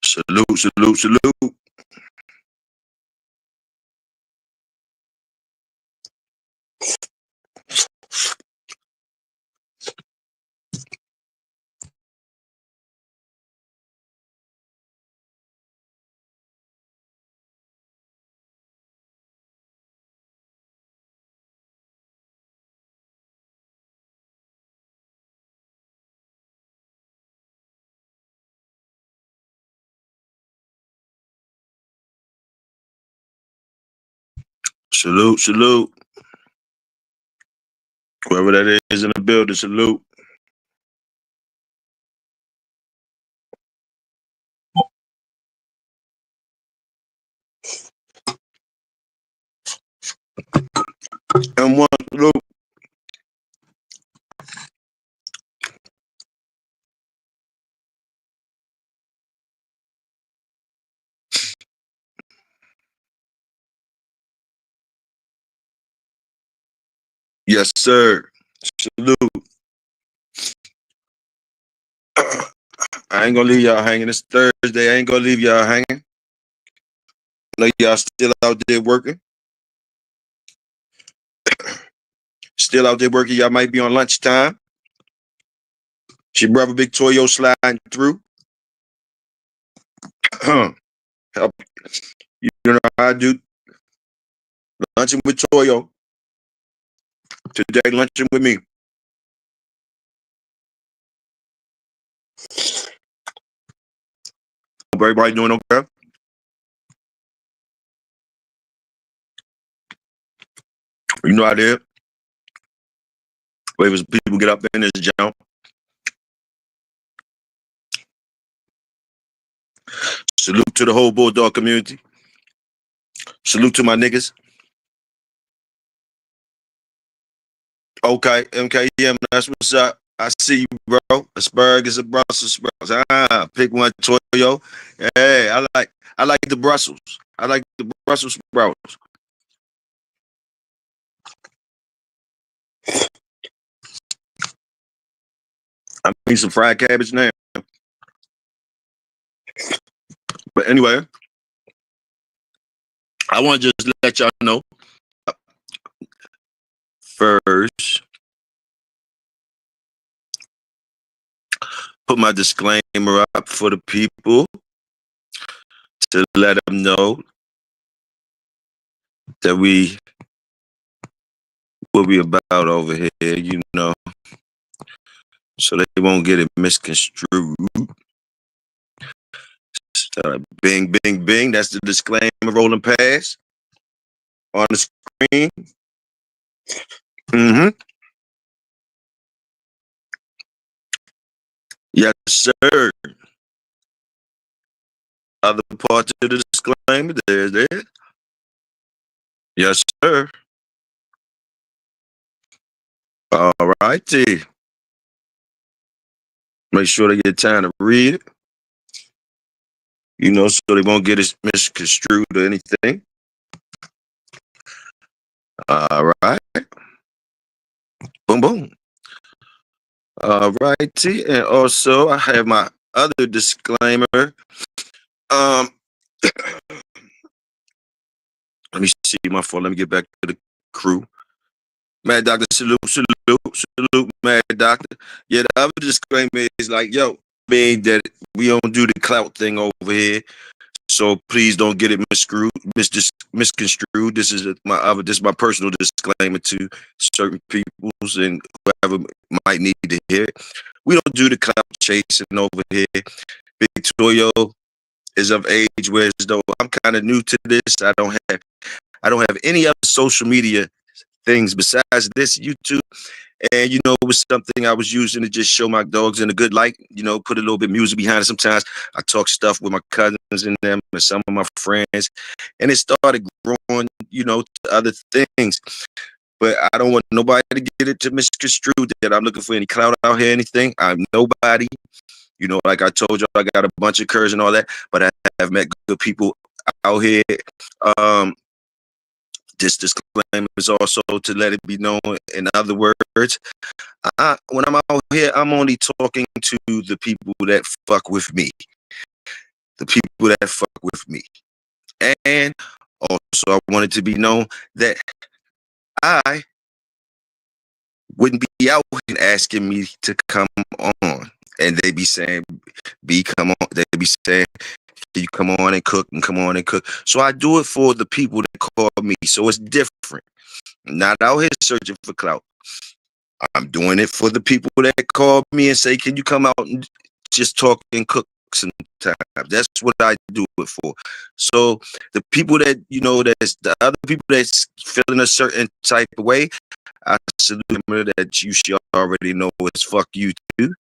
Salute, salute, salute. Salute, salute. Whoever that is in the building, salute. And one salute. Yes, sir. Salute. I ain't gonna leave y'all hanging. It's Thursday. I ain't gonna leave y'all hanging. I know y'all still out there working. Still out there working. Y'all might be on lunchtime. It's your brother Big Toyo sliding through. Help. You know how I do. Lunching with Toyo. Today, lunching with me. Hope everybody doing okay? You know how it is. Wait for people get up in this jump. Salute to the whole Bulldog community. Salute to my niggas. Okay, MKM, that's what's up. I see you, bro. Asparagus and Brussels sprouts. Pick one, Toyo. Hey, I like the Brussels. I like the Brussels sprouts. I need some fried cabbage now. But anyway, I want to just let y'all know first, put my disclaimer up for the people to let them know that what we about over here, you know, so they won't get it misconstrued. Bing, bing, bing. That's the disclaimer rolling past on the screen. Mm-hmm. Yes, sir. Other parts of the disclaimer, there. Yes, sir. All righty. Make sure they get time to read it. You know, so they won't get it misconstrued or anything. All right. Boom, boom. All righty. And also, I have my other disclaimer. Let me see my phone. Let me get back to the crew. Mad Doctor, salute, Mad Doctor. Yeah, the other disclaimer is like, yo, mean that we don't do the clout thing over here. So please don't get it misconstrued. This is my personal disclaimer to certain peoples and whoever might need to hear it. We don't do the clout chasing over here. Big Toyo is of age, whereas though I'm kind of new to this. I don't have any other social media things besides this YouTube. And you know, it was something I was using to just show my dogs in a good light, you know, put a little bit of music behind it. Sometimes I talk stuff with my cousins and them and some of my friends, and it started growing, you know, to other things. But I don't want nobody to get it to misconstrue that I'm looking for any clout out here, anything. I'm nobody. You know, like I told you, I got a bunch of curs and all that, but I have met good people out here. This disclaimer is also to let it be known, in other words, when I'm out here, I'm only talking to the people that fuck with me. The people that fuck with me. And also, I wanted to be known that I wouldn't be out and asking me to come on. And they be saying, B, come on. They be saying, can you come on and cook and come on and cook. So I do it for the people that call me. So it's different. I'm not out here searching for clout. I'm doing it for the people that call me and say, can you come out and just talk and cook sometimes? That's what I do it for. So the people that, that's the other people that's feeling a certain type of way, I salute them that you should already know it's fuck you too.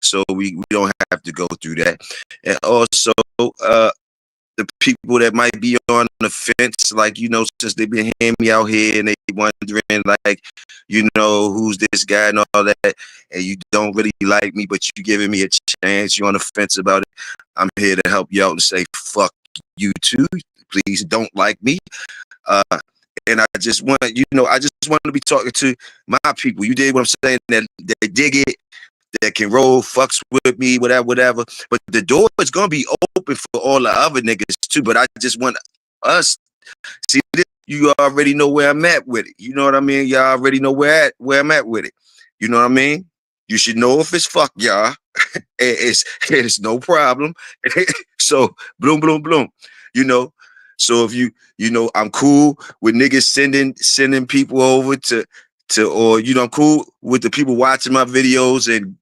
So we don't have to go through that. And also, the people that might be on the fence, like, since they've been hearing me out here and they wondering, like, who's this guy and all that, and you don't really like me, but you giving me a chance, you're on the fence about it. I'm here to help you out and say, fuck you too. Please don't like me. And I just want, I just want to be talking to my people. You dig what I'm saying? That dig it, that can roll, fucks with me, whatever. But the door is gonna be open for all the other niggas too. But I just want us. See, you already know where I'm at with it. You know what I mean? Y'all already know where I'm at with it. You know what I mean? You should know if it's fuck y'all. It's no problem. So bloom, bloom, bloom. You know. So if I'm cool with niggas sending people over or I'm cool with the people watching my videos and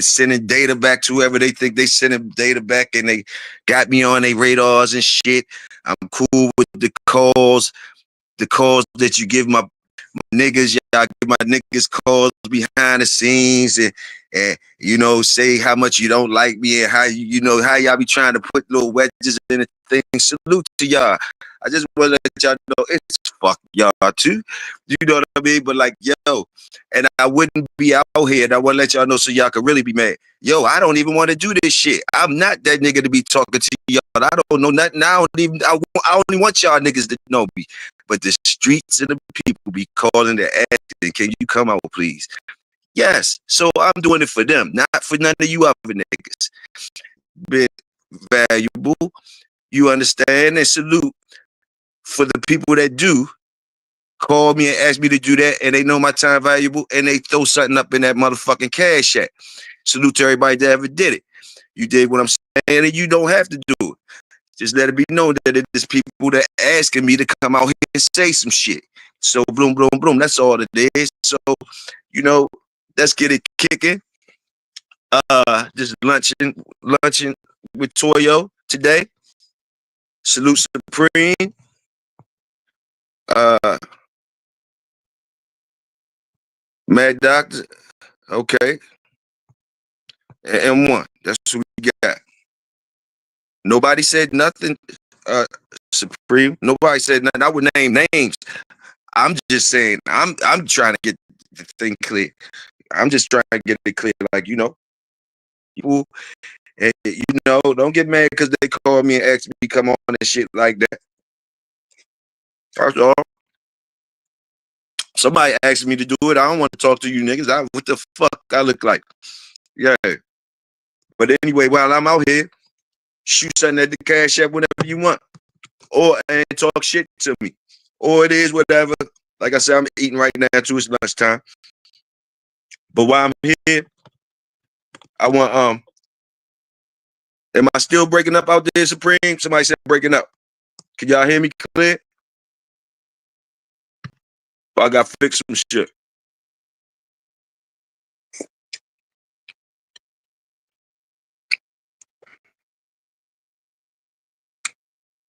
sending data back to whoever they think they sending data back and they got me on their radars and shit. I'm cool with the calls that you give my niggas. Y'all give my niggas calls behind the scenes and say how much you don't like me and how how y'all be trying to put little wedges in the thing. Salute to y'all. I just want to let y'all know it's fuck y'all too. You know what I mean? But like, yo, and I wouldn't be out here and I want to let y'all know so y'all could really be mad. Yo, I don't even want to do this shit. I'm not that nigga to be talking to y'all. I don't know nothing. I only want y'all niggas to know me. But the streets and the people be calling and asking, can you come out, please? Yes. So I'm doing it for them, not for none of you other niggas. Been valuable. You understand? And salute for the people that do call me and ask me to do that, and they know my time valuable, and they throw something up in that motherfucking cash app. Salute to everybody that ever did it. You did what I'm saying, and you don't have to do it. Just let it be known that it is people that asking me to come out here and say some shit. So bloom, bloom, bloom. That's all it is. So, let's get it kicking. Just lunching with Toyo today. Salute Supreme. Mad Doctor. Okay. And one. That's what we got. Nobody said nothing. Supreme. Nobody said nothing. I would name names. I'm just saying. I'm trying to get the thing clear. I'm just trying to get it clear. Like, people, and don't get mad because they call me and ask me to come on and shit like that. That's all. Somebody asked me to do it. I don't want to talk to you niggas. What the fuck I look like? Yeah. But anyway, while I'm out here, shoot something at the cash app whenever you want. And talk shit to me. Or it is whatever. Like I said, I'm eating right now too. It's lunchtime. But while I'm here, I want am I still breaking up out there, Supreme? Somebody said breaking up. Can y'all hear me clear? I got to fix some shit.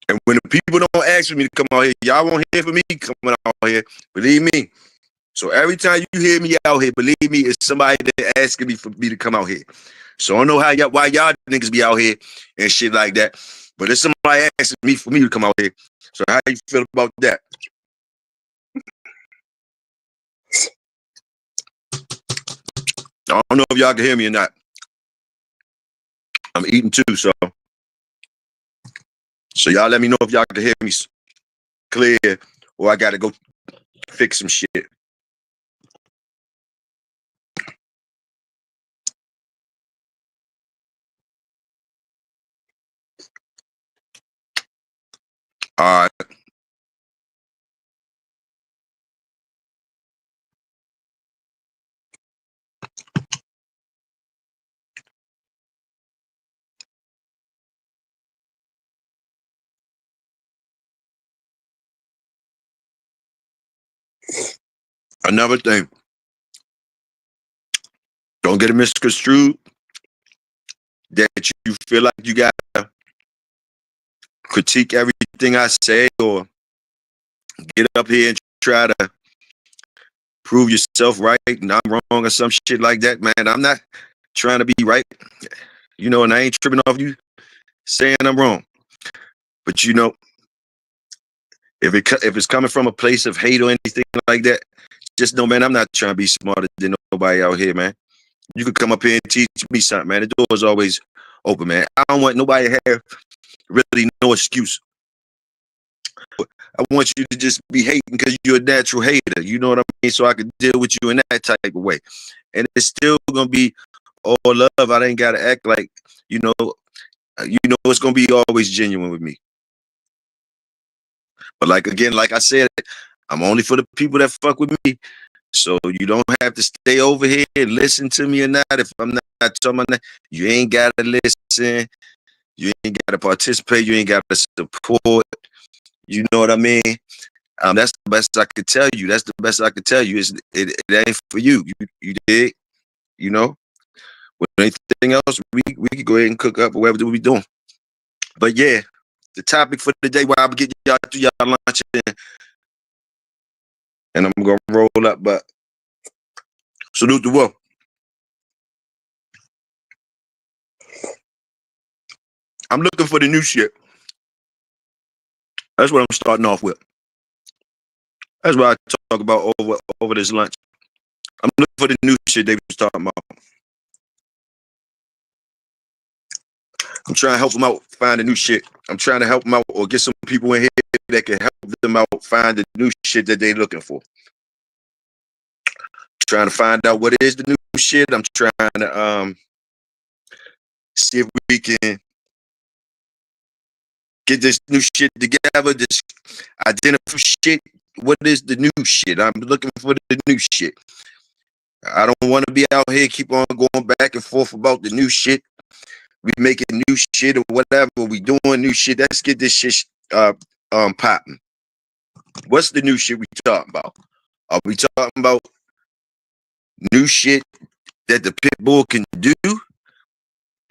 And when the people don't ask for me to come out here, y'all won't hear from me coming out here. Believe me. So every time you hear me out here, believe me, it's somebody that asking me for me to come out here. So I don't know why y'all niggas be out here and shit like that. But it's somebody asking me for me to come out here. So how you feel about that? I don't know if y'all can hear me or not. I'm eating too, so y'all let me know if y'all can hear me clear or I gotta go fix some shit. All right. Another thing, don't get it misconstrued that you feel like you gotta critique everything I say or get up here and try to prove yourself right and I'm wrong or some shit like that, man. I'm not trying to be right, and I ain't tripping off you saying I'm wrong. But if it's coming from a place of hate or anything like that, just know, man, I'm not trying to be smarter than nobody out here, man. You could come up here and teach me something, man. The door's always open, man. I don't want nobody to have really no excuse. I want you to just be hating because you're a natural hater. You know what I mean? So I could deal with you in that type of way. And it's still gonna be all love. I ain't gotta act like, it's gonna be always genuine with me. But like I said, I'm only for the people that fuck with me. So you don't have to stay over here and listen to me or not. If I'm not talking about that, you ain't gotta listen. You ain't gotta participate. You ain't gotta support. You know what I mean? That's the best I could tell you. That's the best I could tell you. It ain't for you. You did. You know. With anything else, we could go ahead and cook up or whatever we doing. But yeah, the topic for the day while I'm getting y'all through y'all lunch and I'm gonna roll up. But salute the world. I'm looking for the new shit. That's what I'm starting off with. That's what I talk about over this lunch. I'm looking for the new shit they was talking about. I'm trying to help them out find the new shit. I'm trying to help them out or get some people in here that can help them out find the new shit that they're looking for. Trying to find out what is the new shit. I'm trying to see if we can get this new shit together. This identify shit. What is the new shit? I'm looking for the new shit. I don't want to be out here keep on going back and forth about the new shit. We making new shit or whatever. We doing new shit. Let's get this shit popping. What's the new shit we talking about? Are we talking about new shit that the pit bull can do?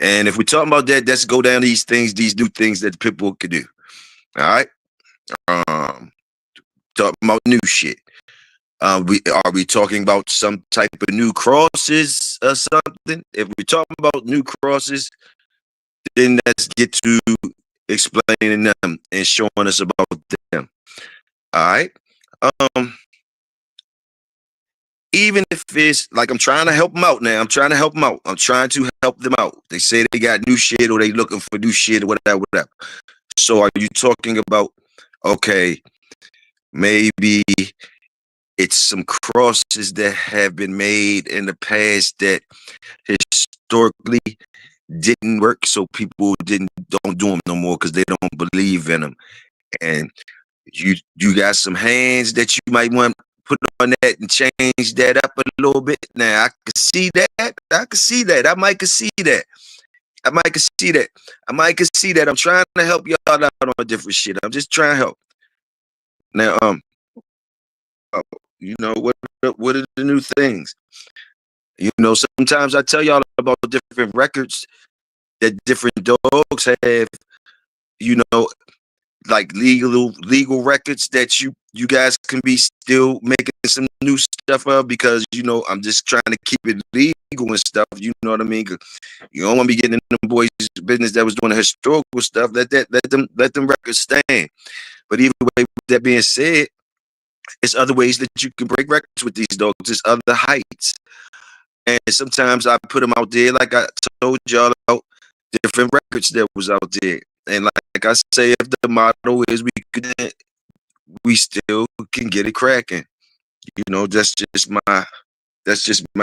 And if we're talking about that, let's go down these new things that the pit bull can do. All right. Talking about new shit. Are we talking about some type of new crosses or something? If we're talking about new crosses, then let's get to explaining them and showing us about them. All right. Even if it's like I'm trying to help them out now. I'm trying to help them out. I'm trying to help them out. They say they got new shit or they looking for new shit or whatever. So are you talking about, okay, maybe it's some crosses that have been made in the past that historically didn't work, so people don't do them no more because they don't believe in them. And you got some hands that you might want to put on that and change that up a little bit. Now I can see that. I can see that. I might can see that. I might can see that. I might can see that. I'm trying to help y'all out on different shit. I'm just trying to help. Now, what are the new things? Sometimes I tell y'all about different records that different dogs have, you know, like legal records that you guys can be still making some new stuff of because I'm just trying to keep it legal and stuff. You know what I mean? You don't want to be getting in them boys' business that was doing the historical stuff. Let them records stand. But either way, with that being said, it's other ways that you can break records with these dogs. There's other heights. And sometimes I put them out there, like I told y'all about different records that was out there. And like I say, if the motto is we still can get it cracking. That's just my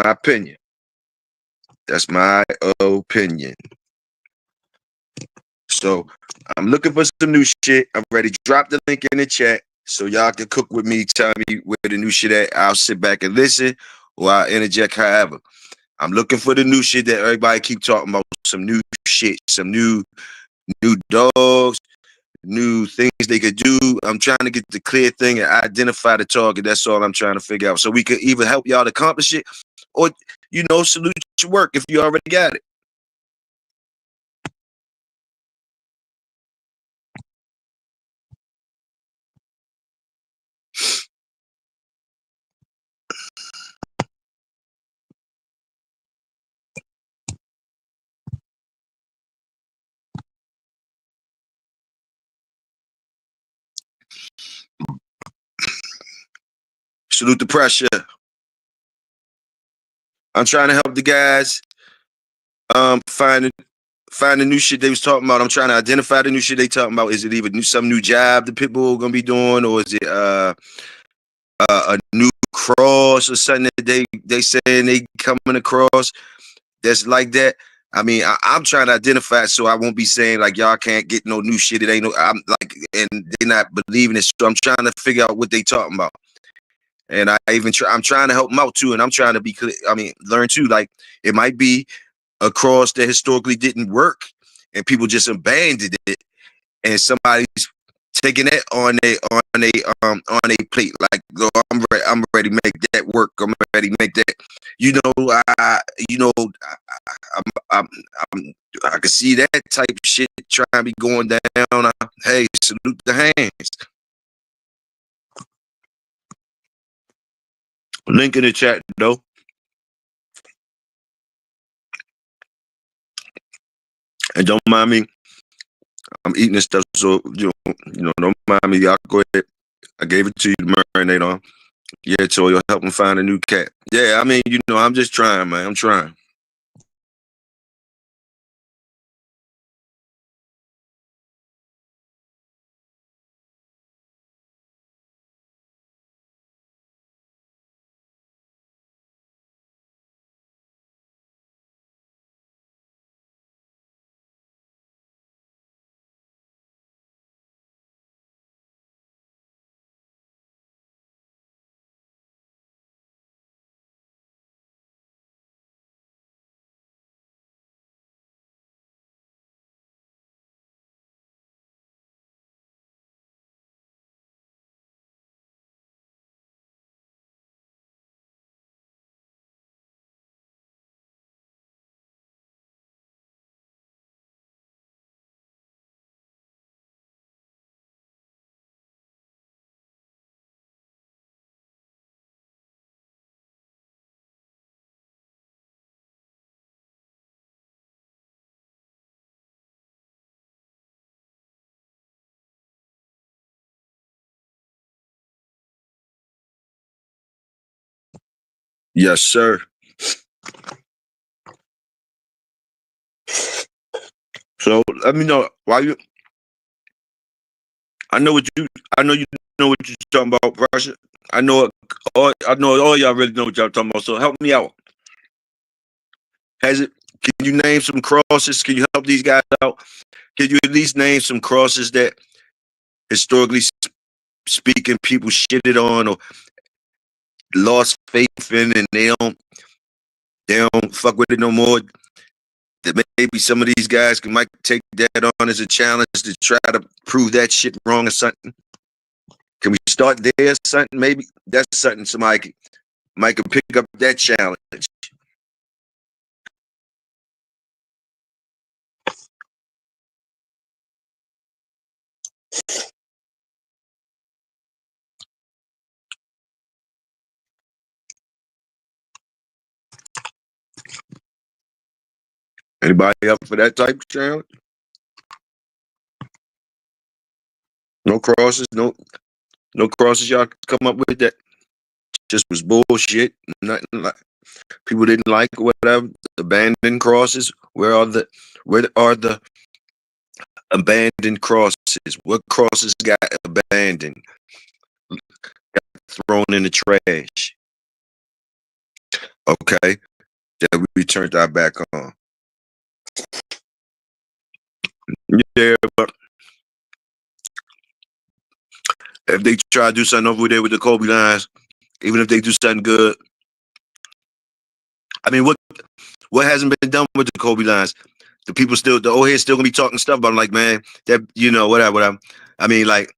opinion. That's my opinion. So I'm looking for some new shit. I'm ready to drop the link in the chat so y'all can cook with me. Tell me where the new shit at. I'll sit back and listen, or I'll interject however. I'm looking for the new shit that everybody keep talking about. Some new shit, some new dogs, new things they could do. I'm trying to get the clear thing and identify the target. That's all I'm trying to figure out. So we could either help y'all to accomplish it, or salute your work if you already got it. Salute the pressure. I'm trying to help the guys find the new shit they was talking about. I'm trying to identify the new shit they talking about. Is it even some new job the people are gonna be doing, or is it a new cross or something that they saying they coming across that's like that? I mean, I'm trying to identify it so I won't be saying like y'all can't get no new shit. It ain't no. I'm like, and they not believing it. So I'm trying to figure out what they talking about. And I'm trying to help them out too, and I'm trying to be clear. I mean, learn too. Like it might be a cross that historically didn't work, and people just abandoned it, and somebody's taking that on a plate. Like, oh, I'm ready to make that work. I'm ready to make that. You know, I you know, I'm, I'm, I'm I can see that type of shit trying to be going down. Hey, salute the hands. Link in the chat though. And don't mind me. I'm eating this stuff, so don't mind me. Y'all go ahead. I gave it to you to marinate on. Yeah, Toyo, help him find a new cat. Yeah, I mean, I'm just trying, man. I'm trying. Yes, sir. So let me know why you. I know what you. I know you know what you're talking about, Pressure. I know. I know all y'all really know what y'all talking about. So help me out. Has it? Can you name some crosses? Can you help these guys out? Can you at least name some crosses that historically speaking people shitted on or lost faith in, and they don't fuck with it no more? That maybe some of these guys might take that on as a challenge to try to prove that shit wrong or something. Can we start there? Something maybe that's something somebody might can pick up that challenge. Anybody up for that type of challenge? No crosses, no crosses. Y'all come up with that just was bullshit. Nothing like people didn't like or whatever. Abandoned crosses. Where are the abandoned crosses? What crosses got abandoned, thrown in the trash? Okay, that we turned our back on. Yeah, but if they try to do something over there with the Kobe lines, even if they do something good, I mean, what hasn't been done with the Kobe lines? The old heads still gonna be talking stuff about. I'm like, man, that whatever. I mean, like,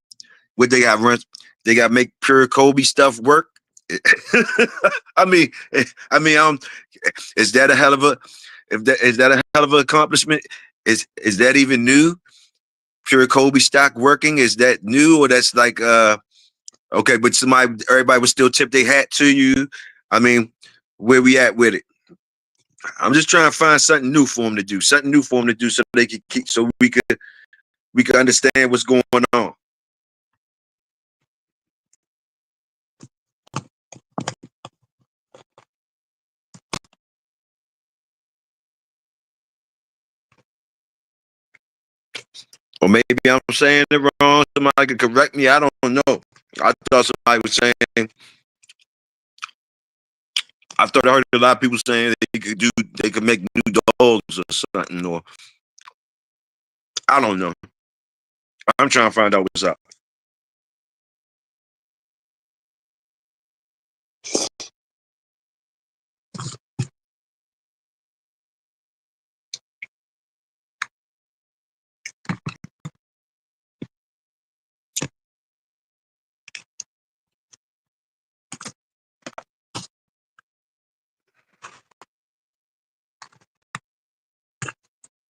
what they got run? They got to make pure Kobe stuff work. I mean, is that a hell of a? If that is that a hell of an accomplishment? Is that even new? Pure Kobe stock working? Is that new, or that's like okay? But everybody would still tip their hat to you. I mean, where we at with it? I'm just trying to find something new for them to do, something new for them to do, so they could keep, so we could understand what's going on. Or maybe I'm saying it wrong. Somebody could correct me. I don't know. I thought somebody was saying. I thought I heard a lot of people saying they could make new dogs or something, or I don't know. I'm trying to find out what's up.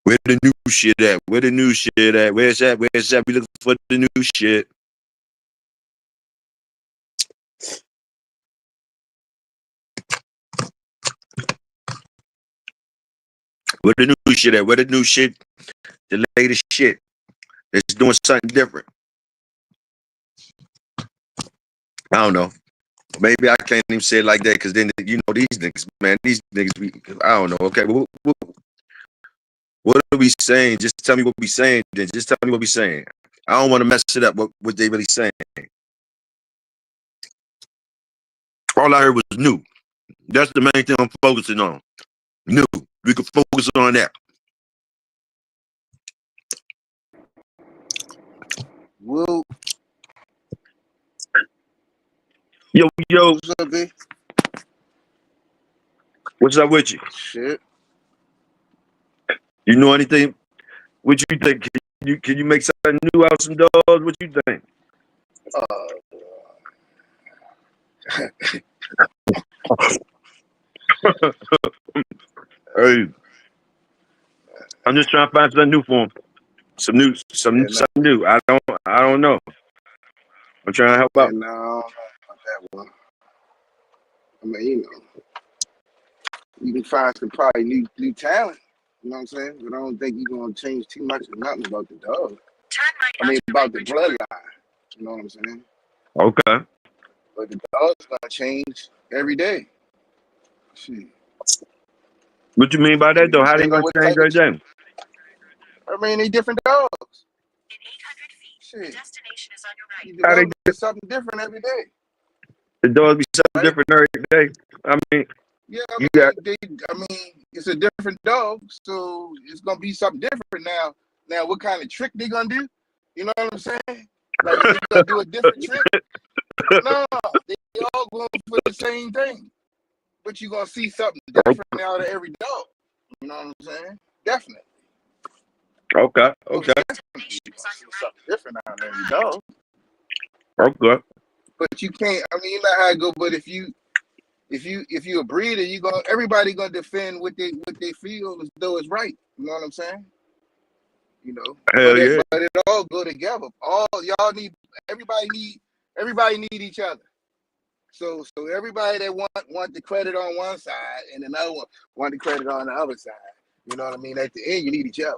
Where the new shit at? Where the new shit at? Where's that? Where's that? We looking for the new shit. Where the new shit at? Where the new shit? The latest shit that's doing something different. I don't know. Maybe I can't even say it like that because then these niggas, man, these niggas. I don't know. Okay, what are we saying? Just tell me what we saying. Then just tell me what we saying. I don't want to mess it up. What they really saying? All I heard was new. That's the main thing I'm focusing on. New. We can focus on that. Well, Yo, what's up, B? What's up with you? Shit. You know anything? What you think? Can you make something new out of some dogs? What you think? Hey, I'm just trying to find something new for him. Something new. I don't know. I'm trying to help out. And that one. I mean, you can find some probably new talent. You know what I'm saying? But I don't think you're gonna change too much or nothing about the dog. I mean, about the bloodline. You know what I'm saying? Okay. But the dog's gonna change every day. Shit. What you mean by that though? How they Depending on gonna what change type of. right then? I mean, they different dogs. Shit. You How they develop something different every day. the dogs be something Right? different every day? I mean, Yeah, you got I mean, it's a different dog, so it's gonna be something different now. Now, what kind of trick they gonna do? You know what I'm saying? Like, is they gonna do a different trick? No, they all going for the same thing, but you gonna see something different out of every dog. You know what I'm saying? Definitely. okay. Most definitely, you gonna see something different out of every dog. Okay. But you can't. I mean, you know how it go. But if you a breeder, everybody gonna defend what they feel as though it's right. You know what I'm saying? Hell yeah. But it all go together. All y'all need everybody need each other. So everybody that want the credit on one side and another one want the credit on the other side. You know what I mean? At the end, you need each other.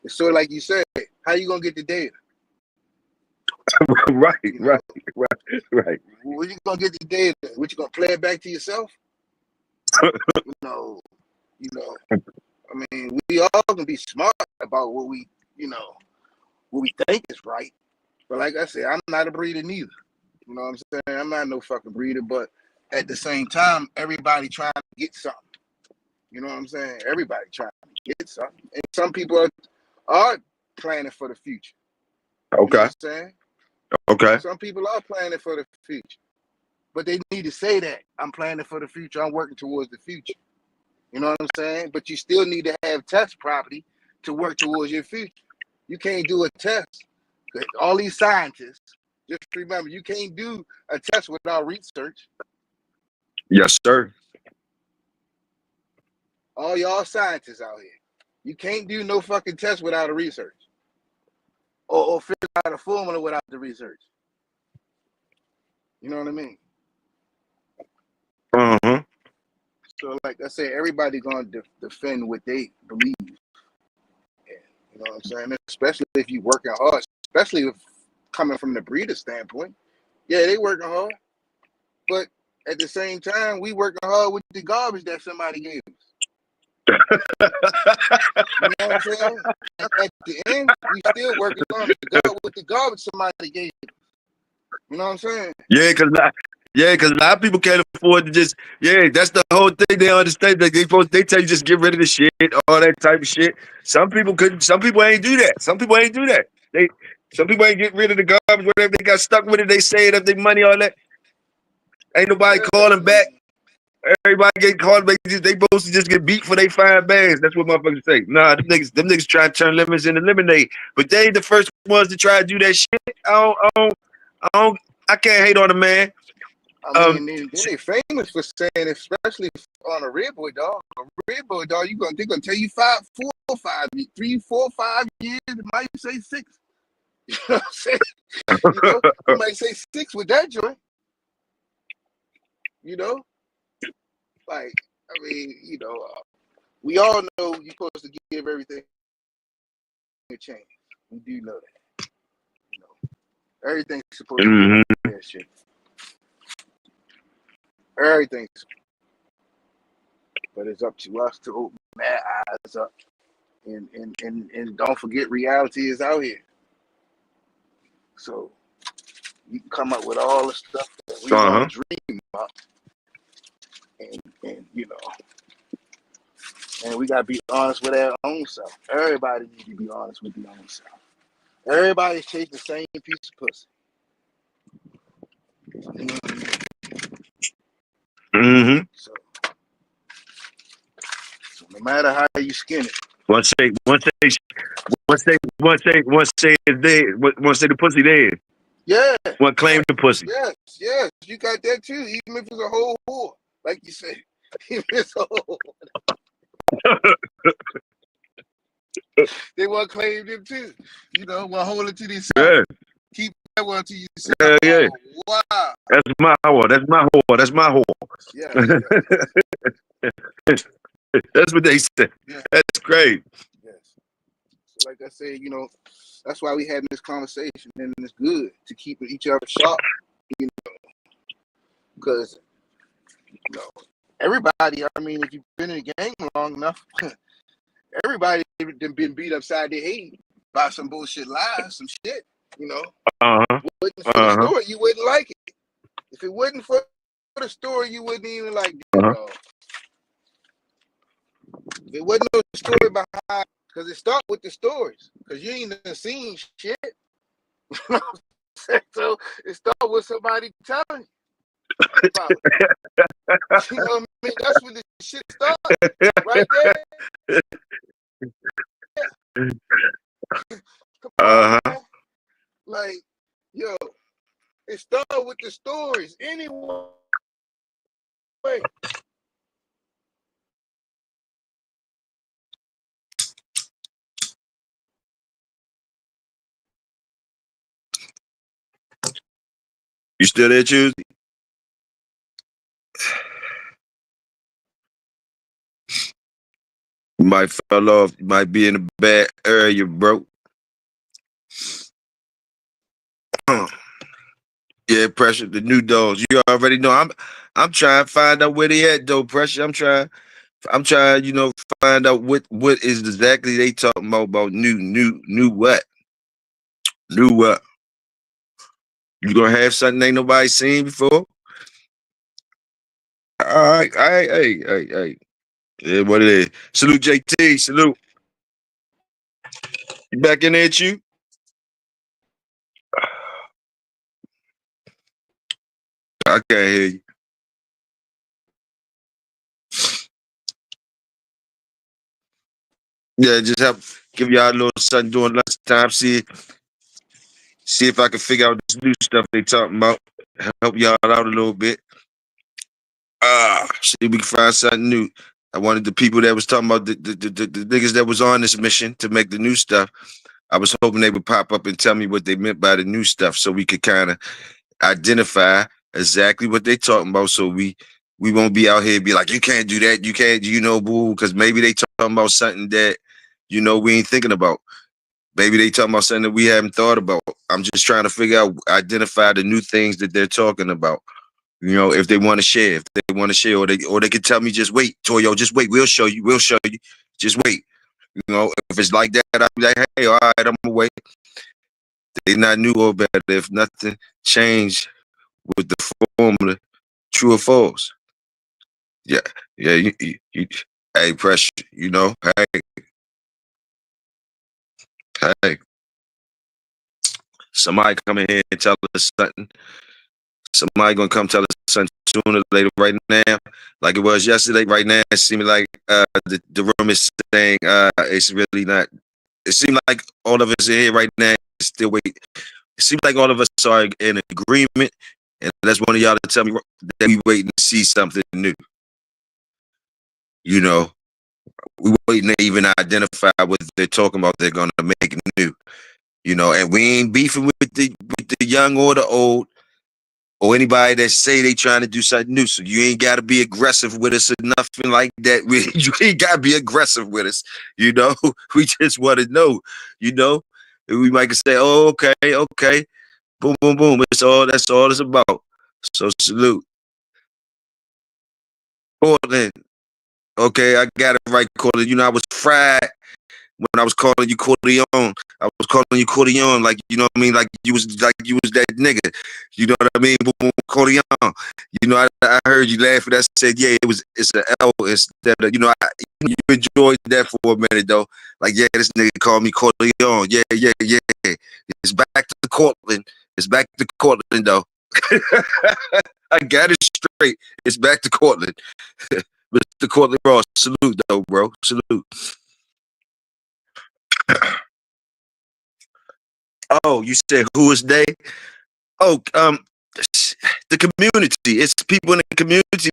It's sort of like you said, how you gonna get the data? right. Where you gonna get the data? What you gonna play it back to yourself? No. I mean, we all can be smart about what we think is right. But like I said, I'm not a breeder neither. You know what I'm saying? I'm not no fucking breeder, but at the same time, everybody trying to get something. You know what I'm saying? Everybody trying to get something. And some people are planning for the future. You know Okay. what I'm saying? Okay. Some people are planning for the future, but they need to say that I'm planning for the future. I'm working towards the future. You know what I'm saying? But you still need to have test property to work towards your future. You can't do a test. All these scientists, just remember, you can't do a test without research. Yes, sir. All y'all scientists out here, you can't do no fucking test without a research, or figure out a formula without the research. You know what I mean? Uh-huh. So, like I said, everybody gonna defend what they believe. In, you know what I'm saying? Especially if you working hard, especially if coming from the breeder standpoint. Yeah, they working hard, but at the same time, we working hard with the garbage that somebody gave us. You know what I'm saying? At the end, we still working on with the garbage somebody gave us. You know what I'm saying? Cause a lot of people can't afford to just that's the whole thing. They understand that they tell you just get rid of the shit, all that type of shit. Some people ain't do that. Some people ain't do that. Some people ain't get rid of the garbage, whatever they got stuck with it, they saved up their money, all that. Ain't nobody Yeah, calling back. Everybody get called back. They supposed to just get beat for they 5 bags. That's what motherfuckers say. Nah, them niggas try to turn lemons into lemonade. But they ain't the first ones to try to do that shit. I can't hate on a man. I mean, then they famous for saying, especially on a red boy dog. A red boy dog, they're gonna tell you 3, 4, 5 years. They might say 6. You know what I'm saying? You might say 6 with that joint. You know, like I mean, we all know you're supposed to give everything a chance. We do know that. You know, everything's supposed to be fair shit. Everything's, but it's up to us to open that eyes up, and don't forget, reality is out here. So you can come up with all the stuff that we want to dream about, and and we gotta be honest with our own self. Everybody needs to be honest with their own self. Everybody's chasing the same piece of pussy. You know what I mean? So no matter how you skin it. Once say it's dead. Once say the pussy dead. Yeah. One claim the pussy. Yes, you got that too. Even if it's a whole whore, like you say, even if it's a whole. They want to claim them too. Want to hold it to themselves. Yeah. Keep that one to yourself. Yeah. Oh, wow. That's my whore. That's my whore. That's my whore. Yeah. That's what they say. Yeah. That's great. Yes. So like I said, that's why we having this conversation, and it's good to keep each other sharp, because everybody. I mean, if you've been in the game long enough, everybody been beat upside their head by some bullshit lies, some shit. Wasn't for the story, you wouldn't like it. If it wasn't for the story, you wouldn't even like it. If it wasn't no story behind, because it starts with the stories, because you ain't even seen shit. So it starts with somebody telling you about it. You know what I mean? That's when the shit starts, right there. Come on, man. Like, yo, it started with the stories anyway. You still there, Tuesday? You might fell off. You might be in a bad area, bro. Yeah, Pressure, the new dogs. You already know. I'm trying to find out where they at, though, Pressure. I'm trying, find out what is exactly they talking about new what? New what? You gonna have something ain't nobody seen before? All right, hey. Yeah, what it is. Salute JT, salute. You back in there, at you? I can't hear you. Yeah, just help give y'all a little something during lunchtime. See if I can figure out this new stuff they talking about. Help y'all out a little bit. See if we can find something new. I wanted the people that was talking about the niggas that was on this mission to make the new stuff. I was hoping they would pop up and tell me what they meant by the new stuff so we could kind of identify exactly what they talking about so we won't be out here be like, you can't do that, you can't, boo, because maybe they talking about something that, we ain't thinking about. Maybe they talking about something that we haven't thought about. I'm just trying to figure out, identify the new things that they're talking about. If they want to share, or they could tell me, just wait, Toyo, just wait, we'll show you, just wait. If it's like that, I'll be like, hey, all right, I'm gonna wait. They not new or better. If nothing changed with the formula, true or false. Yeah, yeah. Hey, pressure. Hey, hey. Somebody come in here and tell us something. Somebody gonna come tell us something sooner or later. Right now, like it was yesterday. Right now, it seems like the room is saying it's really not. It seems like all of us in here right now still wait. It seems like all of us are in agreement, and that's one of y'all to tell me that we waiting to see something new. We waiting to even identify what they're talking about. They're gonna make new. And we ain't beefing with the young or the old, or anybody that say they trying to do something new. So you ain't got to be aggressive with us or nothing like that. You ain't got to be aggressive with us. We just want to know. We might say, oh, okay, boom, boom, boom. That's all it's about. So salute, Portland. Okay, I got it right, Cortland. I was fried when I was calling you Corleone. I was calling you Corleone, like, you know what I mean? Like you was that nigga. You know what I mean? Boom, boom, Corleone. I heard you laughing. I said, yeah, it's an L instead of, you enjoyed that for a minute though. Like, yeah, this nigga called me Corleone. Yeah. It's back to Cortland. It's back to Cortland though. I got it straight. It's back to Cortland. Mr. Cortland Ross, salute though, bro. Salute. Oh, you said who is they? Oh, the community. It's people in the community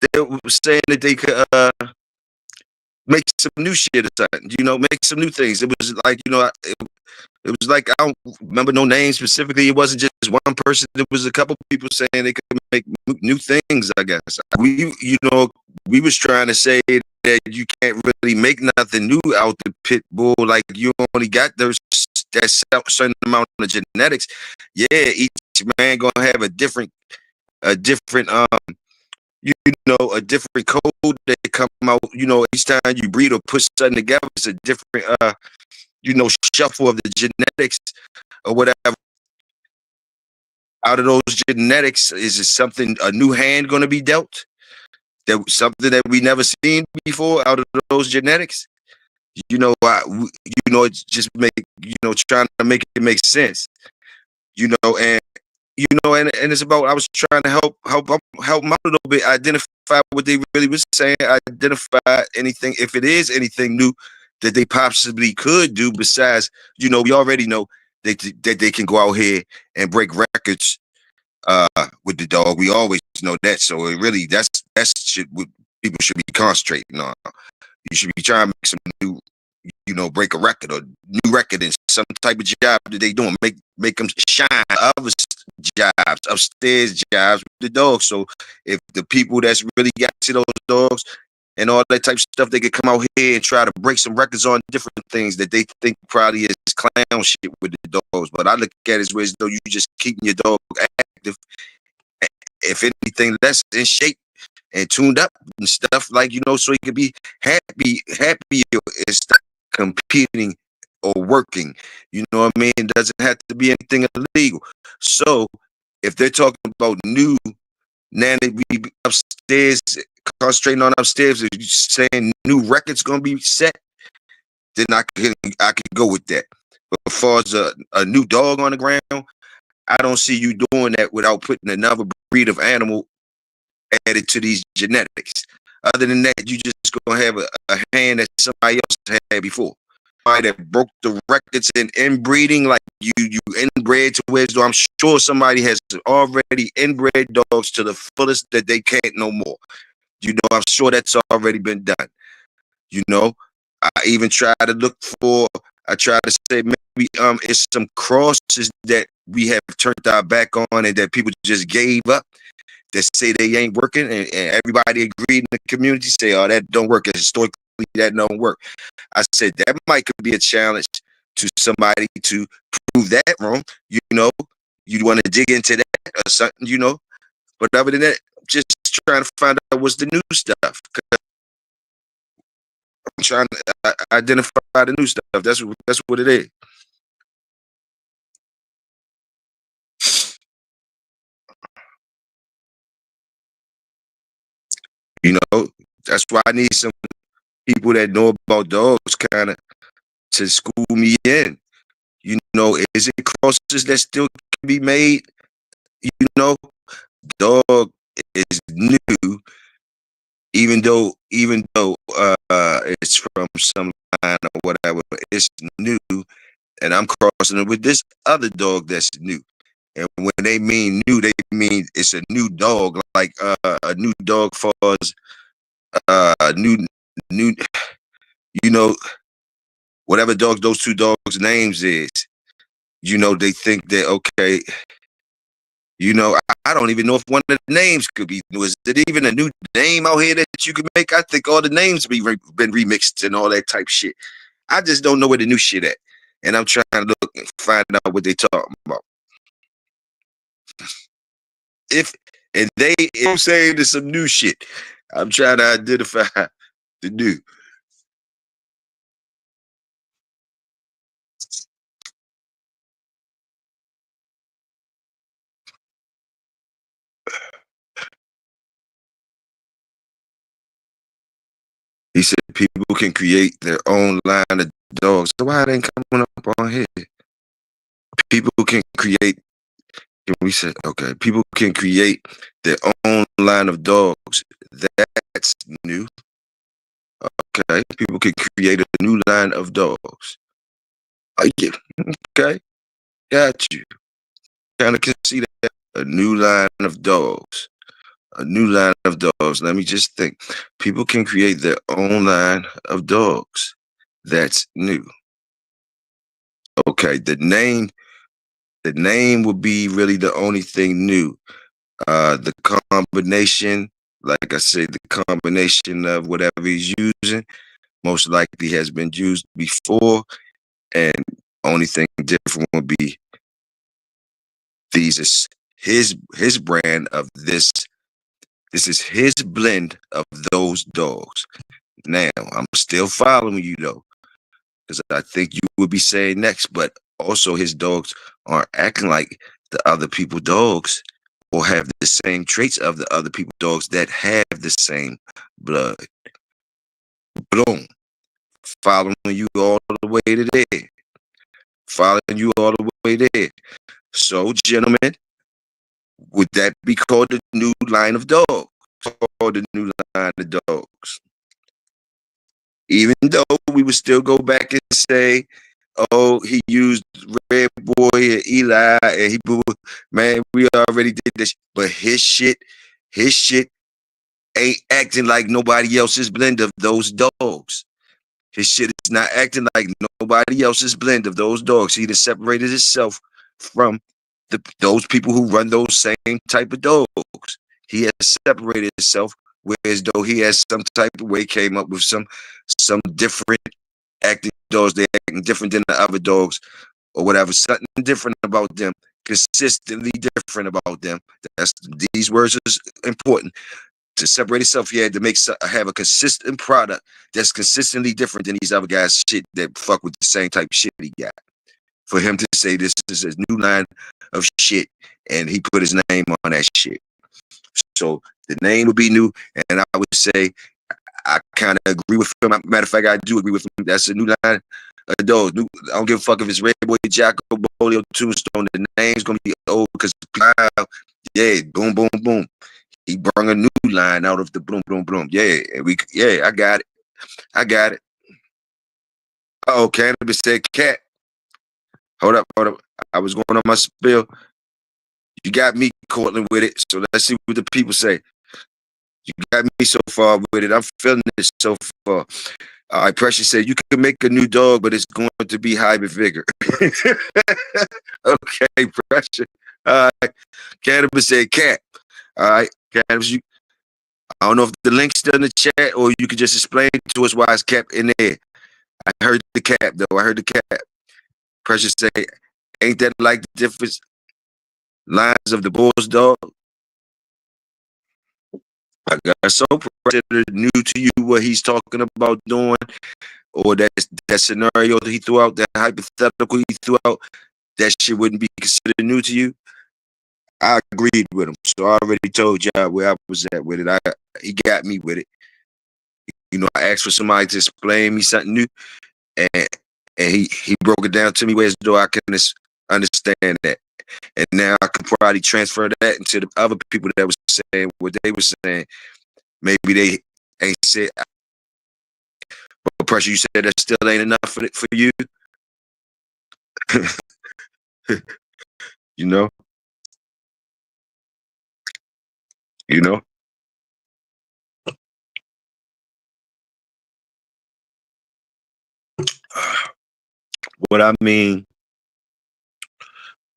that were saying that they could make some new shit or something. Make some new things. It was like, it was like, I don't remember no name specifically. It wasn't just one person. There was a couple people saying they could make new things. I guess we was trying to say that you can't really make nothing new out the pit bull. Like you only got that certain amount of genetics. Yeah, each man gonna have a different a different code that come out. Each time you breed or put something together, it's a different shuffle of the genetics or whatever. Out of those genetics, is it something, a new hand going to be dealt? That something that we never seen before out of those genetics? It's just trying to make it make sense. And and it's about, I was trying to help them out a little bit, identify what they really was saying, identify anything, if it is anything new that they possibly could do besides, we already know that they can go out here and break records with the dog. We always know that. So it really, that's shit what people should be concentrating on. You should be trying to make some new, break a record or new record in some type of job that they doing. Make them shine. Other jobs, upstairs jobs with the dogs. So if the people that's really got to those dogs and all that type of stuff, they could come out here and try to break some records on different things that they think probably is clown shit with the dogs. But I look at it as though you just keeping your dog active. If anything, less in shape and tuned up and stuff, like, so he could be happy and stop competing or working. You know what I mean? It doesn't have to be anything illegal. So if they're talking about new, now that we upstairs, concentrating on upstairs, are you saying new records gonna be set? then I could go with that. But as far as a new dog on the ground, I don't see you doing that without putting another breed of animal added to these genetics. Other than that, you just gonna have a hand that somebody else had before. Somebody that broke the records in inbreeding, like you inbred to where I'm sure somebody has already inbred dogs to the fullest that they can't no more. I'm sure that's already been done. You know, I even try to look for. I try to say maybe it's some crosses that we have turned our back on and that people just gave up. That say they ain't working, and everybody agreed in the community say, "Oh, that don't work." And historically, that don't work. I said that might could be a challenge to somebody to prove that wrong. You want to dig into that or something, But other than that, just trying to find out what's the new stuff. I'm trying to identify the new stuff. That's what it is. That's why I need some people that know about dogs, kind of, to school me in. Is it crosses that still can be made? You know, dog is new, even though it's from some line or whatever. It's new, and I'm crossing it with this other dog that's new. And when they mean new, they mean it's a new dog, like a new dog for us, new, you know, whatever dogs those two dogs' names is. They think that okay. I don't even know if one of the names could be new. Is it even a new name out here that you can make? I think all the names been remixed and all that type shit. I just don't know where the new shit at, and I'm trying to look and find out what they talking about. If I'm saying there's some new shit, I'm trying to identify the new. He said people can create their own line of dogs. So why it ain't coming up on here? People can create. We said okay. People can create their own line of dogs. That's new. Okay, people can create a new line of dogs. Yeah. Okay, got you. Kind of can see that. A new line of dogs. A new line of dogs. Let me just think. People can create their own line of dogs. That's new. Okay, the name would be really the only thing new. The combination, like I said, the combination of whatever he's using most likely has been used before, and only thing different would be these is his brand of this. This is his blend of those dogs. Now I'm still following you though, because I think you would be saying next, but also his dogs aren't acting like the other people dogs or have the same traits of the other people dogs that have the same blood. Boom. Following you all the way to there. Following you all the way there. So, gentlemen, would that be called the new line of dogs? Called the new line of dogs. Even though we would still go back and say, oh, he used Red Boy and Eli and man, we already did this. But his shit ain't acting like nobody else's blend of those dogs. His shit is not acting like nobody else's blend of those dogs. He just separated himself from those people who run those same type of dogs. He has separated himself, whereas though he has some type of way came up with some different acting dogs. They acting different than the other dogs or whatever. Something different about them. Consistently different about them. These words is important. To separate itself, he had to have a consistent product that's consistently different than these other guys' shit that fuck with the same type of shit he got. For him to say this is his new line of shit, and he put his name on that shit. So the name would be new, and I would say I kind of agree with him. Matter of fact, I do agree with him. That's a new line. Dog, I don't give a fuck if it's Red Boy, Jacko, Bolio, Tombstone. The name's gonna be old because yeah, boom, boom, boom. He brought a new line out of the boom, boom, boom. Yeah, yeah, I got it. I got it. Oh, Cannabis said cat. Hold up, hold up. I was going on my spill. You got me, Cortland, with it. So let's see what the people say. You got me so far with it. I'm feeling it so far. All right, Precious said you can make a new dog, but it's going to be hybrid vigor. Okay, Precious. All right. Cannabis said cat. All right, Cannabis, I don't know if the link's still in the chat or you could just explain to us why it's kept in there. I heard the cap, though. I heard the cap. Precious say, ain't that like the different lines of the Bulls, dog? I got so considered new to you what he's talking about doing, or that scenario that he threw out, that hypothetical he threw out, that shit wouldn't be considered new to you. I agreed with him, so I already told y'all where I was at with it. He got me with it. You know, I asked for somebody to explain me something new, and he broke it down to me ways though I can understand that. And now I can probably transfer that into the other people that was saying what they were saying. Maybe they ain't said, but Pressure, you said that still ain't enough for you. you know, you know. What I mean,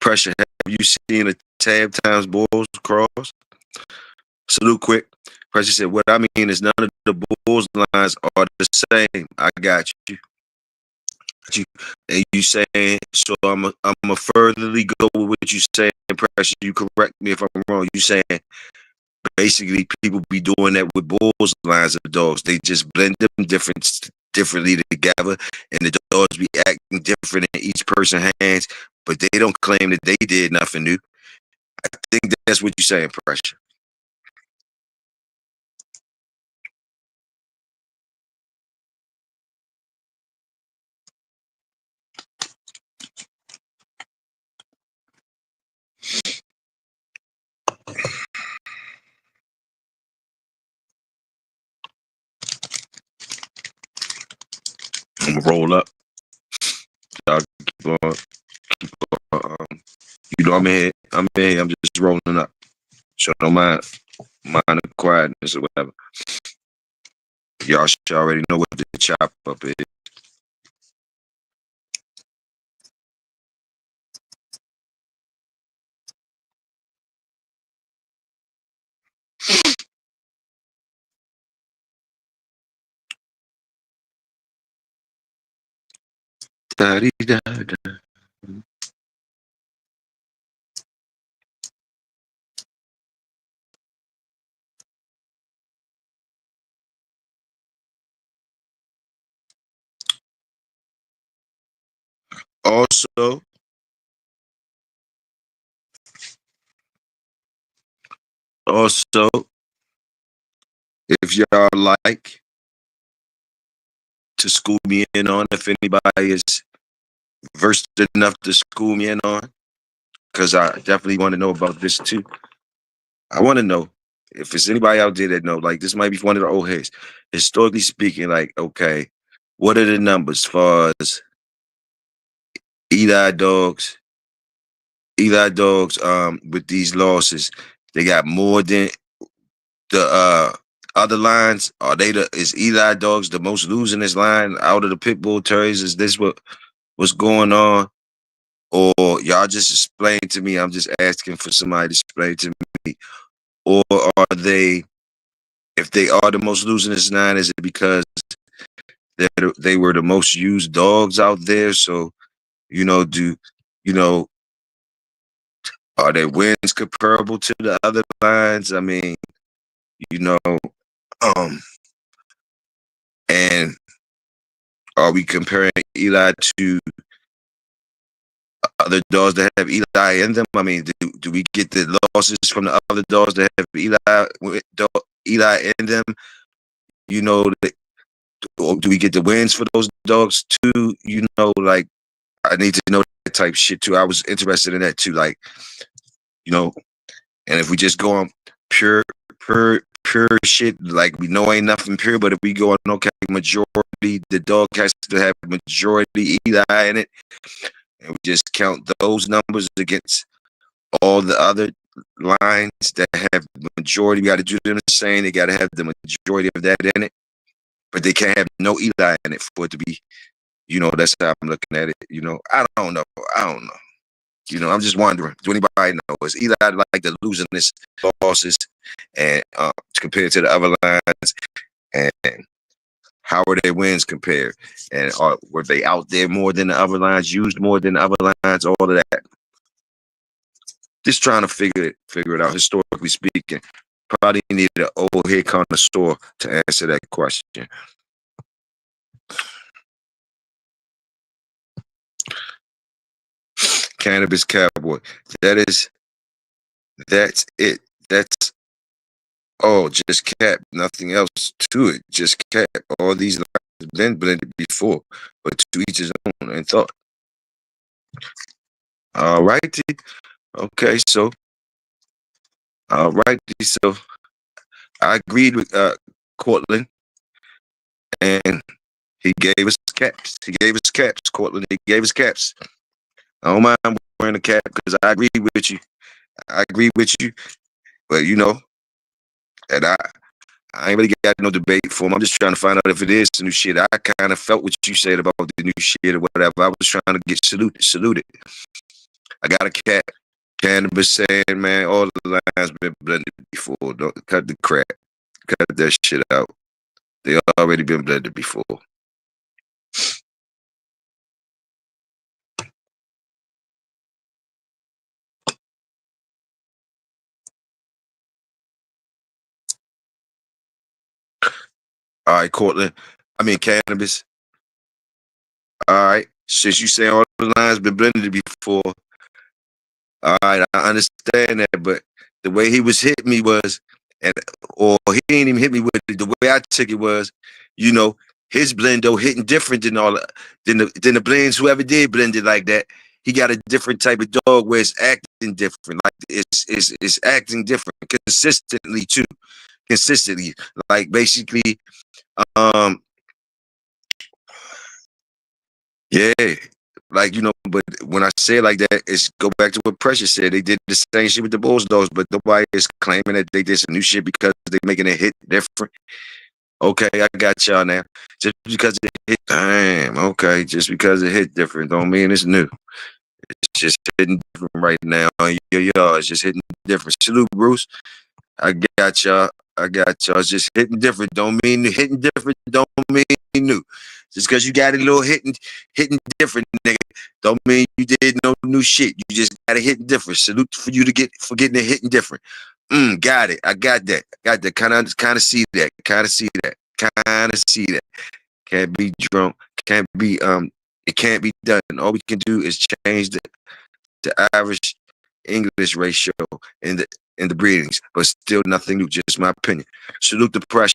Pressure, have you seen a Tab Times Bulls cross? Salute quick. Pressure said, what I mean is none of the Bulls lines are the same. I got you. And you saying, so I'm a furtherly go with what you saying, Pressure. You correct me if I'm wrong. You saying basically people be doing that with Bulls lines of dogs. They just blend them differently together, and the dogs be acting different in each person's hands, but they don't claim that they did nothing new. I think that's what you're saying, Pressure. I'm gonna roll up. Y'all keep on. You know, I'm in here. I'm in here. I'm just rolling up. So don't mind the quietness or whatever. Y'all should already know what the chop up is. Da-dee-da-da. Also, if y'all like to school me in on, if anybody is versed enough to school me in on, because I definitely want to know about this too. I want to know if there's anybody out there that know, like this might be one of the old heads. Historically speaking, like, okay, what are the numbers as far as Eli dogs, with these losses? They got more than the other lines. Is Eli dogs the most losing this line out of the pit bull terriers? Is this what's going on? Or y'all just explain to me? I'm just asking for somebody to explain to me. Or are they, if they are the most losing this line, is it because they were the most used dogs out there? So, you know, are their wins comparable to the other lines? I mean, you know, and are we comparing Eli to other dogs that have Eli in them? I mean, do we get the losses from the other dogs that have Eli in them? You know, do we get the wins for those dogs too? You know, like I need to know that type shit too. I was interested in that too. Like, you know, and if we just go on pure, pure shit, like we know ain't nothing pure, but if we go on okay, majority, the dog has to have majority Eli in it, and we just count those numbers against all the other lines that have majority. We got to do them the same. They got to have the majority of that in it, but they can't have no Eli in it for it to be. You know, that's how I'm looking at it. You know, I don't know. I don't know. You know, I'm just wondering. Do anybody know? Is Eli like the losingest losses, and compared to the other lines, and how are their wins compared? And were they out there more than the other lines, used more than the other lines? All of that. Just trying to figure it out. Historically speaking, probably need an old head connoisseur to answer that question. Cannabis Cowboy. That's it. That's all. Just cap. Nothing else to it. Just cap. All these lines have been blended before, but to each his own and thought. All righty. Okay, so all righty. So I agreed with Cortland, and he gave us caps. He gave us caps, Cortland. He gave us caps. I don't mind wearing a cap because I agree with you. I agree with you, but you know, and I ain't really got no debate for him. I'm just trying to find out if it is new shit. I kind of felt what you said about the new shit or whatever. I was trying to get saluted. I got a cap. Cannabis saying, man, all the lines been blended before. Don't cut the crap. Cut that shit out. They already been blended before. All right, Cortland. I mean, cannabis. All right. Since you say all the lines been blended before, all right, I understand that, but the way he was hitting me was, and or he ain't even hit me with it. The way I took it was, you know, his blendo hitting different than than the blends whoever did blend it like that. He got a different type of dog where it's acting different, like it's acting different consistently too, consistently. Like basically, um, yeah, like you know. But when I say it like that, it's go back to what Precious said. They did the same shit with the Bulldogs, but nobody is claiming that they did some new shit because they're making it hit different. Okay, I got y'all now. Just because it hit, damn. Okay, just because it hit different don't mean it's new. It's just hitting different right now. Yeah, it's just hitting different. Salute, Bruce. I got y'all. I got y'all. It's just hitting different. Don't mean hitting different. Don't mean new. Just because you got a little hitting different, nigga, don't mean you did no new shit. You just got it hitting different. Salute for you to get for getting it hitting different. Got it. I got that. Got that. Kind of see that. Kind of see that. Kind of see that. Can't be drunk. Can't be It can't be done. All we can do is change the average English ratio in the breedings, but still nothing new. Just my opinion. Salute the pressure.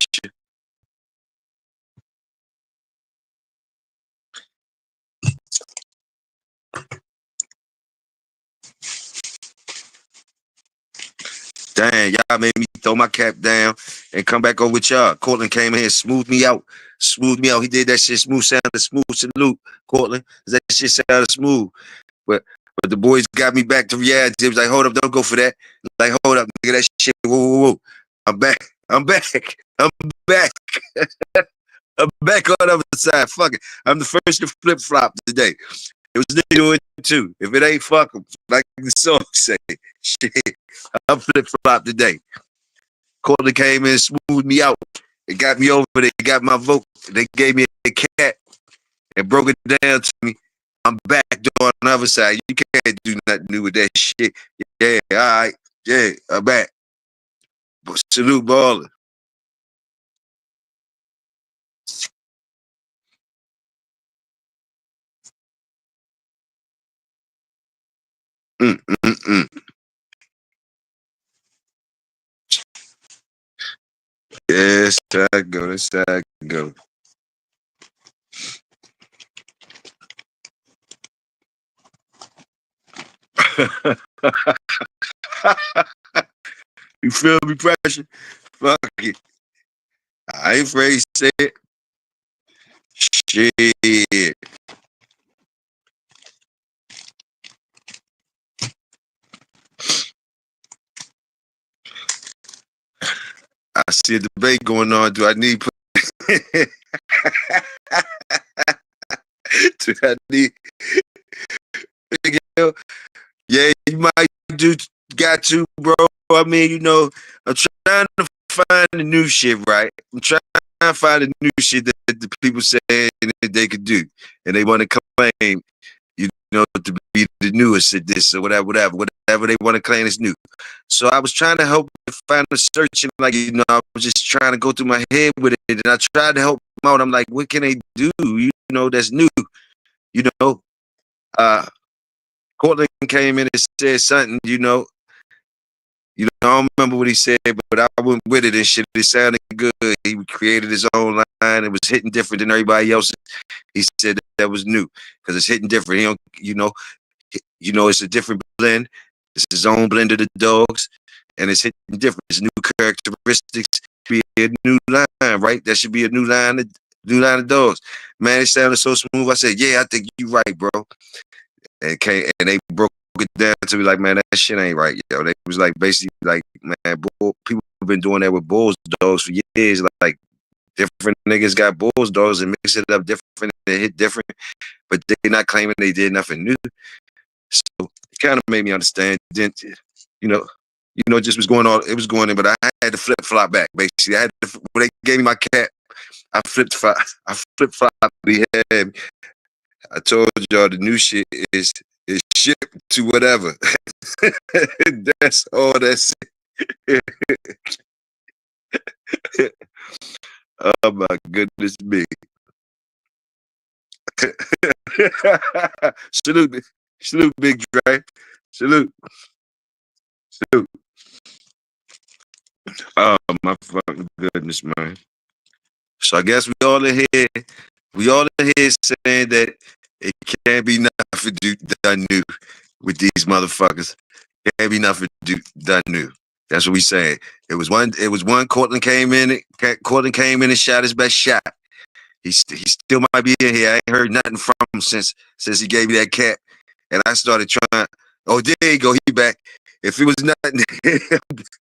Dang, y'all made me throw my cap down and come back over with y'all. Cortland came in here, smoothed me out. Smoothed me out. He did that shit smooth, sounded smooth. Salute, Cortland. That shit sounded smooth. But the boys got me back to reality. It was like, hold up, don't go for that. Like, hold up, nigga, that shit. Whoa, whoa, whoa. I'm back. I'm back. I'm back. I'm back on the other side. Fuck it. I'm the first to flip flop today. It was nigga doing it too. If it ain't fuck 'em, like the song say. Shit. I'm flip flop today. Courtney came in, smoothed me out. It got me over there. It got my vote. They gave me a cat and broke it down to me. I'm back on the other side. You can't do nothing new with that shit. Yeah, all right. Yeah, I'm back. Salute baller. Mm, mm, mm. Yes, I go. That's how I go. You feel me, pressure? Fuck it. I ain't afraid to say it. Shit. I see a debate going on. Do I need do I need yeah, you might do got to, bro. I mean, I'm trying to find the new shit, right? I'm trying to find the new shit that the people say that they could do. And they want to claim, to be the newest at this or whatever they want to claim is new. So I was trying to help find a search and I was just trying to go through my head with it. And I tried to help them out. I'm like, what can they do? That's new. You know, uh, Cortland came in and said something, I don't remember what he said, but I went with it and shit. It sounded good. He created his own line. It was hitting different than everybody else's. He said that was new because it's hitting different. He don't, it's a different blend. It's his own blend of the dogs, and it's hitting different. It's new characteristics. Be a new line, right? That should be a new line of dogs. Man, it sounded so smooth. I said, yeah, I think you're right, bro. And they broke it down to me like, man, that shit ain't right, yo. They was like basically like, man, people have been doing that with bulls dogs for years. Like different niggas got bulls dogs and mix it up different, they hit different, but they not claiming they did nothing new. So it kind of made me understand. Then, just was going on. It was going in, but I had to flip flop back. Basically, when they gave me my cat, I flipped flop. I flip flop. I told y'all the new shit is shipped to whatever. That's all. That's it. Oh my goodness me! Salute, salute, Big Dre. Salute, salute. Oh my fucking goodness, man. So I guess we all in here saying that it can't be nothing done new with these motherfuckers. Can't be nothing done new. That's what we saying. It was one Cortland came in. Cortland came in and shot his best shot. He still might be in here. I ain't heard nothing from him since he gave me that cat. And I started trying. Oh, there you go. He back. If it was nothing,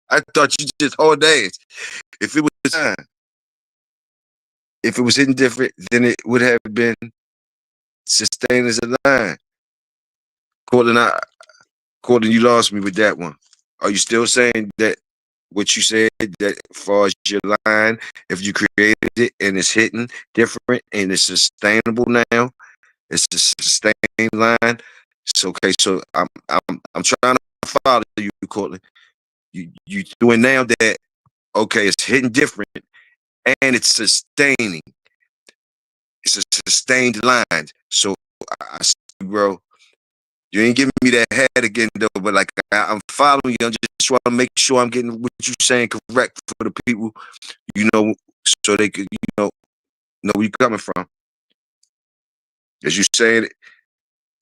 I thought you just whole days. If it was if it was hitting different, then it would have been sustained as a line. Cortland, Cortland, you lost me with that one. Are you still saying that what you said that as far as your line, if you created it and it's hitting different and it's sustainable now, it's a sustained line. It's okay. So I'm trying to follow you, Cortland. You doing now that okay? It's hitting different and it's sustaining. It's a sustained line. So I see, bro. You ain't giving me that head again though, but like I'm following you. I'm just trying to make sure I'm getting what you're saying correct for the people, so they could, know where you're coming from. As you saying,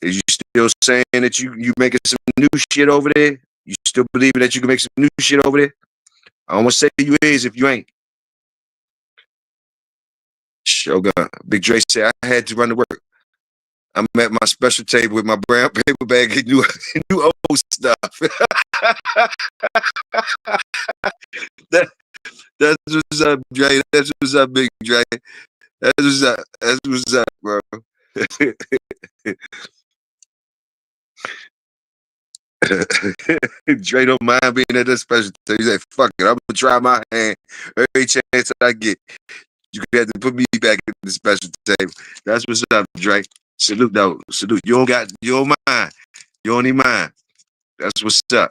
is you still saying that you making some new shit over there? You still believing that you can make some new shit over there? I don't want to say you is if you ain't. Shogun, Big Dre said I had to run to work. I'm at my special table with my brown paper bag and new old stuff. that, that's what's up, Dre. That's what's up, Big Dre. That's what's up. That's what's up, bro. Dre don't mind being at that special table. He's like, fuck it, I'm gonna try my hand every chance I get. You have to put me back in the special table. That's what's up, Dre. Salute though. Salute. You don't mind. You don't even mind. That's what's up.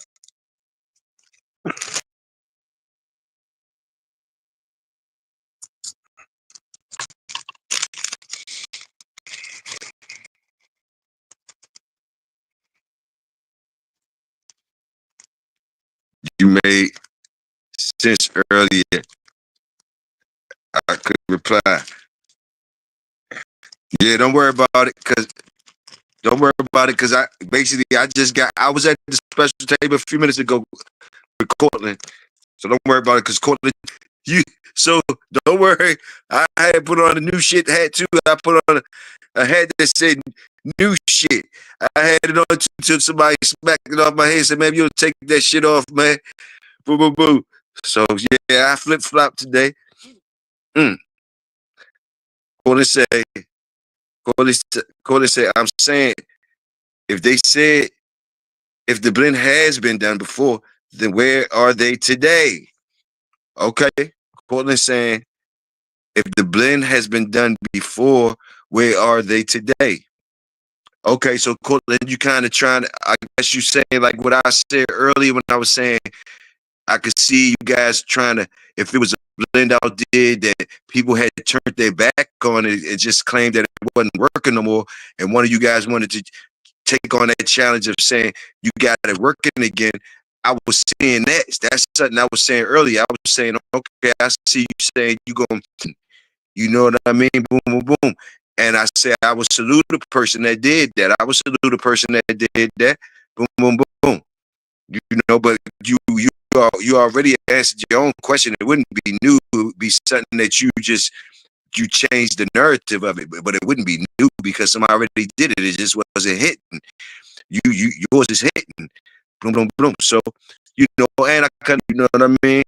You made sense earlier. I could reply. Yeah, don't worry about it, cause I was at the special table a few minutes ago with Cortland. So don't worry about it, cause Cortland, you. So don't worry. I had put on a new shit hat too. I put on a hat that said new shit. I had it on till somebody smacked it off my head and said, "Man, you'll take that shit off, man." Boo, boo, boo. So yeah, I flip flop today. Mm. Cortland say, Cortland say, I'm saying if they said if the blend has been done before, then where are they today? Okay. Cortland saying if the blend has been done before, where are they today? Okay, so Cortland, you kind of trying to, I guess you saying like what I said earlier when I was saying I could see you guys trying to, if it was a blend out there that people had turned their back on it and just claimed that it wasn't working no more, and one of you guys wanted to take on that challenge of saying you got it working again. I was saying that. That's something I was saying earlier. I was saying, okay, I see you saying you going, you know what I mean? Boom, boom, boom. And I said I would salute the person that did that. I would salute the person that did that. Boom, boom, boom. You know, but you already answered your own question. It wouldn't be new. It would be something that you changed the narrative of it, but it wouldn't be new because somebody already did it. It just wasn't hitting. Yours is hitting. Boom, boom, boom. So you know, and I kind of, you know what I mean.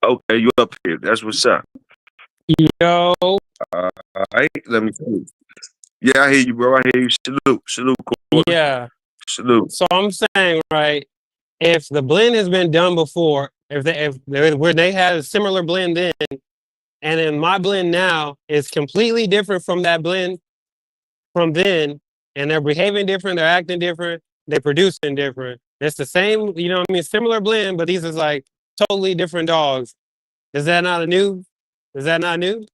Okay, you up here? That's what's up. Yo, All right, let me see. Yeah, I hear you, bro. I hear you. Salute, salute, Corey. yeah. Salute. So I'm saying, right, if the blend has been done before, when they had a similar blend then, and then my blend now is completely different from that blend from then, and they're behaving different, they're acting different, they're producing different. It's the same, you know what I mean, similar blend, but these is like totally different dogs. Is that not a new? Is that not new?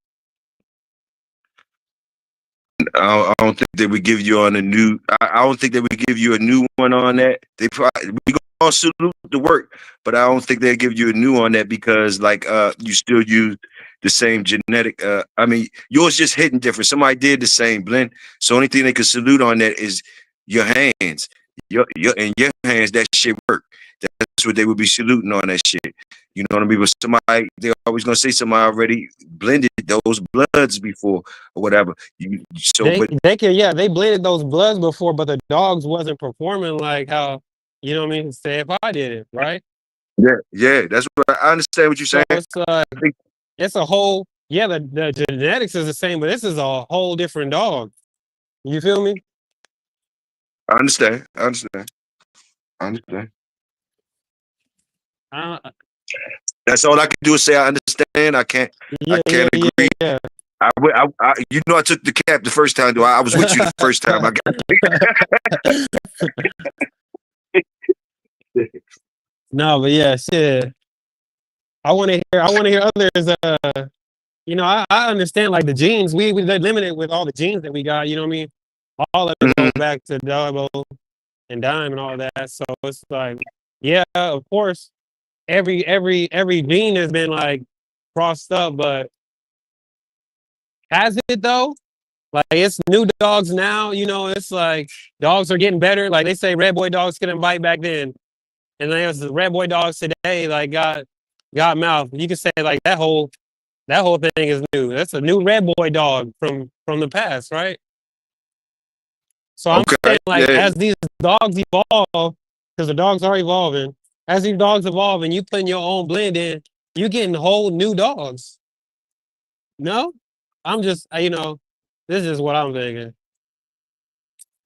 I don't think they would give you on a new. I don't think they would give you a new one on that. They probably we gonna salute the work, but I don't think they give you a new on that because like you still use the same genetic. I mean yours just hitting different. Somebody did the same blend, so only thing they could salute on that is your hands. Your in your hands that shit work. That's what they would be saluting on that shit. You know what I mean? But somebody they always gonna say somebody already blended those bloods before or whatever. They can, yeah, they blended those bloods before, but the dogs wasn't performing like how, you know what I mean, say if I did it, right? Yeah, that's what I understand what you're So saying. it's a whole, yeah, the genetics is the same, but this is a whole different dog. You feel me? I understand. I understand. I understand. Uh, That's all I can do is say I understand. I yeah, yeah, can't yeah, agree. yeah. You know, I took the cap the first time. Though I was with you the first time. I got. No, but yeah, shit. I want to hear others. You know, I understand like the genes. They're limited with all the genes that we got. You know what I mean? All of it goes Mhm. back to double and dime and all that. So it's like, yeah, of course, every gene has been like crossed up, but has it though? Like it's new dogs now, you know, it's like dogs are getting better. Like they say red boy dogs couldn't bite back then. And then there's the red boy dogs today, like got mouth. You can say like that whole thing is new. That's a new red boy dog from the past, right? So I'm Okay. saying like Yeah. as these dogs evolve, because the dogs are evolving, as these dogs evolve and you putting your own blend in, you getting whole new dogs. No? I'm just you know, this is what I'm thinking.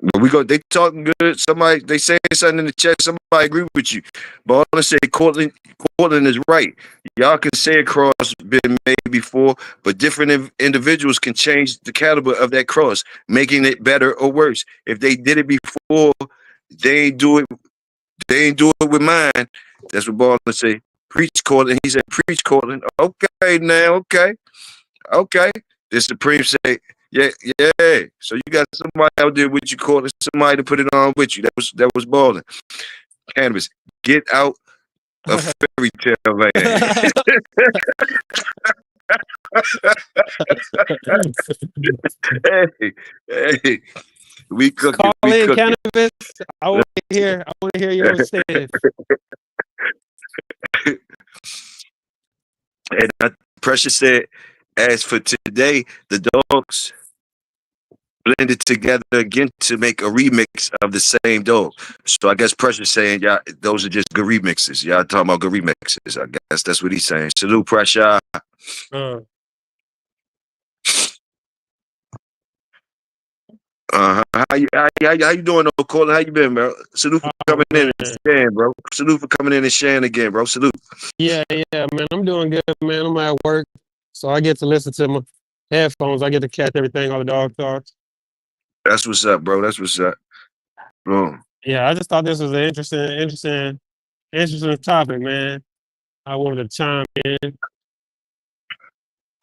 But we go. They talking good. Somebody they saying something in the chat. Somebody agree with you. But all I say, Cortland is right. Y'all can say a cross been made before, but different individuals can change the caliber of that cross, making it better or worse. If they did it before, they ain't do it. They ain't do it with mine. That's what Baldwin say. Preach Cortland. He said, preach Cortland. Okay, now, okay. Okay. The Supreme say, Yeah, yeah. So you got somebody out there with you, calling somebody to put it on with you. That was balling. Cannabis, get out of fairy tale land. Hey, hey, we cooking, Call we in cooking. cannabis. I want to hear your stance. And Precious said, as for today, the dogs blended together again to make a remix of the same dog. So I guess Precious saying, y'all, those are just good remixes. Y'all talking about good remixes. I guess that's what he's saying. Salute, Pressure. Uh, How you doing, though, Colin? How you been, bro? Salute for oh coming in and man, sharing, bro. Salute for coming in and sharing again, bro. Salute. yeah, man. I'm doing good, man. I'm at work, so I get to listen to my headphones. I get to catch everything all the dog talks. That's what's up, bro. That's what's up. Boom. Yeah, I just thought this was an interesting topic, man. I wanted to chime in.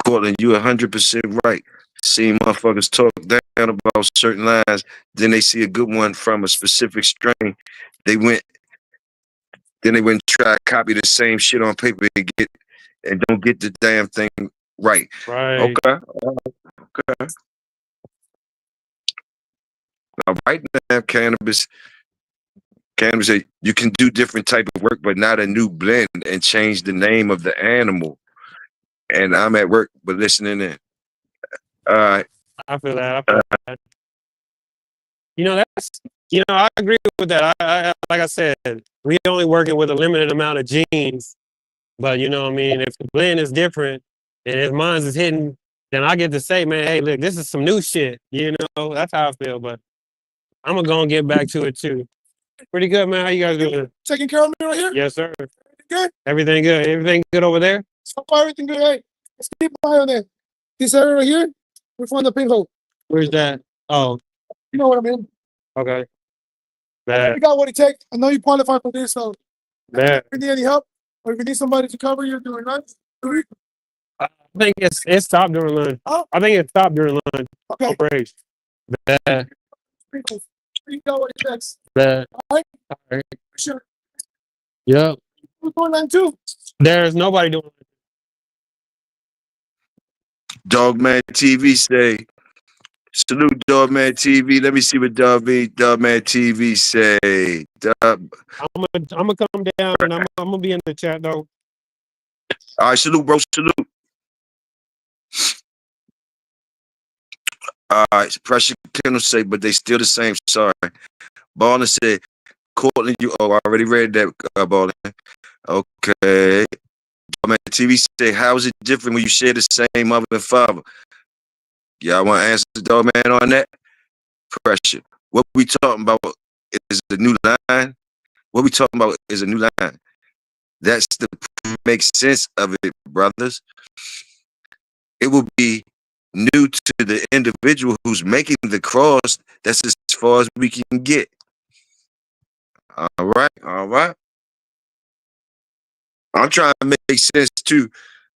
Colin, you 100% right. Seeing motherfuckers talk down about certain lines, then they see a good one from a specific strain. They went, then they went and try to copy the same shit on paper and don't get the damn thing right. Right. Okay. Okay. All right now, cannabis, you can do different type of work, but not a new blend and change the name of the animal. And I'm at work, but listening in. All right. I feel that. I feel that. That's I agree with that. Like I said, we only working with a limited amount of genes, but you know what I mean. If the blend is different and if mine is hidden, then I get to say, man, hey, look, this is some new shit. That's how I feel. But I'm gonna go and get back to it too. Pretty good, man. How you guys doing? Taking care of me right here. Yes, sir. Good. Everything good. Everything good over there? So far, everything good. Hey, let's keep an eye on that. This area right here, we found the pinhole. Where's that? Oh, You know what I mean? okay. Bad. You got what it takes. I know you qualify for this, so Bad. if you need any help or if you need somebody to cover you doing that, I think it stopped during lunch. oh, I think it stopped during lunch. okay. Oh, praise. Bad. You got what it takes. Bad. All right. All right. Sure. Yep. We're going on too. There's nobody doing it. Dogman TV say, salute Dogman TV. Let me see what Dogman TV say. I'm gonna come down and I'm gonna be in the chat though. All right, salute, bro. Salute. All right, Pressure Kendall say, but they still the same. Sorry. Ballin said, Courtland, I already read that, Ballin. Okay. Dogman TV say, how is it different when you share the same mother and father? Y'all want to answer the Dogman on that? Pressure. What we talking about is a new line. What we talking about is a new line. That's the makes sense of it, brothers. It will be new to the individual who's making the cross. That's as far as we can get. All right, all right. I'm trying to make sense too.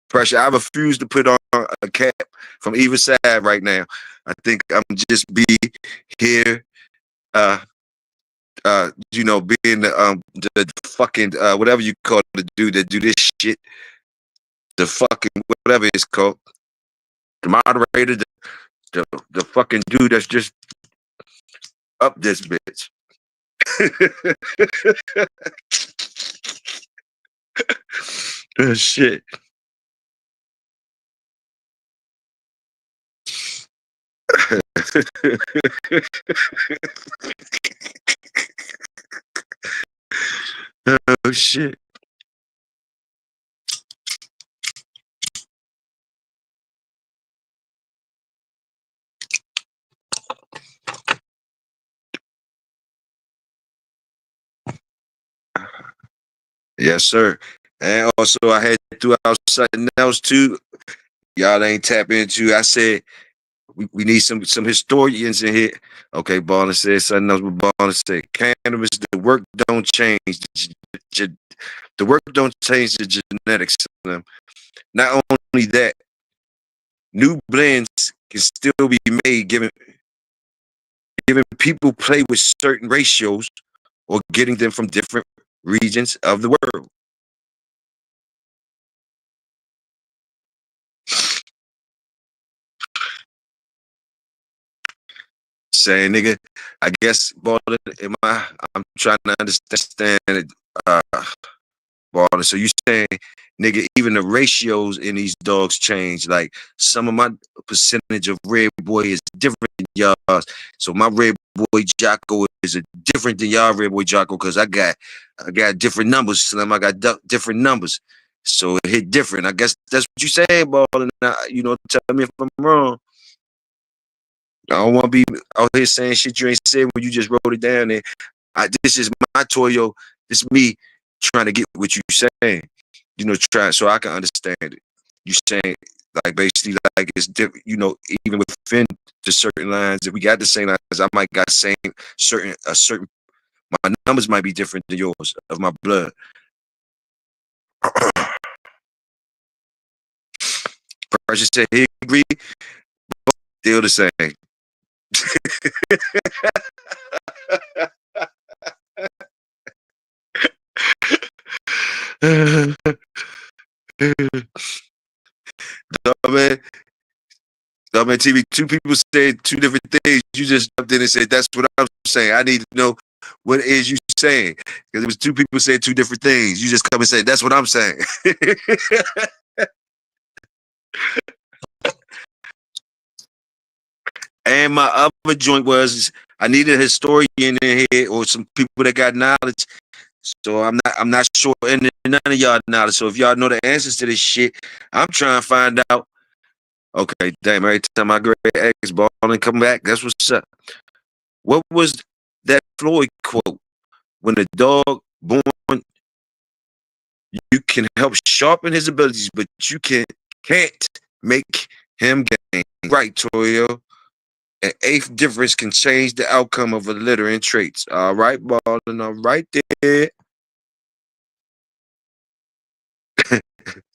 Pressure. I refuse to put on a cap from either side right now. I think I'm just be here. Being the fucking whatever you call the dude that do this shit, the fucking whatever it's called, the moderator, the fucking dude that's just up this bitch. Shit. Oh shit. Yes, sir. And also I had threw out something else too. Y'all ain't tap into. I said we need some historians in here. Okay, Barnes said something else. But Barnes said cannabis, the work don't change. The work don't change the genetics of them. Not only that, new blends can still be made given people play with certain ratios or getting them from different regions of the world. Saying, nigga, I guess, Balling, I'm trying to understand it, Balling. So you saying, nigga, even the ratios in these dogs change. Like some of my percentage of red boy is different than y'all's. So my red boy Jocko is different than y'all red boy Jocko because I got different numbers, Slim. I got different numbers. So it hit different. I guess that's what you saying, Balling. You know, tell me if I'm wrong. I don't want to be out here saying shit you ain't said when you just wrote it down. And this is my Toyo. This is me trying to get what you saying. You know, try so I can understand it. You saying like basically like it's different. You know, even within the certain lines, if we got the same lines, I might got same certain my numbers might be different than yours of my blood. Person said he agree, still the same. man, man, TV. Two people said two different things. You just jumped in and said that's what I'm saying. I need to know what is you saying because it was two people saying two different things. You just come and say that's what I'm saying. And my other joint was I needed a historian in here or some people that got knowledge. So I'm not sure and none of y'all knowledge. So if y'all know the answers to this shit, I'm trying to find out. Okay, damn, every time I grab X ball and come back, that's what's up. What was that Floyd quote? When the dog born, you can help sharpen his abilities, but you can't make him gain. Right, Toyo. An eighth difference can change the outcome of a litter in traits. All right, Ballin', all right there.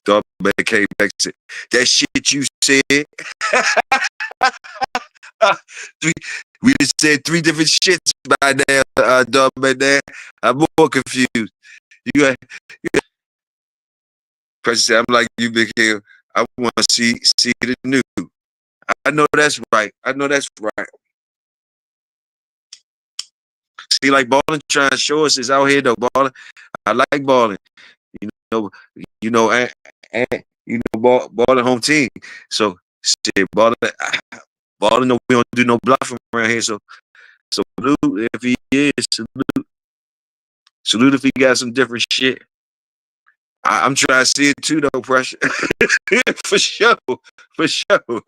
Dog man came back and said, that shit you said. three, we just said three different shits by now, dog man. I'm more confused. You got, President, I'm like you, Big Hill. I want to see the new. I know that's right. I know that's right. See, like Ballin trying to show us is out here though, Ballin. I like Ballin. You know, and Ballin home team. So shit, Ballin. No, we don't do no bluffing around here. So salute if he is. Salute if he got some different shit. I'm trying to see it too, though, pressure. For sure. For sure.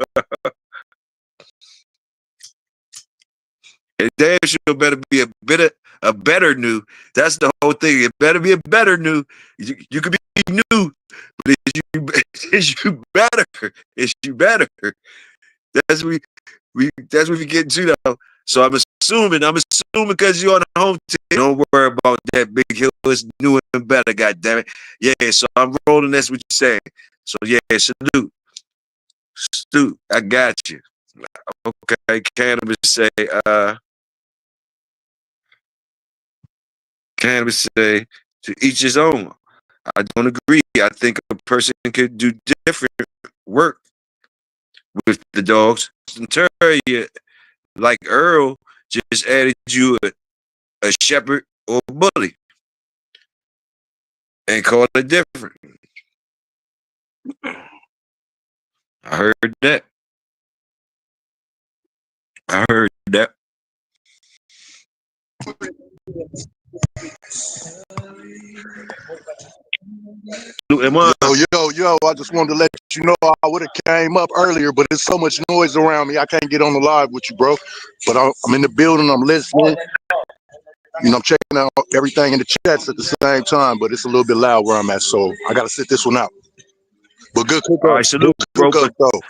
It damn sure better be a better new. That's the whole thing. It better be a better new. You could be new, but is you better. Is you better. That's that's what we get to though. So I'm assuming because you're on the home team. Don't worry about that. Big Hill is new and better, goddamn it. Yeah, so I'm rolling, that's what you're saying. So yeah, salute. Stu, I got you. Okay, cannabis say to each his own. I don't agree. I think a person could do different work with the dogs. Terrier, like Earl, just added you a shepherd or a bully and call it different. I heard that. I heard that. Am I? Yo, I just wanted to let you know I would have came up earlier, but there's so much noise around me. I can't get on the live with you, bro. But I'm in the building. I'm listening. You know, I'm checking out everything in the chats at the same time, but it's a little bit loud where I'm at. So I got to sit this one out. But good cook All up. right, salute, Good bro. cook up, though.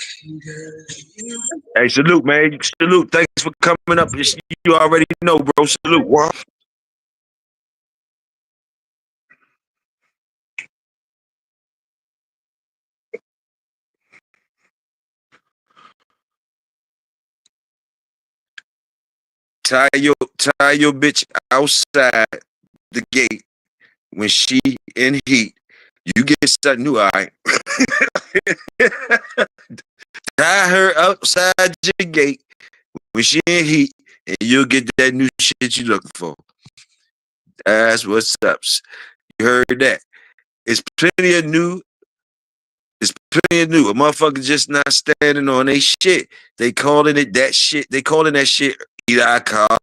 Hey, salute, man. Salute. Thanks for coming up. You already know, bro. Salute. Well, Tie your bitch outside the gate when she in heat. You get something new, all right? Tie her outside your gate when she in heat, and you'll get that new shit you looking for. That's what's up. You heard that? It's plenty of new. It's plenty of new. A motherfucker just not standing on they shit. They calling it that shit. They calling that shit either Kaba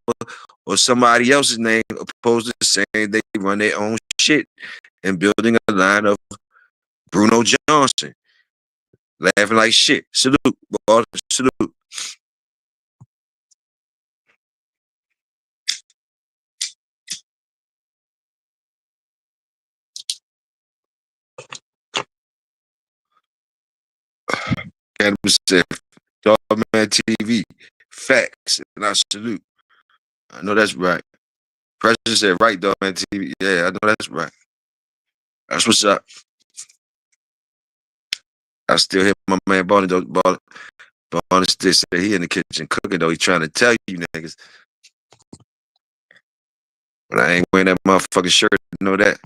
or somebody else's name, opposed to saying they run their own shit and building a line of Bruno Johnson. Laughing like shit. Salute, boy. Salute. Cannabis said, Dogman TV, facts, and I salute. I know that's right. President said, right, Dogman TV. Yeah, I know that's right. That's what's up. I still hear my man Bonnie, though. Bonnie still say he in the kitchen cooking, though. He trying to tell you niggas. But I ain't wearing that motherfucking shirt. You know that?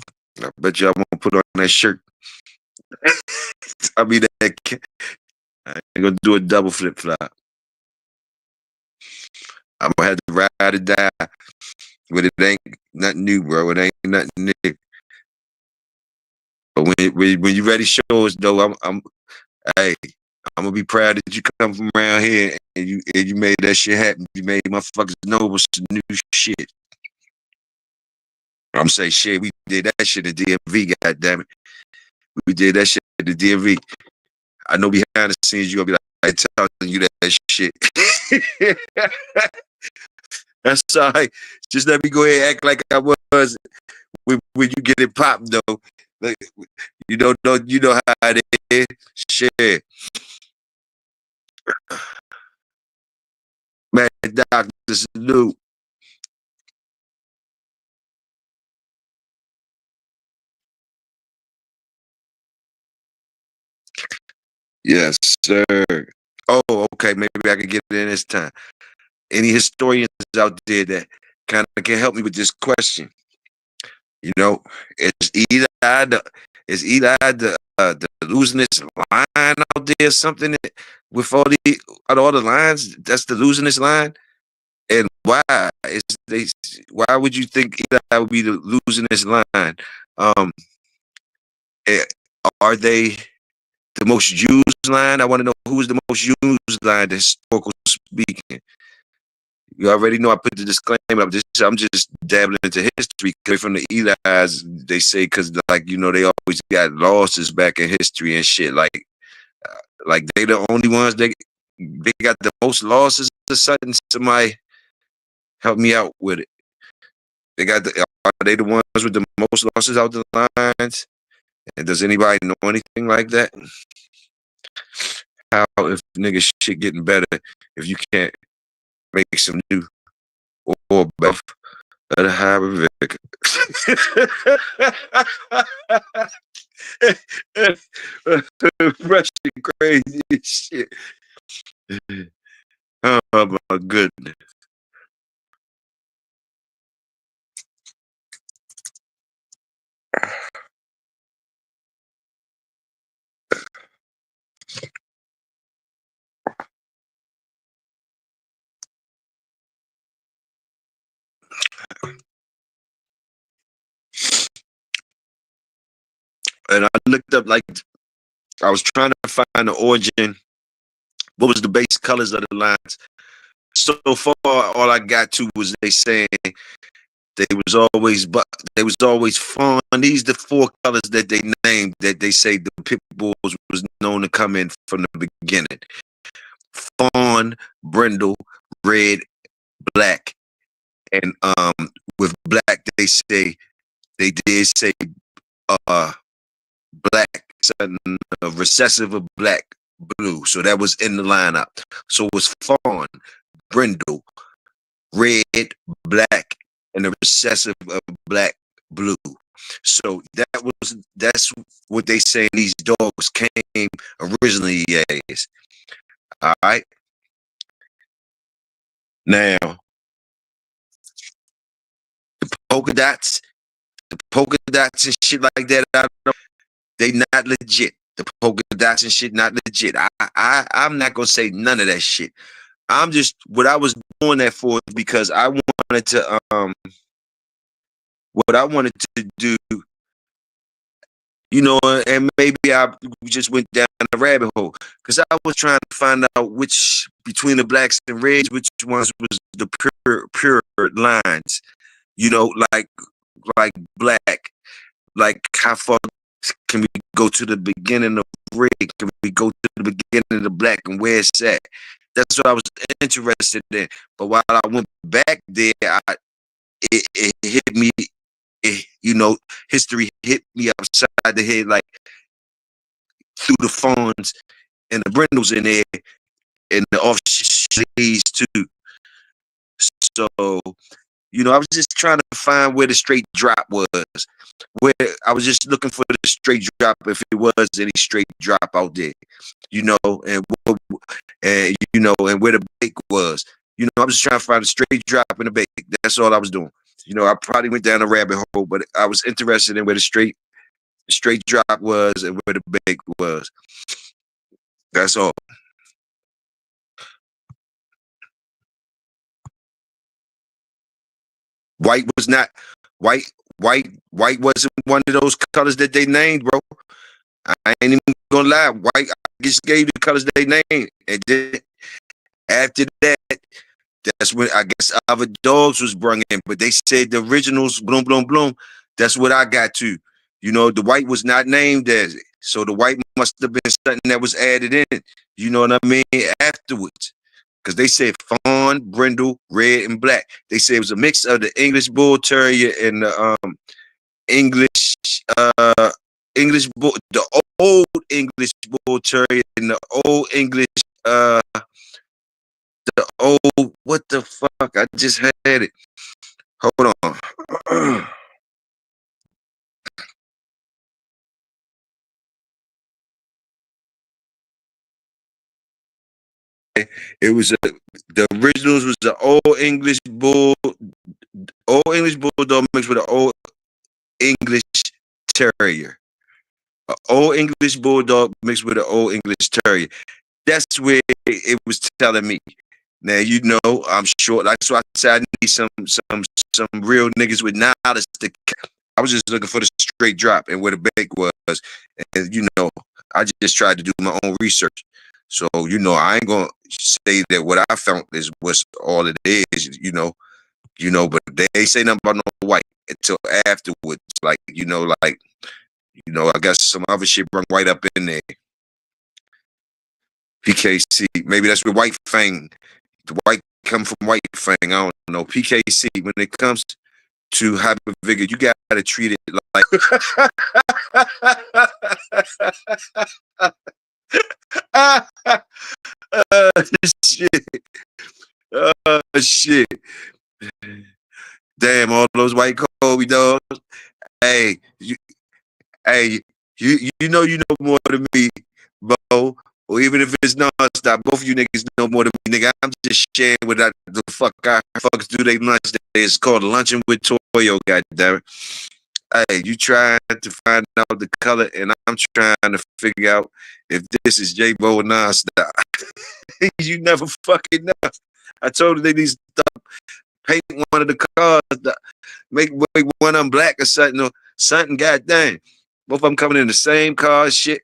I bet y'all won't put on that shirt. I mean, that. I ain't gonna do a double flip flop. I'm gonna have to ride or die. But it ain't nothing new, bro. It ain't nothing new. But when you ready shows, though, hey, I'm gonna be proud that you come from around here and you made that shit happen. You made motherfuckers know it was some new shit. I'm saying shit, we did that shit at DMV, goddammit. We did that shit at the DMV. I know behind the scenes you gonna be like telling you that shit. That's all right. Just let me go ahead and act like I was when you get it popped though. Like, you know how it is. Shit. Man, Doctor Salute. Yes, sir. Oh, okay. Maybe I could get it in this time. Any historians out there that kind of can help me with this question? You know, is Eli the losing this line out there? Something that with all the lines, that's the losing this line. And why is they? Why would you think Eli would be the losing this line? Um, eh, are they the most used line? I want to know who is the most used line, historical speaking. You already know I put the disclaimer up. I'm just dabbling into history. From the Eli's, they say because like they always got losses back in history and shit. Like they the only ones they got the most losses or something. Somebody help me out with it. Are they the ones with the most losses out the lines? And does anybody know anything like that? How if niggas shit getting better if you can't make some new or better hybrid Russian crazy shit. Oh my goodness. And I looked up I was trying to find the origin. What was the base colors of the lines? So far, all I got to was they saying they was always fawn. These the four colors that they named that they say the pit bulls was known to come in from the beginning: fawn, brindle, red, black, and with black they did say black, something recessive of black, blue. So that was in the lineup. So it was fawn, brindle, red, black, and the recessive of black, blue. So that's what they say these dogs came originally as. All right. Now, polka dots and shit like that. They not legit. The polka dots and shit not legit. I'm not gonna say none of that shit. I'm just what I was doing that for because I wanted to what I wanted to do, you know, and maybe I just went down a rabbit hole because I was trying to find out which between the blacks and reds, which ones was the pure lines, you know, like black, like how far can we go to the beginning of red? Can we go to the beginning of the black and where it's at? That's what I was interested in. But while I went back there, it hit me. You know, history hit me upside the head like through the fawns and the brindles in there and the off sleeves too. So, you know, I was just trying to find where the straight drop was. Where I was just looking for the straight drop if it was any straight drop out there, you know, and you know, and where the bake was. You know, I was just trying to find a straight drop in the bake. That's all I was doing. You know, I probably went down a rabbit hole, but I was interested in where the straight drop was and where the bake was. That's all. White was not white. White wasn't one of those colors that they named, bro. I ain't even gonna lie. White, I just gave the colors they named, and then after that, that's when I guess other dogs was brung in. But they said the originals, bloom, bloom, bloom. That's what I got to. You know, the white was not named as it, so the white must have been something that was added in. You know what I mean? Afterwards, because they said fawn, brindle, red, and black. They said it was a mix of the English Bull Terrier and the English English bull, the old English Bull Terrier and the old English the old what the fuck? I just had it. Hold on. It was the originals was the old English bulldog mixed with an old English terrier. An old English bulldog mixed with an old English terrier. That's where it was telling me. Now you know I'm short. That's why I said I need some real niggas with knowledge. I was just looking for the straight drop and where the bake was, and you know I just tried to do my own research. So you know I ain't gonna say that what I found is what's all it is. You know, but they ain't say nothing about no white until afterwards. Like I guess some other shit brought white up in there. PKC, maybe that's where White Fang, the white come from White Fang. I don't know. PKC, when it comes to hyper vigor, you gotta treat it like. Shit. Shit. Damn, all those white Kobe dogs. Hey, hey, you know more than me, Bo. Or even if it's nonstop, both of you niggas know more than me, nigga. I'm just sharing what the fuck I fuckers do they lunch day. It's called Lunchin with Toyo, goddamn it. Hey, you trying to find out the color, and I'm trying to figure out if this is J-Bo or nonstop. You never fucking know. I told her they need to stop paint one of the cars, make one of them black or something, goddamn. Both of them coming in the same car, shit.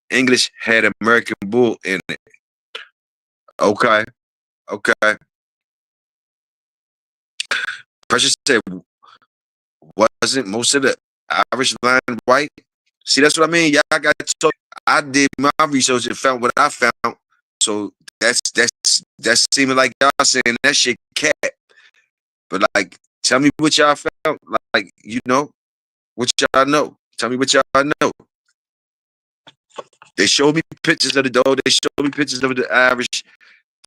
English had American Bull in it. Okay. Precious said, wasn't most of the Irish line white? See, that's what I mean. Y'all got to talk. I did my research and found what I found. So that's seeming like y'all saying that shit cat. But like, tell me what y'all found. Like, you know, what y'all know. Tell me what y'all know. They showed me pictures of the dog. They showed me pictures of the Irish.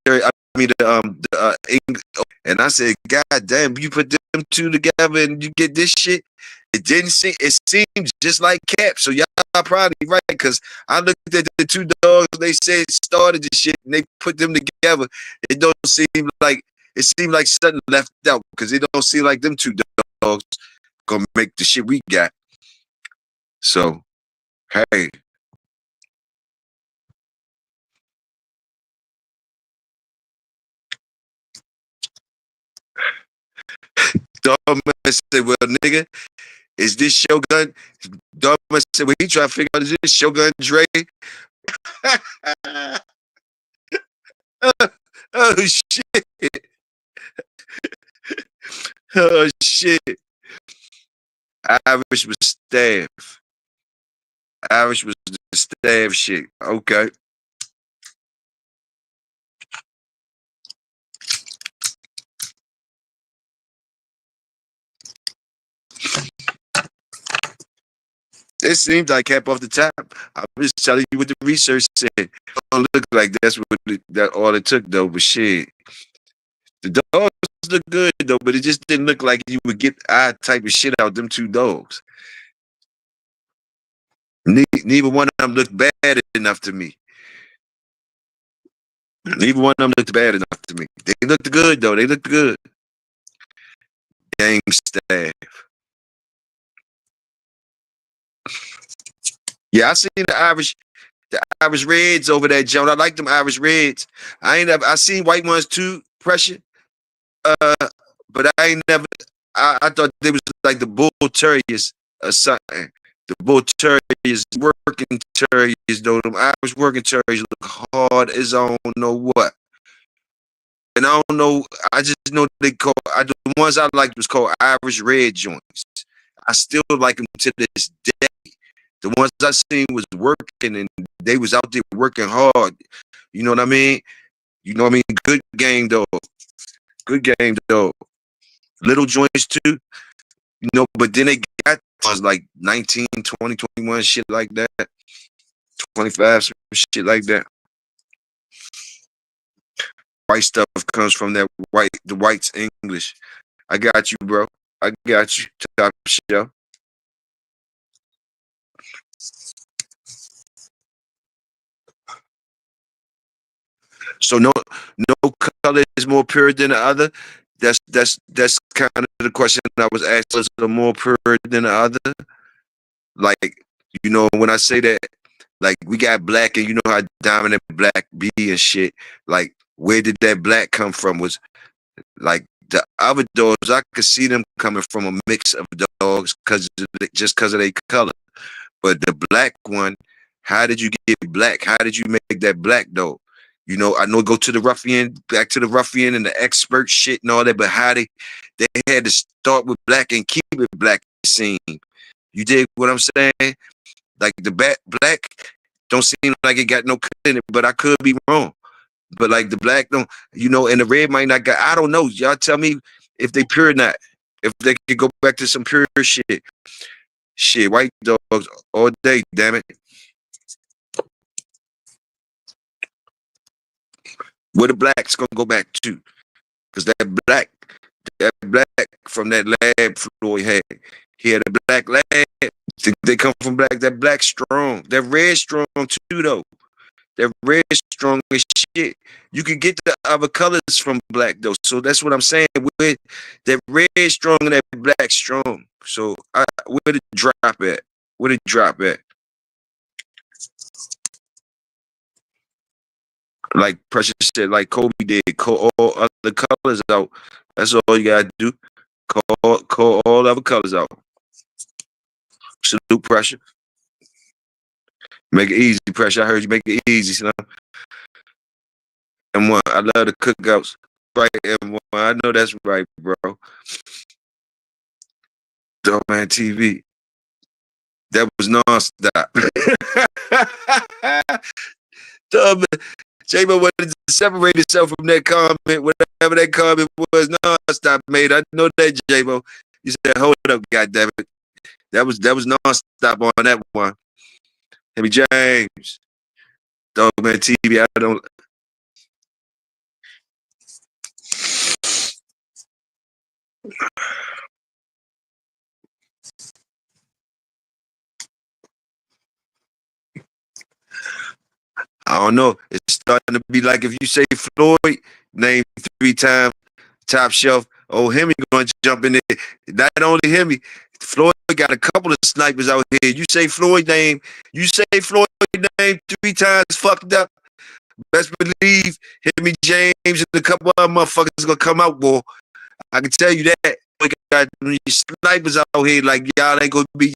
I mean the English, and I said, God damn, you put them two together and you get this shit. It seemed just like Cap. So y'all probably right, because I looked at the two dogs. They said started the shit, and they put them together. It don't seem like it seemed like something left out because it don't seem like them two dogs. gonna make the shit we got. So, hey. Dog man said, well, nigga, is this Shogun? Dog man said, well, he trying to figure out, is this Shogun Dre? Oh, shit. Oh, shit. Irish was staff. Irish was the staff shit. Okay. It seems like cap off the top. I was telling you what the research said. It don't look like that's what that all it took though, but shit. The dogs look good though, but it just didn't look like you would get our type of shit out them two dogs. Neither one of them looked bad enough to me. Neither one of them looked bad enough to me. They looked good though. They looked good. Gang staff. Yeah, I seen the Irish Reds over there, Joan. I like them Irish Reds. I seen white ones too, pressure. But I ain't never. I thought they was like the bull terriers or something. The bull terriers, working terriers, though. Them Irish working terriers look hard as I don't know what. And I don't know. I just know they call. The ones I liked was called Irish Red joints. I still like them to this day. The ones I seen was working and they was out there working hard. You know what I mean? You know what I mean? Good game though. Good game though. Little joints too. You know, but then they got ones like 19, 20, 21, shit like that. 25, some shit like that. White stuff comes from the white's English. I got you, bro. I got you. Top shelf. So no color is more pure than the other. That's kind of the question I was asked. Was it more pure than the other? Like, you know, when I say that, like we got black and you know how dominant black be and shit. Like, where did that black come from? Was like the other dogs, I could see them coming from a mix of dogs just because of their color. But the black one, how did you get black? How did you make that black dog? You know, I know go to the ruffian, back to the ruffian and the expert shit and all that, but how they had to start with black and keep it black, it seemed. You dig what I'm saying? Like the black don't seem like it got no cut in it, but I could be wrong. But like the black don't, you know, and the red might not got, I don't know. Y'all tell me if they pure or not. If they could go back to some pure shit. Shit, white dogs all day, damn it. Where the black's gonna go back to? Because that black from that lab Floyd had. He had a black lab. They come from black. That black strong. That red strong too, though. That red strong as shit. You can get the other colors from black though. So that's what I'm saying. With that red strong and that black strong. So where the drop at? Where the drop at? Like Precious said, like Kobe did, call all other colors out. That's all you gotta do. Call all other colors out. Salute Pressure. Make it easy, Pressure. I heard you make it easy, son. M1, I love the cookouts. Right, M1. I know that's right, bro. Dope Man TV. That was nonstop. J-Bo wanted to separate himself from that comment, whatever that comment was, nonstop, mate. I know that, J-Bo. You said, hold up, goddammit. That was nonstop on that one. Henry James. Dog Man TV, I don't. I don't know. It's starting to be like if you say Floyd, name 3 times top shelf. Oh, Hemi gonna jump in there. Not only Hemi, Floyd got a couple of snipers out here. You say Floyd name 3 times fucked up. Best believe Hit Me James and a couple of motherfuckers gonna come out, boy. I can tell you that. We got these snipers out here like y'all ain't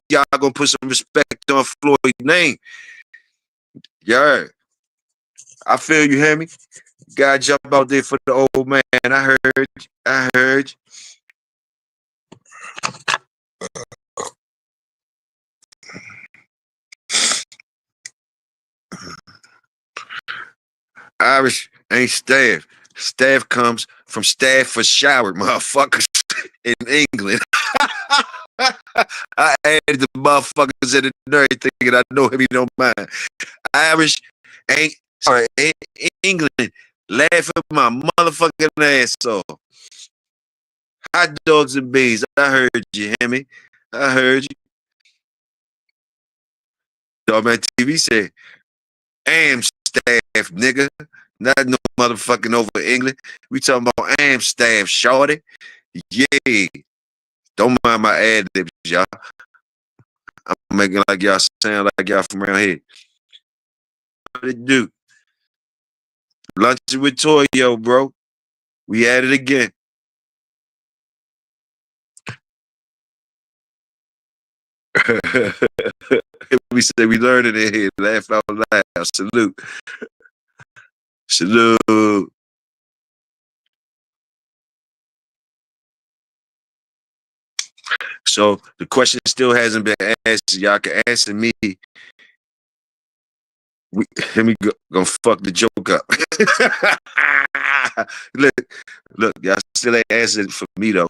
y'all gonna put some respect on Floyd's name. Yeah. I feel you, hear me? Gotta jump out there for the old man. I heard you. Irish ain't staff. Staff comes from Staffordshire, motherfuckers, in England. I added the motherfuckers in and everything, and I know him, he don't mind. Irish ain't, sorry, England, laughing my motherfucking ass off. Hot dogs and beans, I heard you, hear me? I heard you. Dogman TV said, AM staff, nigga. Not no motherfucking over England. We talking about AM staff, shorty. Yeah. Don't mind my ad libs, y'all. I'm making like y'all sound like y'all from around here. What it do? Lunchin with Toyo, bro. We at it again. We say we learned it in here. Laugh out loud. Salute. Salute. So the question still hasn't been asked. Y'all can answer me. Let me go fuck the joke up. look, y'all still ain't answered for me though.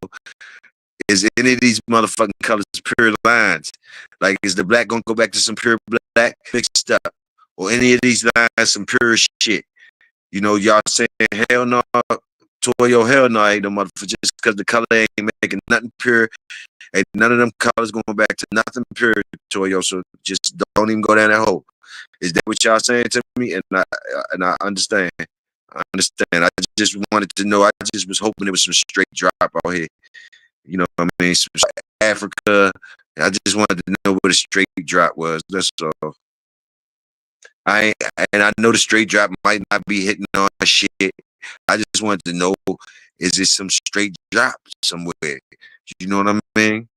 Is any of these motherfucking colors pure lines? Like, is the black gonna go back to some pure black mixed up? Or any of these lines some pure shit? You know, y'all saying hell no, Toyo, hell no, ain't no motherfucker. Just because the color ain't making nothing pure, ain't none of them colors going back to nothing pure, Toyo. So just don't even go down that hole. Is that what y'all saying to me? And I understand. I understand. I just wanted to know. I just was hoping there was some straight drop out here. You know what I mean? Some Africa. I just wanted to know what a straight drop was. That's all. And I know the straight drop might not be hitting on shit. I just wanted to know, is it some straight drop somewhere? You know what I mean?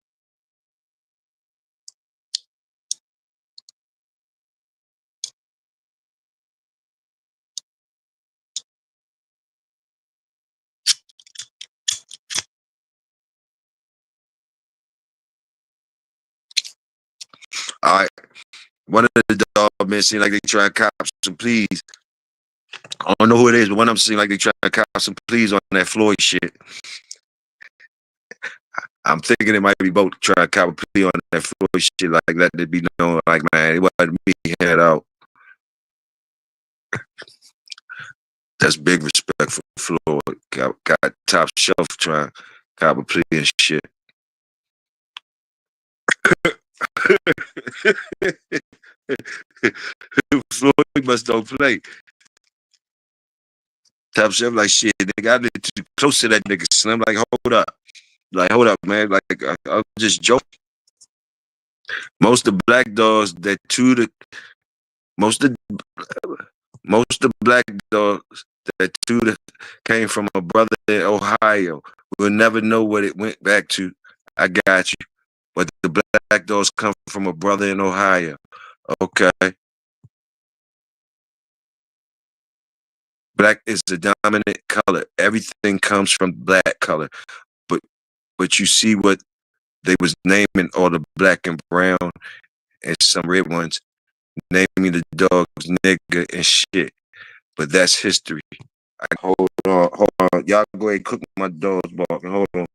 All right. One of the dog men seem like they try to cop some pleas. I don't know who it is, but one of them seem like they try to cop some pleas on that Floyd shit. I'm thinking it might be both trying to cop a plea on that Floyd shit, like let it be known, like, man, it wasn't me head out. That's big respect for Floyd. Got top shelf trying to cop a plea and shit. Floyd must don't play. Top shelf like shit, nigga. I live too close to that nigga Slim. Like hold up, man. Like I was just joking. Most of the black dogs that most of most of the black dogs that came from a brother in Ohio. We'll never know what it went back to. I got you. But the black dogs come from a brother in Ohio. Okay. Black is the dominant color. Everything comes from black color. But you see what they was naming all the black and brown and some red ones, naming the dogs nigga and shit. But that's history. Hold on. Y'all go ahead and cook my dogs barking. Hold on.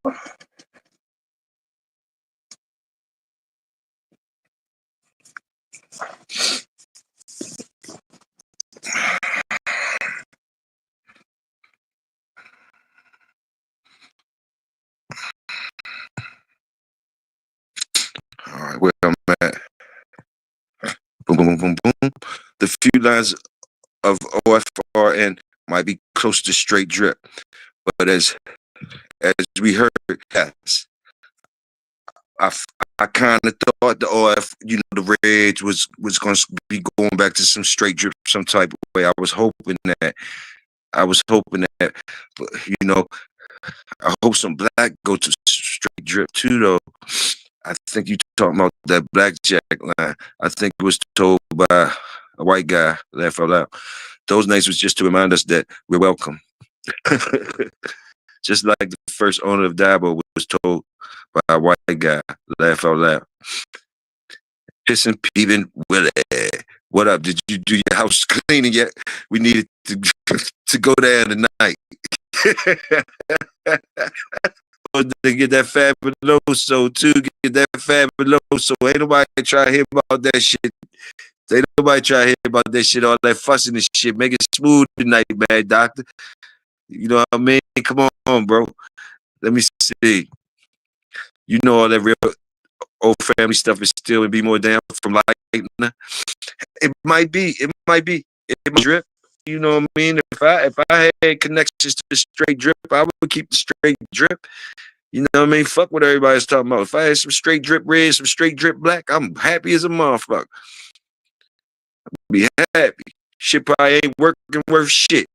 All right, where I'm at. Boom, boom, boom, boom, boom. The few lines of OFRN might be close to straight drip, but as we heard, yes, I, I kind of thought the OF, the Reds was going to be going back to some straight drip some type of way. I was hoping that. But I hope some black go to straight drip too, though. I think you talking about that blackjack line. I think it was told by a white guy. Laugh out loud. Those names was just to remind us that we're welcome. Just like the first owner of Dabo was told by a white guy. Laugh out loud. Pissing, peeping, Willie. What up? Did you do your house cleaning yet? We needed to go there tonight. To get that fabuloso too, get that fabuloso. Ain't nobody try to hear about that shit. Ain't nobody try to hear about that shit, all that fussing and shit. Make it smooth tonight, man, doctor. You know what I mean? Come on, bro. Let me see. You know all that real old family stuff is still and be more down from light. It might be. It might drip. You know what I mean? If I had connections to straight drip, I would keep the straight drip. You know what I mean? Fuck what everybody's talking about. If I had some straight drip red, some straight drip black, I'm happy as a motherfucker. Be happy. Shit probably ain't working worth shit.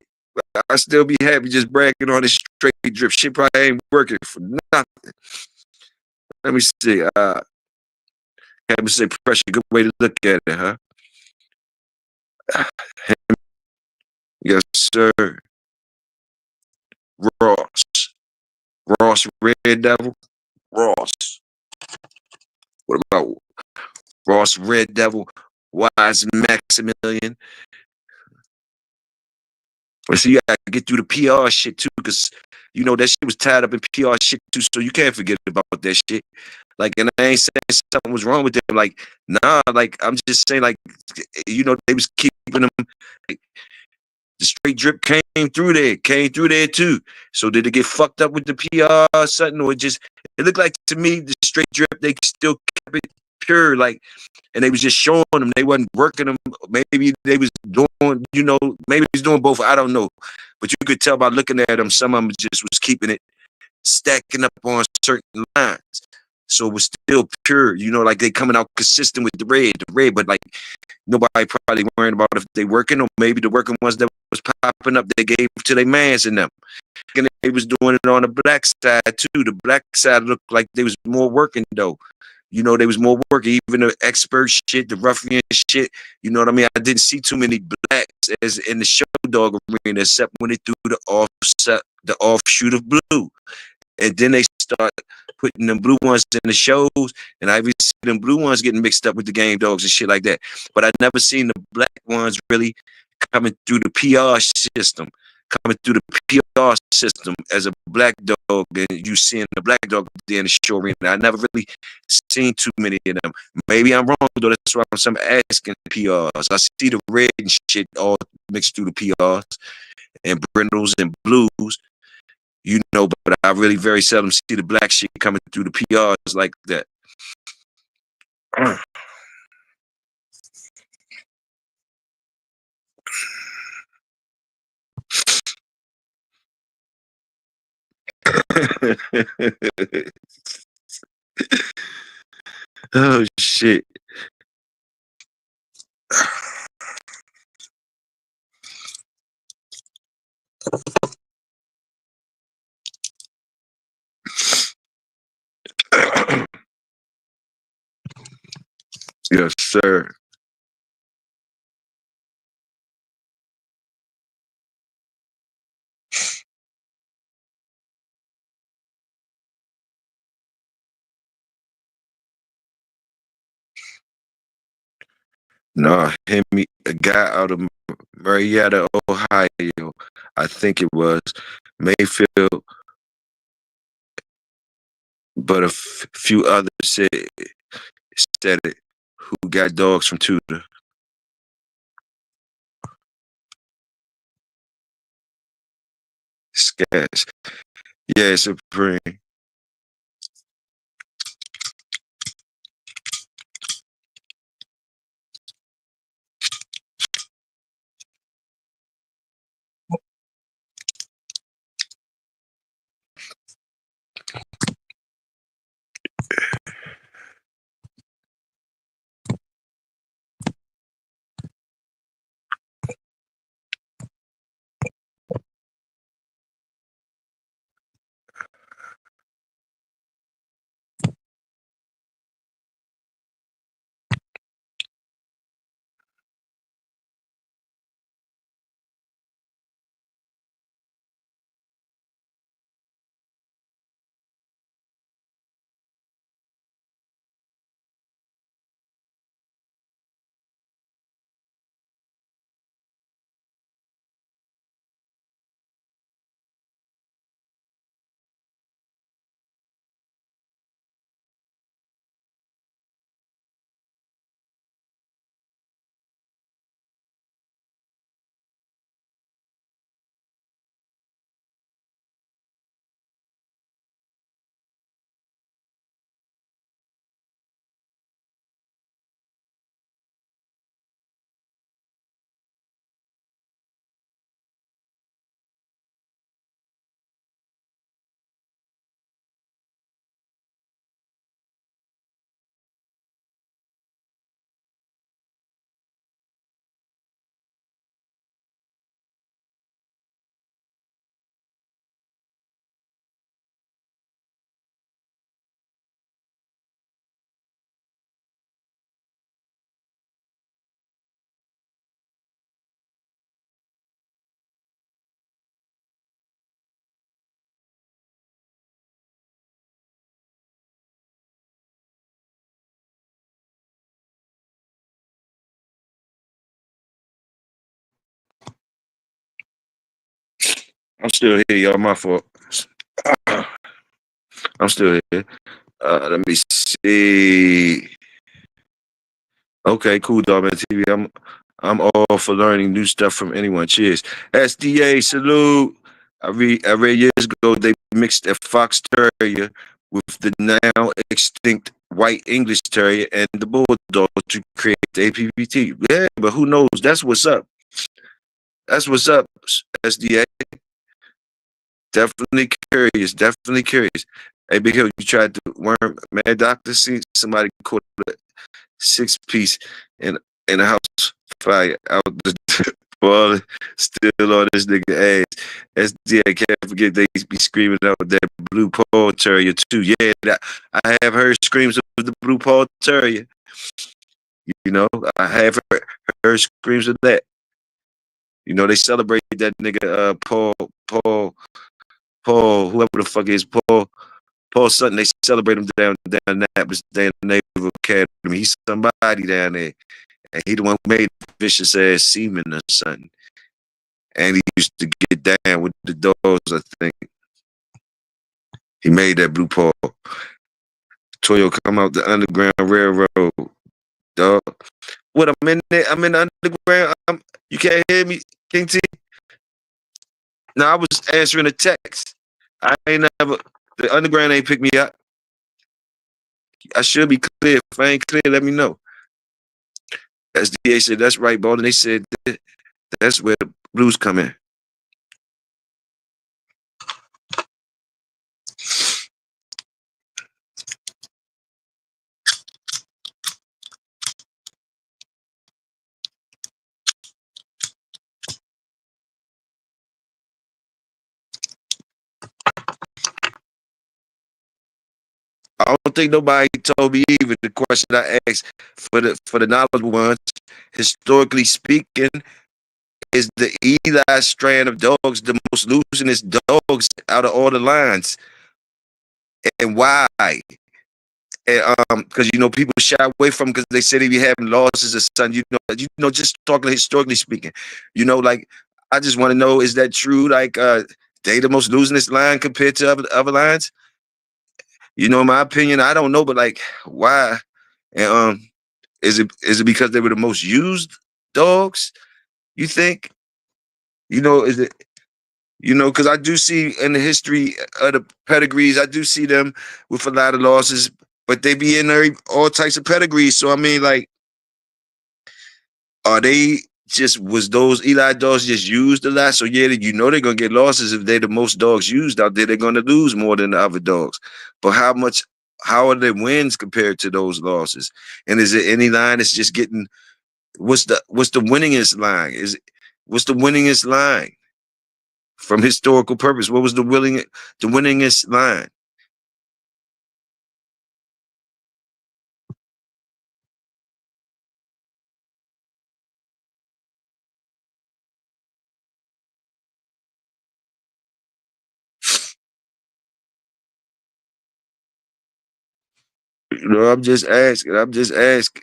I still be happy just bragging on this straight drip. Shit probably ain't working for nothing. Let me see. Have me say pressure. Good way to look at it, huh? Yes, sir. Ross Red Devil. Ross. What about Ross Red Devil? Wise Maximilian. But see, you gotta get through the PR shit too, because that shit was tied up in PR shit too, so you can't forget about that shit. Like, and I ain't saying something was wrong with them. Like, nah, like I'm just saying, like, they was keeping them. Like, the straight drip came through there too. So did it get fucked up with the PR or something, or it looked like to me the straight drip they still kept it pure, like, and they was just showing them, they wasn't working them. Maybe they was doing, maybe he's doing both. I don't know, but you could tell by looking at them, some of them just was keeping it stacking up on certain lines. So it was still pure, like they coming out consistent with the red, but like nobody probably worrying about if they working, or maybe the working ones that was popping up, they gave to their mans in them. And they was doing it on the black side too. The black side looked like they was more working though. They was more working, even the expert shit, the ruffian shit. You know what I mean? I didn't see too many blacks as in the show dog arena, except when they threw the offshoot of blue. And then they start putting them blue ones in the shows, and I even see them blue ones getting mixed up with the game dogs and shit like that. But I never seen the black ones really coming through the PR system, as a black dog, and you seeing the black dog there in the show arena. I never really seen too many of them. Maybe I'm wrong, though. That's why I'm asking PRs. I see the red and shit all mixed through the PRs and brindles and blues. But I really very seldom see the black shit coming through the PRs like that. Oh shit. Yes, sir. No, a guy out of Marietta, Ohio, I think it was Mayfield. but few others said it. Who got dogs from Tudor? Scats. Yeah, Supreme. I'm still here, y'all. My fault. I'm still here. Let me see. Okay, cool, dog man TV. I'm all for learning new stuff from anyone. Cheers. SDA salute. I read years ago they mixed a fox terrier with the now extinct white English terrier and the bulldog to create the APVT. Yeah, but who knows? That's what's up. That's what's up, SDA. Definitely curious. Definitely curious. Hey, Big Hill, you tried to worm Mad Doctor? See somebody caught a 6-piece in a house fire out the ball, still on this nigga ass. SDA, can't forget they be screaming out with that blue paw terrier too. Yeah, I have heard screams of the blue paw terrier. You know, I have heard screams of that. You know, they celebrate that nigga Paul, whoever the fuck is Paul Sutton. They celebrate him down Annapolis, down in the Naval Academy. He's somebody down there, and he the one who made vicious ass semen or something. And he used to get down with the dogs. I think he made that blue paw. Toyo come out the Underground Railroad, dog. What I'm in there? I'm in the underground. You can't hear me, King T. No, I was answering a text. I ain't never. The underground ain't picked me up. I should be clear. If I ain't clear, let me know. SDA said that's right, Balden. They said that's where the blues come in. I don't think nobody told me even the question I asked for the knowledgeable ones. Historically speaking, is the Eli strand of dogs the most loosenest dogs out of all the lines, and why? And because people shy away from because they say they be having losses or something. Just talking historically speaking, like I just want to know, is that true? Like they the most losingest line compared to other lines? You know, in my opinion, I don't know, but like, why? And is it because they were the most used dogs? You think? You know, is it? You know, because I do see in the history of the pedigrees, I do see them with a lot of losses, but they be in there all types of pedigrees. So I mean, like, are they just was those Eli dogs just used a lot? So yeah, you know they're gonna get losses if they're the most dogs used out there. They're gonna lose more than the other dogs. But how much? How are the wins compared to those losses? And is it any line that's just getting? What's the winningest line? What's the winningest line from historical purpose? What was the winningest line? You know, I'm just asking. I'm just asking.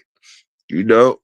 You know.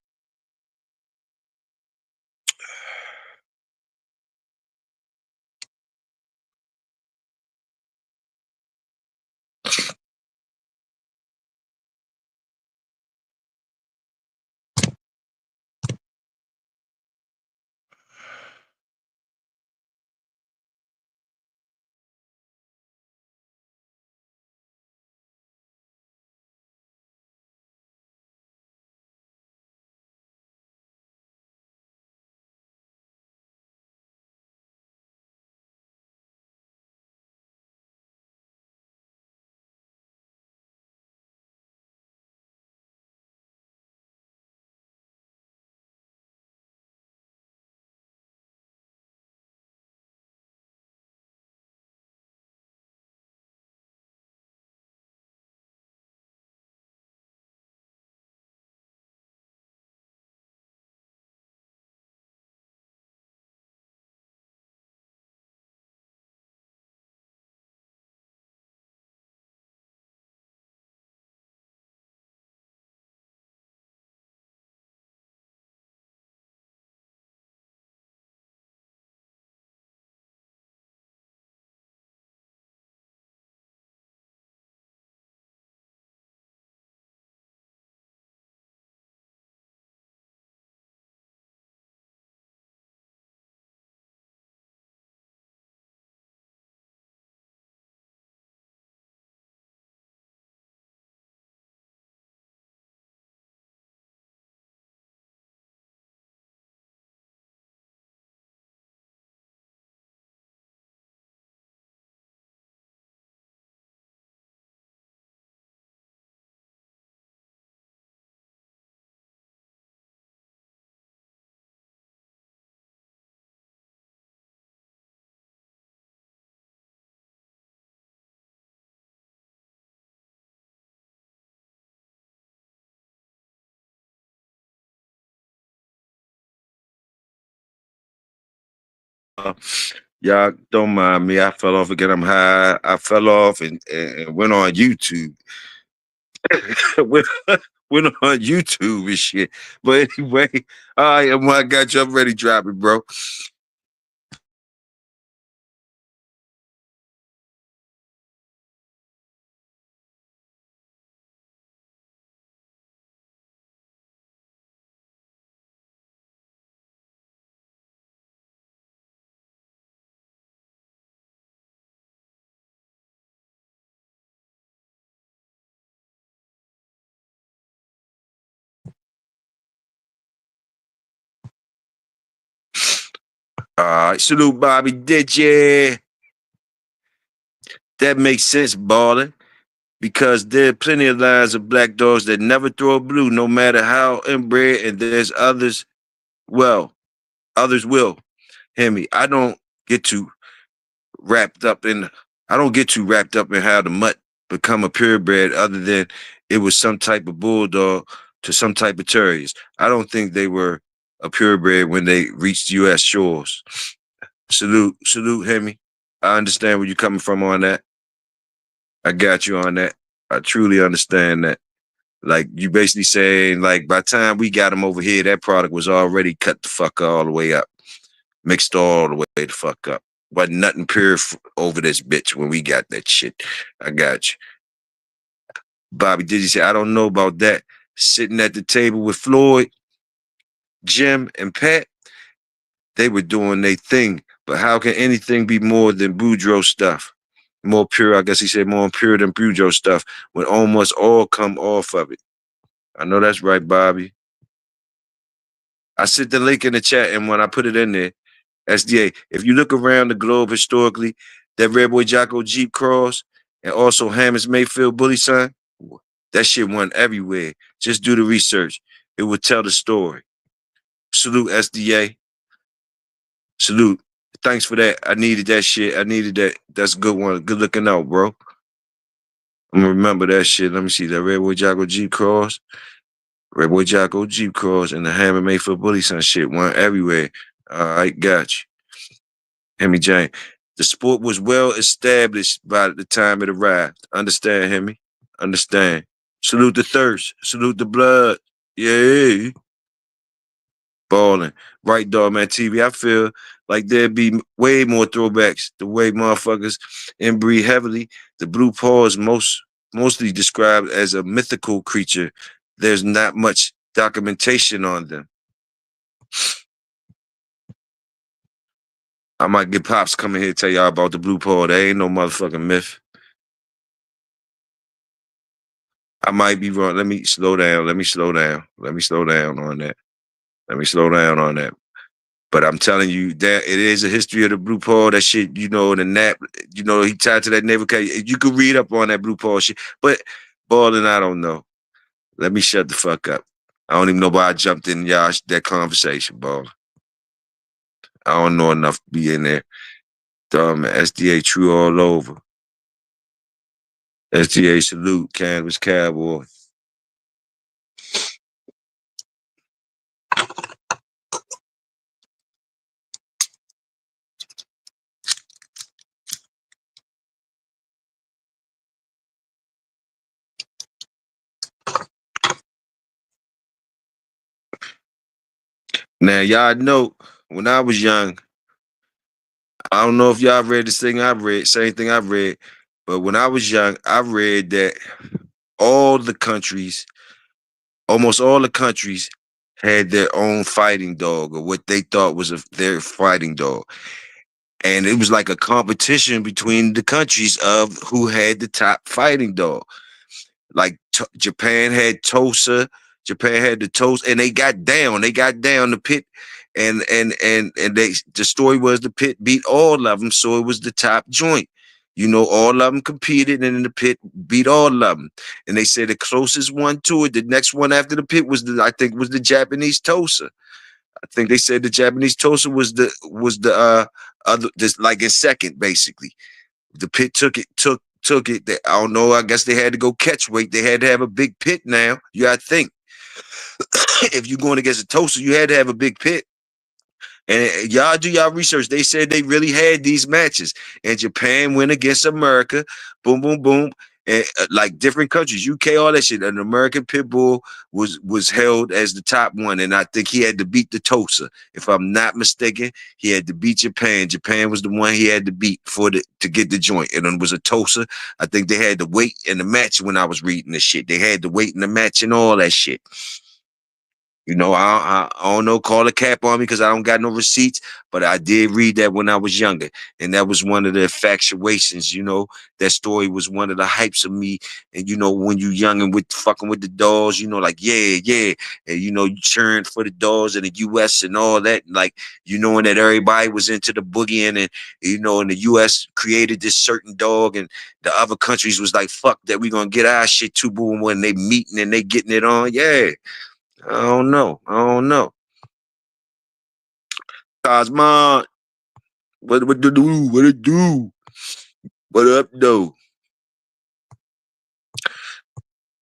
Uh, y'all don't mind me. I fell off again. I'm high. I fell off and went on YouTube. went, went on YouTube and shit. But anyway, all right, I got you. I'm ready. Drop it, bro. All right, salute, Bobby. Did ya? That makes sense, baller. Because there are plenty of lines of black dogs that never throw a blue, no matter how inbred, and there's others. Well, others will. Hear me. Get too wrapped up in. I don't get too wrapped up in how the mutt become a purebred, other than it was some type of bulldog to some type of terriers. I don't think they were a purebred when they reached U.S. shores. Salute, Hemi. I understand where you're coming from on that. I got you on that. I truly understand that. Like you basically saying, like by the time we got them over here, that product was already cut the fuck all the way up, mixed all the way the fuck up. Wasn't nothing pure over this bitch when we got that shit. I got you. Bobby Diddy said, I don't know about that. Sitting at the table with Floyd, Jim, and Pat, they were doing their thing. But how can anything be more than Boudreaux stuff? More pure, I guess he said more pure than Boudreaux stuff, when almost all come off of it. I know that's right, Bobby. I sent the link in the chat, and when I put it in there, SDA, if you look around the globe historically, that Red Boy Jocko Jeep Cross and also Hammond's Mayfield Bully Sign, that shit went everywhere. Just do the research. It would tell the story. Salute, SDA. Salute. Thanks for that. I needed that shit. I needed that. That's a good one. Good looking out, bro. I'm gonna remember that shit. Let me see. That Red Boy Jocko Jeep Cross. Red Boy Jocko Jeep Cross and the Hammer Mayfield Bully Sign shit went everywhere. All right, got you. Hemi Jane. The sport was well established by the time it arrived. Understand, Hemi? Understand. Salute the thirst. Salute the blood. Yeah. Balling. Right, dog, man. TV. I feel like there'd be way more throwbacks. The way motherfuckers inbreed heavily. The blue paw is mostly described as a mythical creature. There's not much documentation on them. I might get Pops coming here and tell y'all about the blue paw. There ain't no motherfucking myth. I might be wrong. Let me slow down. Let me slow down. Let me slow down on that. Let me slow down on that. But I'm telling you that it is a history of the blue paw. That shit, you know, the nap, you know, he tied to that naval cage. You could read up on that blue paw shit. But balling, I don't know. Let me shut the fuck up. I don't even know why I jumped in y'all that conversation, ball. I don't know enough to be in there. Dumb SDA true all over. SDA salute, Canvas Cowboy. Now, y'all know, when I was young, I don't know if y'all read this thing I read, same thing I read, but when I was young, I read that all the countries, almost all the countries, had their own fighting dog or what they thought was their fighting dog. And it was like a competition between the countries of who had the top fighting dog. Like Japan had Tosa, Japan had the Tosa, and they got down. They got down the pit, and they the story was the pit beat all of them, so it was the top joint. You know, all of them competed, and in the pit beat all of them. And they said the closest one to it, the next one after the pit was I think was the Japanese Tosa. I think they said the Japanese Tosa was the other, just like in second, basically. The pit took it. I don't know. I guess they had to go catch weight. They had to have a big pit now. You got to think. If you're going against a Toaster, you had to have a big pit. And y'all do y'all research. They said they really had these matches. And Japan went against America. Boom, boom, boom. And like different countries, UK, all that shit. An American pit bull was held as the top one, and I think he had to beat the Tosa. If I'm not mistaken, he had to beat Japan. Japan was the one he had to beat to get the joint, and it was a Tosa. I think they had to wait in the match when I was reading the shit. They had to wait in the match and all that shit. You know, I don't know, call a cap on me because I don't got no receipts, but I did read that when I was younger. And that was one of the infatuations, you know. That story was one of the hypes of me. And, you know, when you young and with fucking with the dolls, you know, like, yeah, yeah. And, you know, you cheering for the dolls in the U.S. and all that. Like, you knowing that everybody was into the boogieing and, you know, and the U.S. created this certain dog and the other countries was like, fuck that, we gonna get our shit too, boom, when they meeting and they getting it on. Yeah. I don't know. I don't know. Cosmon, what to do? What it do? What up, though?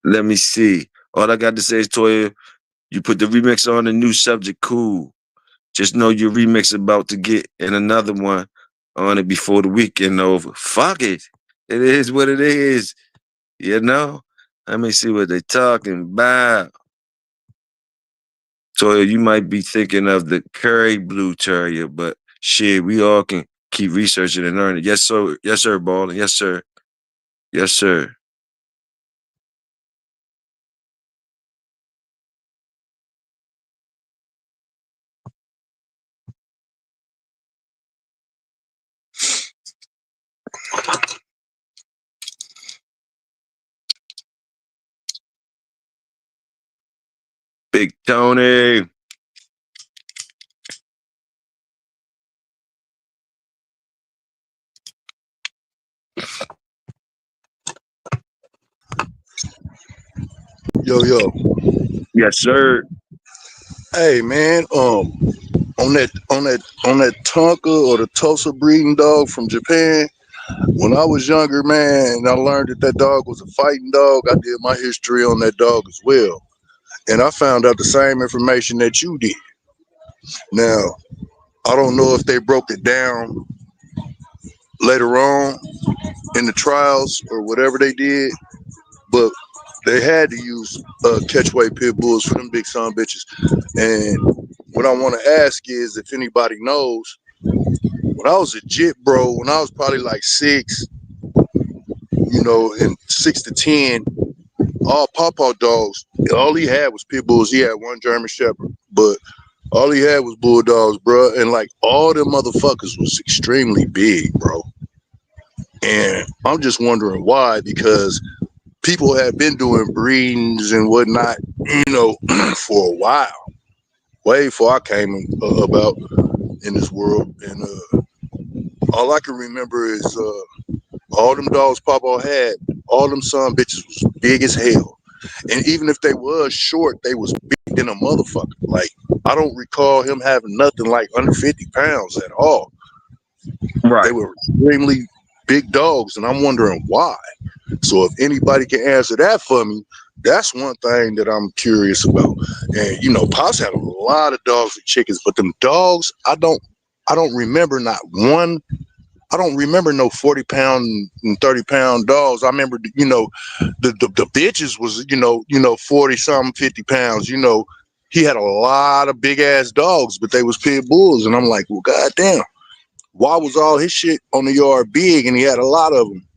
Let me see. All I got to say is, Toya, you put the remix on a new subject, cool. Just know your remix about to get in another one on it before the weekend over. Fuck it. It is what it is. You know? Let me see what they talking about. Toya, you might be thinking of the Curry Blue Terrier, but shit, we all can keep researching and learning. Yes, sir. Yes, sir, Ballin. Yes, sir. Yes, sir. Big Tony. Yo. Yes, sir. Hey man, on that Tonka or the Tosa breeding dog from Japan. When I was younger, man, and I learned that dog was a fighting dog, I did my history on that dog as well. And I found out the same information that you did. Now, I don't know if they broke it down later on in the trials or whatever they did, but they had to use catchweight pit bulls for them big son bitches. And what I want to ask is if anybody knows, when I was a jit bro, when I was probably like 6, and 6 to 10, all pawpaw dogs, all he had was pit bulls. He had one German Shepherd, but all he had was bulldogs, bro. And like all them motherfuckers was extremely big, bro. And I'm just wondering why, because people have been doing breedings and whatnot, for a while, way before I came about in this world. And all I can remember is all them dogs Papa had, all them son bitches was big as hell. And even if they was short, they was big than a motherfucker. Like, I don't recall him having nothing like under 50 pounds at all. Right. They were extremely big dogs, and I'm wondering why. So if anybody can answer that for me, that's one thing that I'm curious about. And Pops had a lot of dogs and chickens, but them dogs, I don't remember not one. I don't remember no 40-pound and 30-pound dogs. I remember, the bitches was, 40 something, 50 pounds. He had a lot of big ass dogs, but they was pit bulls, and I'm like, well, goddamn, why was all his shit on the yard big and he had a lot of them?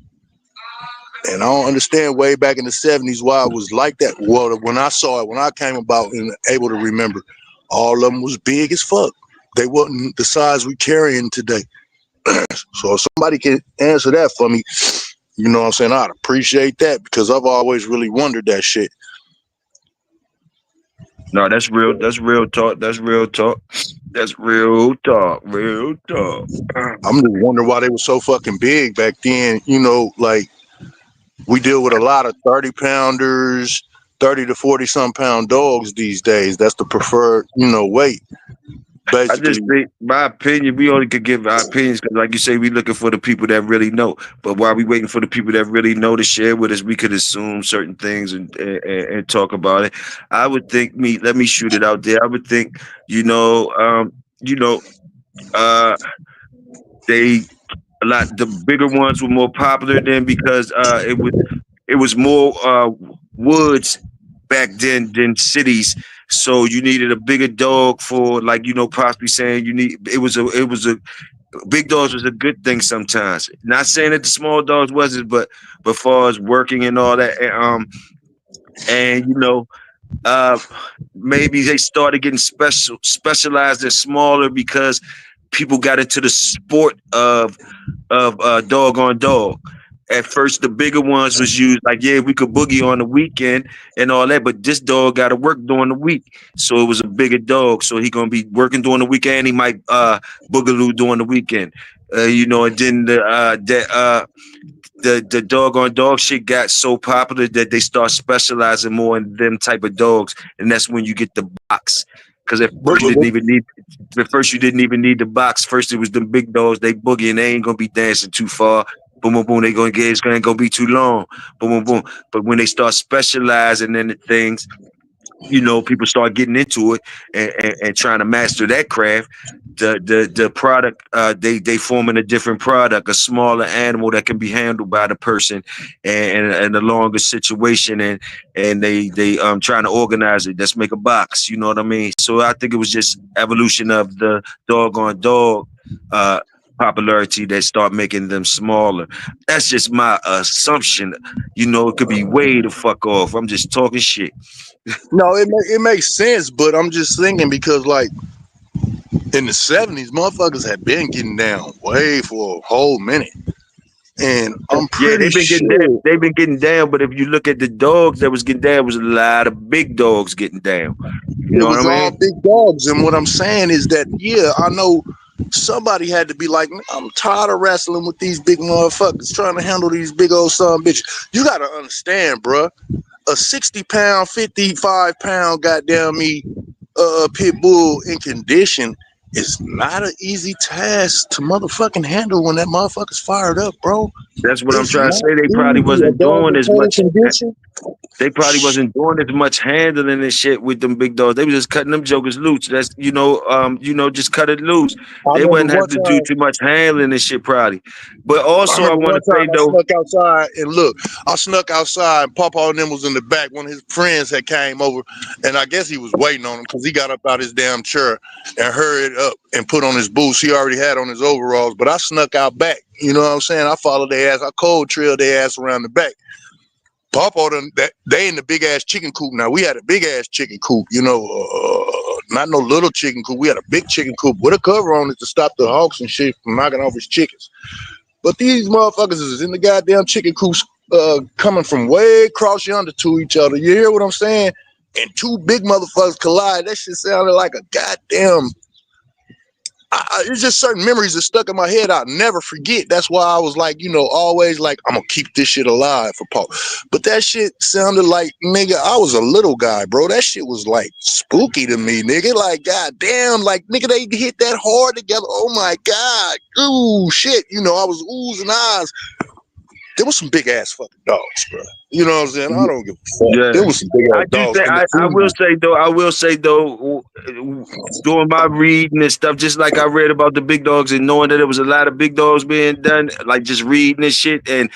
And I don't understand way back in the 70s why it was like that. Well, when I saw it, when I came about and able to remember, all of them was big as fuck. They wasn't the size we carrying today. So if somebody can answer that for me, you know what I'm saying, I'd appreciate that, because I've always really wondered that shit. No, that's real. That's real talk. That's real talk. That's real talk. Real talk. I'm just wondering why they were so fucking big back then. Like, we deal with a lot of 30 pounders, 30 to 40 some pound dogs these days. That's the preferred, weight. I just Basically, think, my opinion, we only could give our opinions because, like you say, we looking for the people that really know. But while we waiting for the people that really know to share with us, we could assume certain things and talk about it. I would think, let me shoot it out there. I would think, you know, uh, they the bigger ones were more popular then because it was more woods back then than cities. So you needed a bigger dog for, like, possibly saying it was a big dogs was a good thing sometimes. Not saying that the small dogs wasn't, but far as working and all that, and uh, maybe they started getting specialized and smaller because people got into the sport of dog on dog. At first, the bigger ones was used like, yeah, we could boogie on the weekend and all that, but this dog got to work during the week, so it was a bigger dog. So he gonna be working during the weekend. He might boogaloo during the weekend, And then the dog on dog shit got so popular that they start specializing more in them type of dogs, and that's when you get the box. Because at but, first you but, didn't even need. At first you didn't even need the box. First it was the big dogs. They boogie and they ain't gonna be dancing too far. Boom, boom, boom. They gonna get. It's gonna be too long. Boom, boom, boom. But when they start specializing in the things, people start getting into it and trying to master that craft. The product, they forming a different product, a smaller animal that can be handled by the person, and a longer situation, and they trying to organize it. Let's make a box. You know what I mean? So I think it was just evolution of the dog on dog popularity that start making them smaller. That's just my assumption. It could be way the fuck off. I'm just talking shit. no, it makes sense. But I'm just thinking, because like in the 70s, motherfuckers had been getting down way for a whole minute. And I'm Yeah, pretty sure they've been getting down, but if you look at the dogs that was getting down, it was a lot of big dogs getting down. You it know what I was all mean? big dogs. And what I'm saying is that, yeah, I know somebody had to be like, I'm tired of wrestling with these big motherfuckers trying to handle these big old son bitches. You got to understand, bruh. A 60-pound, 55-pound goddamn me pit bull in condition is not an easy task to motherfucking handle when that motherfucker's fired up, bro. That's what I'm It's trying to not say. They probably easy. A wasn't dog doing in as total much. condition. They probably wasn't doing as much handling and shit with them big dogs. They was just cutting them jokers loose. That's just cut it loose. I They remember wouldn't have one to do time. too much handling and shit probably. But I also I remember want one to say time I though, snuck outside and look, I snuck outside and Papa and them was in the back. One of his friends had came over and I guess he was waiting on him because he got up out his damn chair and hurried up and put on his boots. He already had on his overalls, but I snuck out back. You know what I'm saying? I followed their ass. I cold trailed their ass around the back. Papa them that they in the big ass chicken coop. Now we had a big ass chicken coop, not no little chicken coop. We had a big chicken coop with a cover on it to stop the hawks and shit from knocking off his chickens. But these motherfuckers is in the goddamn chicken coops, coming from way across yonder to each other. You hear what I'm saying? And two big motherfuckers collide. That shit sounded like a goddamn. It's just certain memories that stuck in my head I'll never forget. That's why I was like, always like, I'm gonna keep this shit alive for Paul. But that shit sounded like, nigga, I was a little guy, bro. That shit was like spooky to me, nigga. Like, goddamn, like, nigga, they hit that hard together. Oh my God. Ooh, shit. I was oohs and ahs. There was some big ass fucking dogs, bro. You know what I'm saying? I don't give a fuck. yeah. There was some big I ass do dogs. think And the food. I will say though, doing my reading and stuff, just like I read about the big dogs and knowing that there was a lot of big dogs being done, like just reading this shit and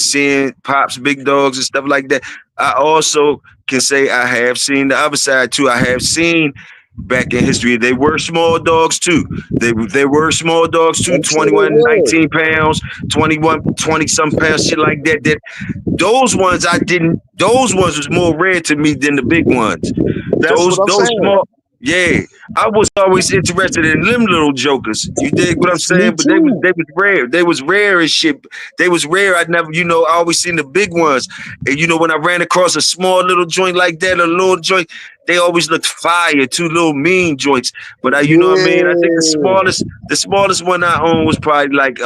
seeing Pop's big dogs and stuff like that. I also can say I have seen the other side too. I have seen back in history, they were small dogs too. They were small dogs too, I'm sure they 21, were. 19 pounds, 21, 20 some pounds, shit like that. Those ones I didn't. Those ones was more rare to me than the big ones. That's Those what I'm those saying. small. Yeah, I was always interested in them little jokers. You dig what I'm Me saying? But too. they was rare. They was rare as shit. They was rare. I never, I always seen the big ones. And when I ran across a small little joint like that, a little joint, they always looked fire. Two little mean joints. But you know what I mean? I think Yeah. the smallest one I owned was probably like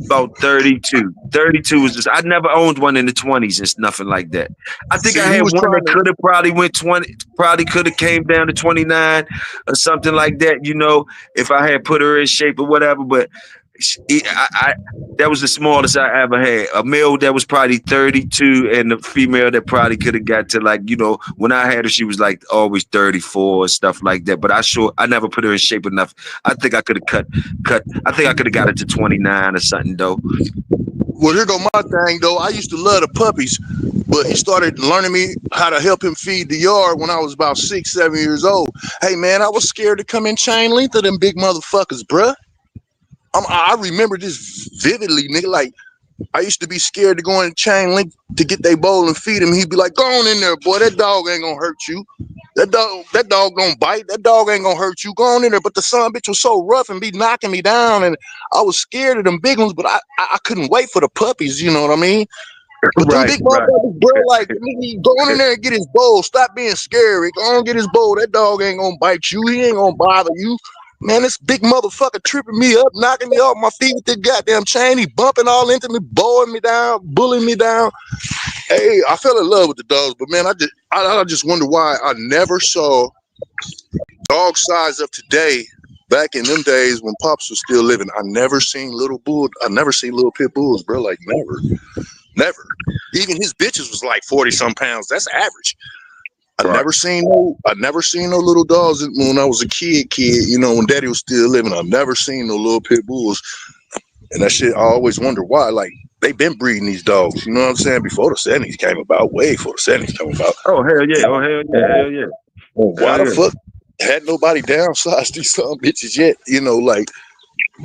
about 32. 32 was just, I never owned one in the 20s and nothing like that. I think I See, he had was one that trying to. could have probably went 20, probably could have came down to 29 or something like that, if I had put her in shape or whatever. But that was the smallest I ever had. A male that was probably 32 and a female that probably could have got to like, when I had her, she was like always 34 or stuff like that. But I never put her in shape enough. I think I could have I think I could have got it to 29 or something though. Well, here go my thing though. I used to love the puppies, but he started learning me how to help him feed the yard when I was about 6, 7 years old. Hey man, I was scared to come in chain length of them big motherfuckers, bruh. I remember this vividly, nigga. Like, I used to be scared to go in chain link to get they bowl and feed him. He'd be like, "Go on in there, boy. That dog ain't gonna hurt you. That dog gonna bite. That dog ain't gonna hurt you. Go on in there." But the son bitch was so rough and be knocking me down, and I was scared of them big ones. But I couldn't wait for the puppies. You know what I mean? But them Right, big right. motherfuckers, bro, like, nigga, go on in there and get his bowl. Stop being scary. Go on and get his bowl. That dog ain't gonna bite you. He ain't gonna bother you. Man, this big motherfucker tripping me up, knocking me off my feet with the goddamn chain. He bumping all into me, bowling me down, bullying me down. Hey, I fell in love with the dogs, but man, I just wonder why I never saw dog size of today. Back in them days when Pops was still living, I never seen little pit bulls, bro. Like never. Even his bitches was like 40 some pounds. That's average. I Right. never seen no little dogs when I was a kid, when daddy was still living. I never seen no little pit bulls. And that shit, I always wonder why. Like, they been breeding these dogs, you know what I'm saying? Before the 70s came about, way before the 70s came about. Oh hell yeah! Oh hell yeah! Hell yeah! Why Hell the yeah! fuck had nobody downsized these some bitches yet? Like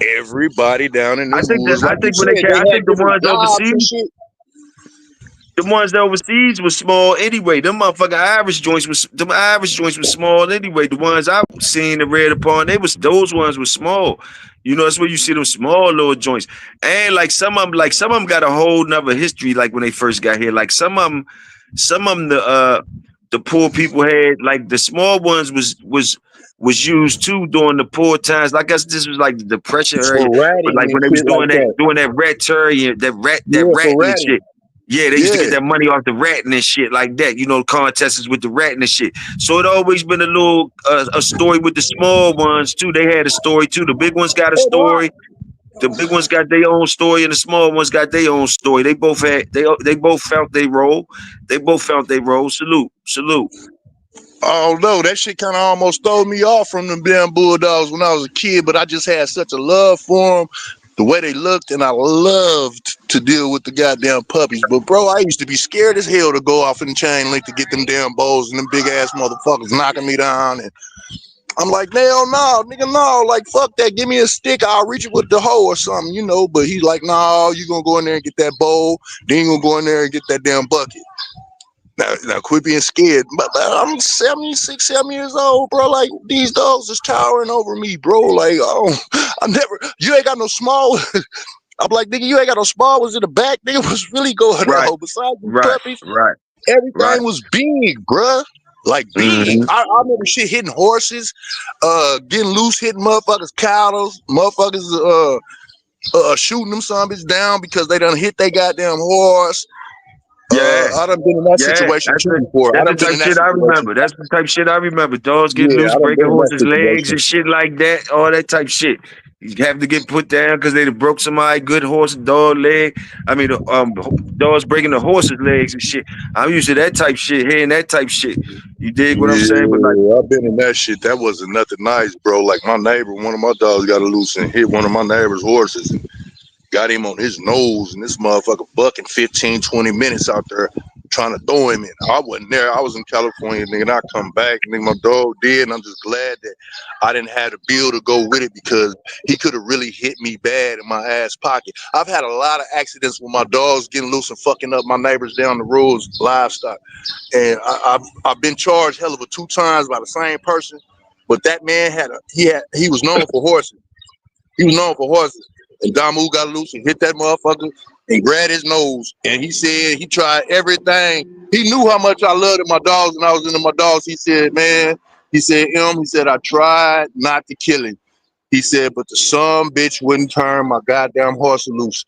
everybody down in them woods, I like you think when said, they I had think the different ones jobs and overseas, shit. The ones overseas was small anyway. Them motherfucking Irish joints was small anyway. The ones I seen and read upon, those ones were small. You know, that's where you see them small little joints. And like some of them got a whole nother history. Like when they first got here, like some of them the poor people had like the small ones was used too during the poor times. Like I guess this was like the depression area, For but ratting like and when they was shit like that. doing that rat turry, that Yeah, for ratting and ratting. shit. Yeah, they used to Yeah. get that money off the ratting and shit like that. You know, contests with the ratting and shit. So it always been a little a story with the small ones too. They had a story too. The big ones got a story. The big ones got their own story, and the small ones got their own story. They both felt their role. They both felt their role. Salute, salute. Oh no, that shit kind of almost threw me off from them damn bulldogs when I was a kid, but I just had such a love for them, the way they looked, and I loved to deal with the goddamn puppies. But bro, I used to be scared as hell to go off in the chain link to get them damn bulls and them big ass motherfuckers knocking me down. And I'm like, hell no, nigga, no, like fuck that. Give me a stick, I'll reach it with the hoe or something, you know. But he's like, no, you gonna go in there and get that bowl, then you gonna go in there and get that damn bucket. Now quit being scared. But I'm 76, 7 years old, bro. Like, these dogs is towering over me, bro. Like, oh, you ain't got no small. I'm like, nigga, you ain't got no small ones in the back. Nigga, what's really going Right, on? Besides the right, puppies, right, right. everything was big, bruh. Like, big. Mm-hmm. I remember shit hitting horses, getting loose, hitting motherfuckers' cows, motherfuckers, shooting them zombies down because they done hit their goddamn horse. Yeah, I done been in that yeah. situation too before. I That's the done been type in of that shit I situation. remember. That's the type of shit I remember. Dogs get Yeah, loose, I done breaking been in that horses' legs situation. and shit like that. All that type of shit. You have to get put down because they done broke somebody good horse dog leg. I mean, dogs breaking the horse's legs and shit. I'm used to that type shit, hearing that type shit. You dig what I'm saying? But like, Yeah, I've been in that shit. That wasn't nothing nice, bro. Like my neighbor, one of my dogs got loose and hit one of my neighbor's horses and got him on his nose, and this motherfucker bucking 15, 20 minutes out there trying to throw him in. I wasn't there. I was in California, nigga, and I come back, and nigga, my dog did, and I'm just glad that I didn't have the bill to go with it because he could have really hit me bad in my ass pocket. I've had a lot of accidents with my dogs getting loose and fucking up my neighbors down the roads, livestock. And I've been charged hell of a 2 times by the same person, but that man he was known for horses. He was known for horses. And Damu got loose and hit that motherfucker and grabbed his nose. And he said he tried everything. He knew how much I loved my dogs and I was into my dogs. He said, man, he said, I tried not to kill him. He said, but the son bitch wouldn't turn my goddamn horse loose.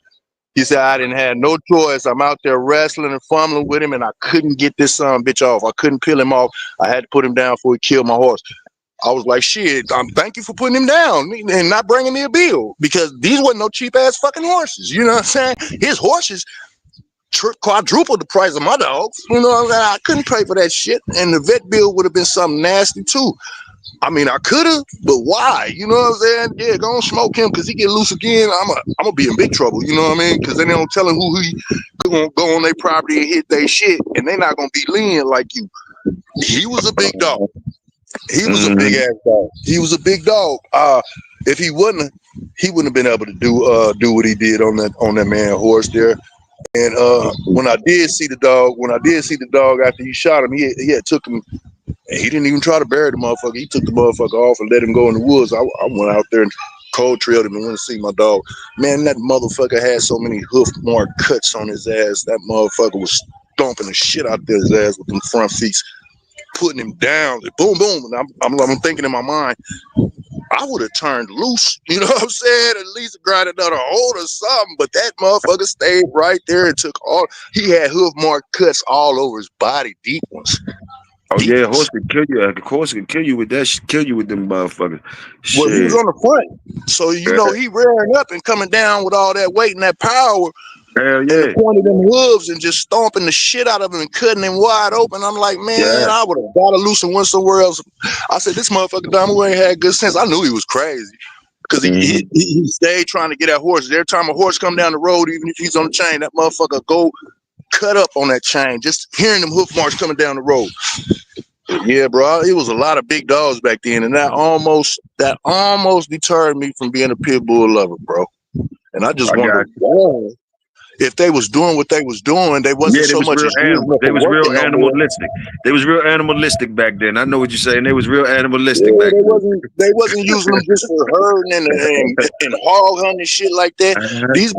He said, I didn't have no choice. I'm out there wrestling and fumbling with him and I couldn't get this son bitch off. I couldn't peel him off. I had to put him down before he killed my horse. I was like, shit, thank you for putting him down and not bringing me a bill because these wasn't no cheap ass fucking horses. You know what I'm saying? His horses quadrupled the price of my dogs. You know what I'm saying? I couldn't pay for that shit. And the vet bill would have been something nasty too. I mean, I could have, but why? You know what I'm saying? Yeah, go and smoke him because he get loose again. I'm gonna be in big trouble. You know what I mean? Because then they don't tell him who he gonna go on their property and hit their shit, and they not gonna be lenient like you. He was a big dog. He was a big ass dog. He was a big dog. If he wouldn't have been able to do what he did on that man horse there. And when I did see the dog after he shot him, he had took him. And he didn't even try to bury the motherfucker. He took the motherfucker off and let him go in the woods. I went out there and cold trailed him and went to see my dog. Man, that motherfucker had so many hoof mark cuts on his ass. That motherfucker was stomping the shit out there his ass with them front feet, putting him down. Boom, boom. And I'm thinking in my mind, I would have turned loose. You know what I'm saying? At least grind another hold or something. But that motherfucker stayed right there and took all. He had hoof mark cuts all over his body, deep ones. oh yeah, horse can kill you. A horse can kill you with that. Kill you with them motherfuckers. Well, he was Shit. on the front, so you know he rearing up and coming down with all that weight and that power, Hell and yeah. the point of them hooves and just stomping the shit out of him and cutting him wide open. I'm like, man, Yeah. I would have got a loose and went somewhere else. I said, this motherfucker Damu ain't had good sense. I knew he was crazy because he stayed trying to get that horse. Every time a horse come down the road, even if he's on the chain, that motherfucker go cut up on that chain. Just hearing them hoof marks coming down the road. Yeah, bro, it was a lot of big dogs back then, and that almost deterred me from being a pit bull lover, bro. And I just I wonder got why. if they was doing what they was doing, they wasn't Yeah, they so was much real as using animal. it They for was real working no more. animalistic. They was real animalistic back then. I know what you're saying. They was real animalistic Yeah, back then. they wasn't using them just for herding and hog hunting and shit like that. Uh-huh. These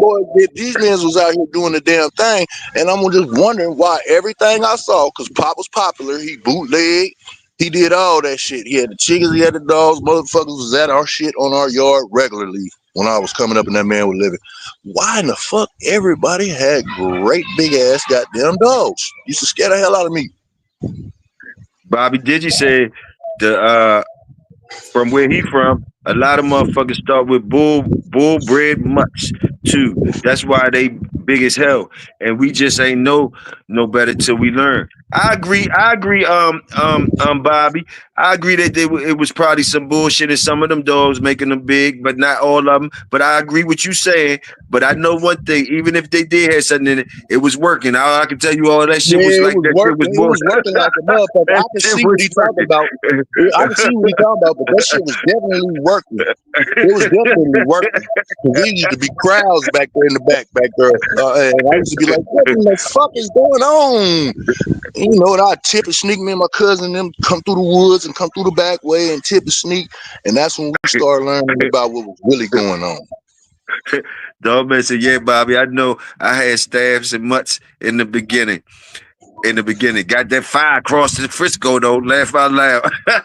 men was out here doing the damn thing, and I'm just wondering why everything I saw, because Pop was popular, he bootleg, he did all that shit. He had the chickens, he had the dogs, motherfuckers was at our shit on our yard regularly when I was coming up and that man was living. Why in the fuck everybody had great big ass goddamn dogs? Used to scare the hell out of me. Bobby Digi said the from where he from, a lot of motherfuckers start with bull bred mutts too. That's why they big as hell. And we just ain't know no better till we learn. I agree, Bobby. I agree that it was probably some bullshit in some of them dogs making them big, but not all of them. But I agree with you saying. But I know one thing, even if they did have something in it, it was working. I can tell you all that shit was Yeah, it like was that shit was working. It was bullshit. working like a motherfucker. That I can shit see was what he talking working. about. I can see what he talking about, but that shit was definitely working. It was definitely working. Cause there used to be crowds back there in the back there, and I used to be like, "What in the fuck is going on?" And, you know, and I'd tip and sneak. Me and my cousin and them come through the woods and come through the back way and tip and sneak, and that's when we started learning about what was really going on. Dog man said, "Yeah, Bobby, I know. I had staffs and mutts in the beginning. Got that fire across the Frisco though. Laugh out loud. I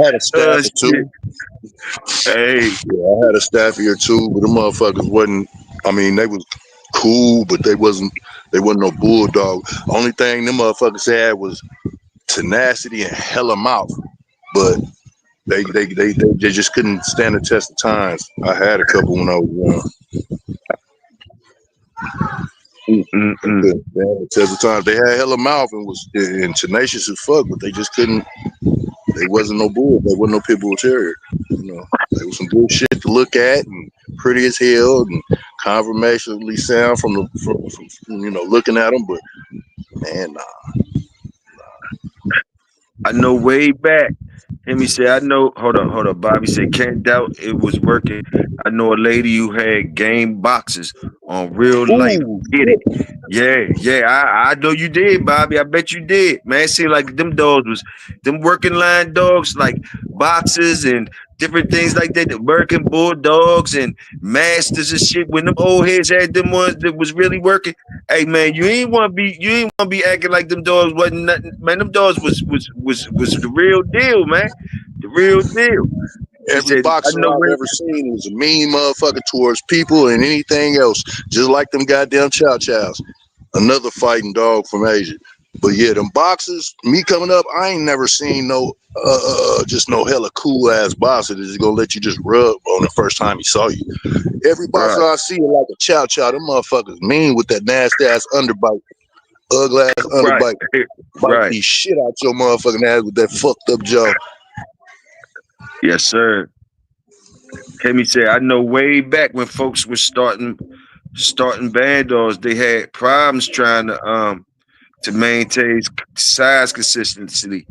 had a staff or Shit. two. Hey, Yeah, I had a staff here too, but the motherfuckers wasn't. I mean, they was cool, but they wasn't. They wasn't no bulldog. Only thing them motherfuckers had was tenacity and hella mouth. But they just couldn't stand the test of times. I had a couple when I was young. They mm-mm. couldn't stand the test of times. They had hella mouth and was and tenacious as fuck, but they just couldn't. They wasn't no bull. They wasn't no pit bull terrier. You know, they was some good shit to look at and pretty as hell and conversationally sound from you know looking at them. But man, nah. I know way back. Him said, I know. Hold up. Bobby said, can't doubt it was working. I know a lady who had game boxes on real life. Ooh, Get it? Yeah. I know you did, Bobby. I bet you did, man. It seemed like them dogs was them working line dogs, like boxes and different things like that. The American bulldogs and masters and shit. When them old heads had them ones that was really working. Hey man, you ain't want to be acting like them dogs wasn't nothing. Man, them dogs was the real deal, man. The real deal. He every said, I boxer know I've where. ever seen was a mean motherfucker towards people and anything else, just like them goddamn chow chows. Another fighting dog from Asia. But yeah, them boxers, me coming up, I ain't never seen no just no hella cool ass boxer that's just gonna let you just rub on the first time he saw you. Every boxer Right, I see is like a chow chow. Them motherfuckers mean with that nasty ass underbite, ugly ass right, underbite, bite right. the shit out your motherfucking ass with that fucked up jaw. Yes, sir. Hemi said, I know way back when folks were starting band dogs, they had problems trying to maintain size consistency.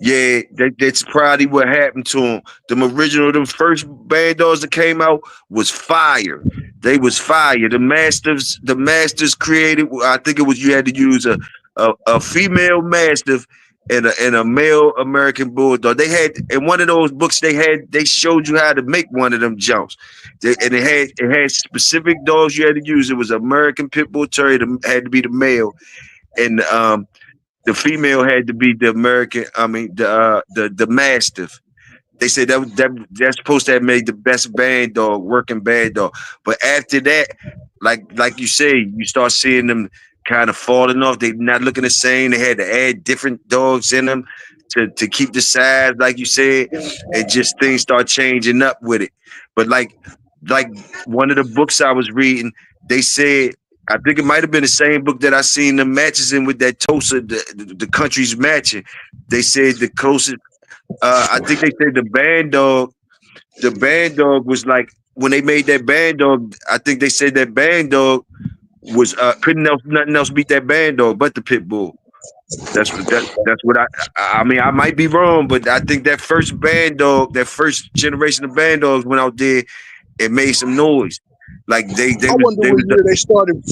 Yeah, that's probably what happened to them. Them first band dogs that came out was fire. They was fire. The masters created. I think it was you had to use a female mastiff and a male American bulldog. They had in one of those books they showed you how to make one of them jumps. And it had specific dogs you had to use. It was American Pit Bull Terrier had to be the male, and the female had to be the American. I mean, the Mastiff. They said that's supposed to have made the best band dog, working band dog. But after that, like you say, you start seeing them kind of falling off. They not looking the same. They had to add different dogs in them to keep the size, like you said, and just things start changing up with it. But like one of the books I was reading, they said I think it might have been the same book that I seen the matches in with that Tosa, the countries matching. They said the closest. I think they said the band dog was like when they made that band dog. I think they said that band dog was nothing else beat that band dog but the pit bull. That's what I mean. I might be wrong, but I think that first band dog, that first generation of band dogs went out there and made some noise. Like they I was wonder they what was year they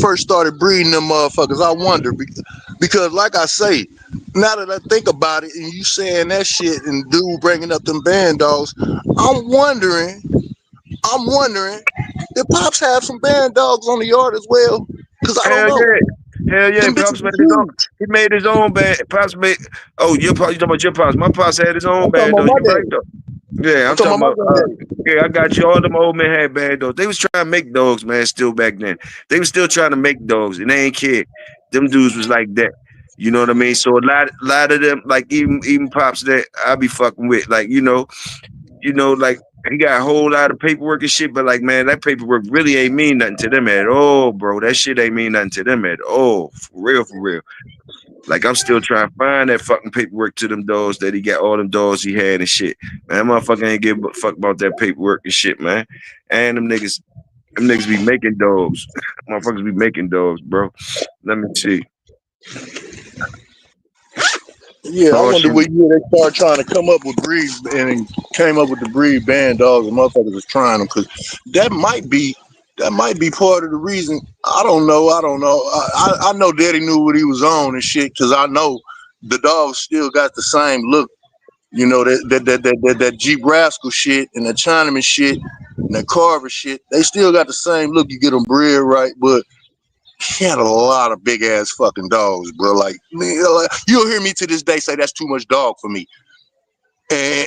first started breeding them motherfuckers. I wonder because, like I say, now that I think about it, and you saying that shit, and dude bringing up them band dogs, I'm wondering, did Pops have some band dogs on the yard as well? Because I don't hell know. yeah. Hell yeah, Them bitches Pops was made his own. huge. He made his own band. Pops made. Oh, your pops. You talking about your pops? My pops had his own I'm talking band about though. my You right daddy. though. Yeah, I'm I'm talking talking about my about. granddaddy. Yeah, I got you. All them old men had band dogs. They was trying to make dogs, man. Still back then, they was still trying to make dogs, and they ain't care. Them dudes was like that. You know what I mean? So a lot of them, like even pops that I be fucking with, like like he got a whole lot of paperwork and shit, but like man, that paperwork really ain't mean nothing to them at all, bro. That shit ain't mean nothing to them at all, for real, for real. Like I'm still trying to find that fucking paperwork to them dogs that he got all them dogs he had and shit. Man, that motherfucker ain't give a fuck about that paperwork and shit, man. And them niggas be making dogs. Motherfuckers be making dogs, bro. Let me see. Yeah, I wonder Caution. what year they started trying to come up with breed and came up with the breed band dogs and motherfuckers was trying them because that might be part of the reason. I don't know. I know Daddy knew what he was on and shit because I know the dogs still got the same look. You know that Jeep Rascal shit and that Chinaman shit and that Carver shit. They still got the same look. You get them bred right, but he had a lot of big ass fucking dogs, bro. Like, man, you'll hear me to this day say that's too much dog for me. And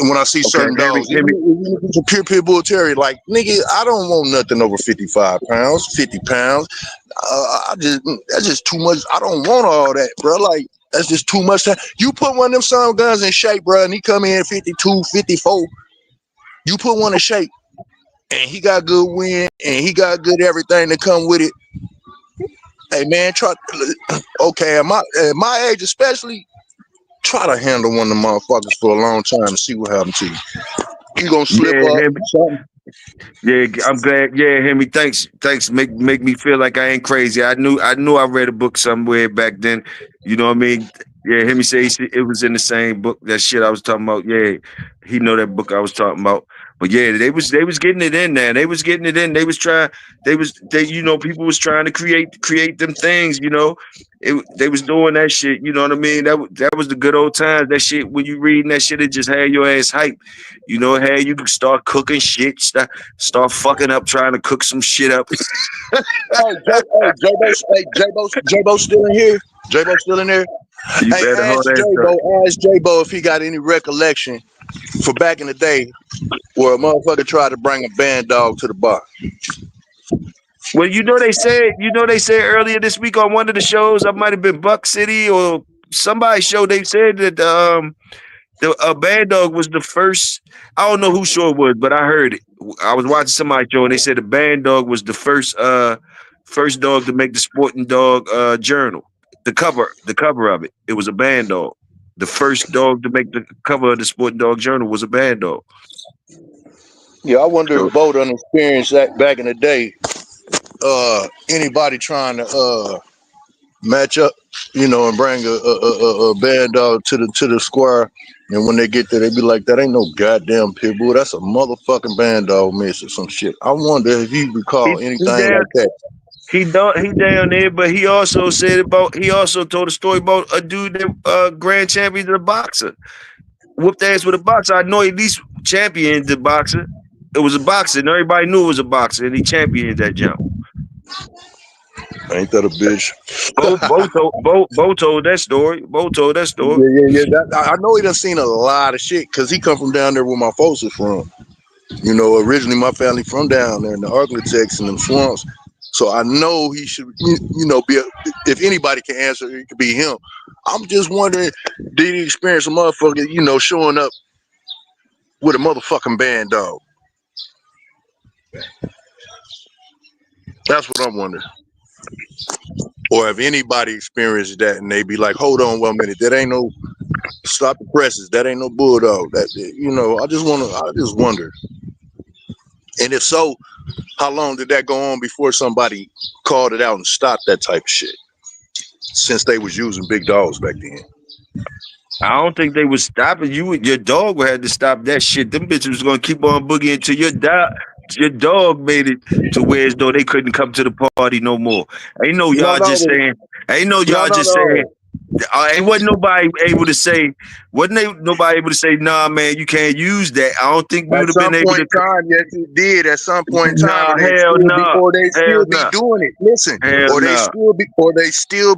when I see Okay, certain dogs, hear me. even if it's a pure pit bull terrier, like nigga, I don't want nothing over 55 pounds, 50 pounds. That's just too much. I don't want all that, bro. Like that's just too much time. You put one of them son guns in shape, bro, and he come in 52, 54. You put one in shape, and he got good wind, and he got good everything that come with it. Hey man, okay, at my age especially, try to handle one of the motherfuckers for a long time and see what happens to you. You gonna slip Yeah, up, hear me. something. Yeah, I'm glad. Yeah, Henry, thanks. Make me feel like I ain't crazy. I knew I read a book somewhere back then. You know what I mean? Yeah, Henry say it was in the same book. That shit I was talking about. Yeah, he know that book I was talking about. But yeah, they was getting it in there. They was getting it in. They was trying. People was trying to create them things. They was doing that shit. You know what I mean? That was the good old times. That shit when you reading that shit, it just had your ass hype. Hey, you can start cooking shit. Start fucking up trying to cook some shit up. J-Bo still in here? J-Bo still in there? You Hey, better hold that stuff. Ask J-Bo if he got any recollection for back in the day where a motherfucker tried to bring a band dog to the bar. Well, they said earlier this week on one of the shows, I might have been Buck City or somebody's show. They said that the Bad Dog was the first. I don't know who show it was, but I heard it. I was watching somebody's show and they said the Band Dog was the first dog to make the Sporting Dog journal. The cover of it. It was a band dog. The first dog to make the cover of the Sporting Dog journal was a band dog. Yeah, I wonder So if Bo done experienced that back in the day. Anybody trying to match up, and bring a bad dog to the square. And when they get there, they be like, "That ain't no goddamn pit bull. That's a motherfucking band dog miss or some shit." I wonder if you he recall he anything down like that. he down there, but he also told a story about a dude that grand champion of the boxer. Whooped ass with a boxer. I know he at least championed the boxer. It was a boxer, and everybody knew it was a boxer, and he championed that jump. Ain't that a bitch? Bo told that story. Bo told that story. Yeah. I know he done seen a lot of shit because he come from down there where my folks are from. Originally my family from down there in the Arklatex and them swamps. So I know he should, be. If anybody can answer, it could be him. I'm just wondering, did he experience a motherfucker, showing up with a motherfucking band dog? That's what I'm wondering. Or if anybody experienced that and they be like, hold on 1 minute, that ain't no stop the presses, that ain't no bulldog. I just wonder. And if so, how long did that go on before somebody called it out and stopped that type of shit? Since they was using big dogs back then. I don't think they was stopping you. Your dog would have to stop that shit. Them bitches was gonna keep on boogieing until your dog. your dog made it to where as though they couldn't come to the party no more. Ain't no No, y'all no, just saying. Ain't no no, y'all no, just saying. no. Ain't wasn't nobody able to say. Nobody able to say, nah, man, you can't use that. I don't think we would At have been some able point to. in time, yes, it did. At some point in time, Nah, hell nah, or they hell still be nah, doing it. Listen, hell nah. would still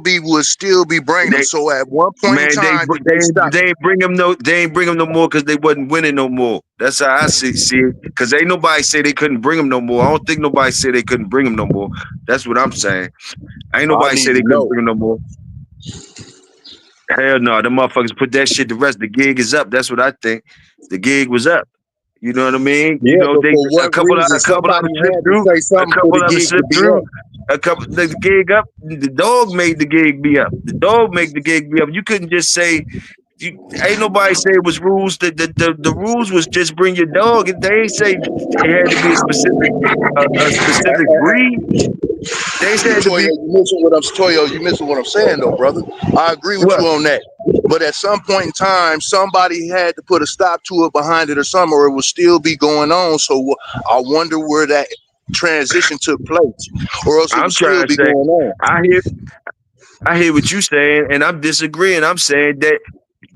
be bringing them. They So at one point in Man, time, did they stop? they ain't bring him no more because they wasn't winning no more. That's how I see it. Because ain't nobody say they couldn't bring him no more. I don't think nobody said they couldn't bring him no more. That's what I'm saying. Ain't I nobody need say to they couldn't know. bring him no more. Hell no, them motherfuckers put that shit to rest. The gig is up. That's what I think. The gig was up. You know what I mean? You Yeah, know, but they for what reason? a couple of Somebody them slipped had to through. say A something for couple the of them gig to slipped be through. up. The gig up. The dog made the gig be up. The dog made the gig be up. You couldn't just say ain't nobody say it was rules. The rules was just bring your dog. They ain't say it had to be a specific breed. They said to Toyo, be you missing what I'm saying though, brother. I agree with what? you on that. But at some point in time, somebody had to put a stop to it behind it or something, or it will still be going on. So I wonder where that transition took place, or else it I'm would still trying to be say. going on. I hear I hear what you saying, and I'm disagreeing. I'm saying that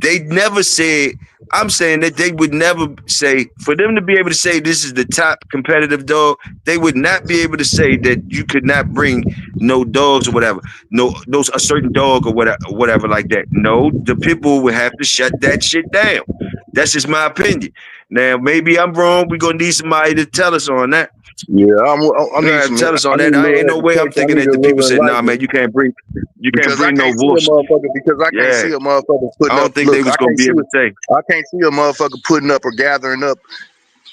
they never said. I'm saying that they would never say for them to be able to say this is the top competitive dog. They would not be able to say that you could not bring no dogs or whatever, no a certain dog or whatever like that. No, the people would have to shut that shit down. That's just my opinion. Now maybe I'm wrong. We're gonna need somebody to tell us on that. Yeah, I You need have to some. tell us I on need that. a I little ain't no way I'm education. I thinking need that a the people little said, "Nah, man, enlightenment you can't because I bring no can't see a wolves." motherfucker. Because I can't Yeah, see a motherfucker I putting up. don't think they Look, was gonna be able to say. I can't see a motherfucker putting up or gathering up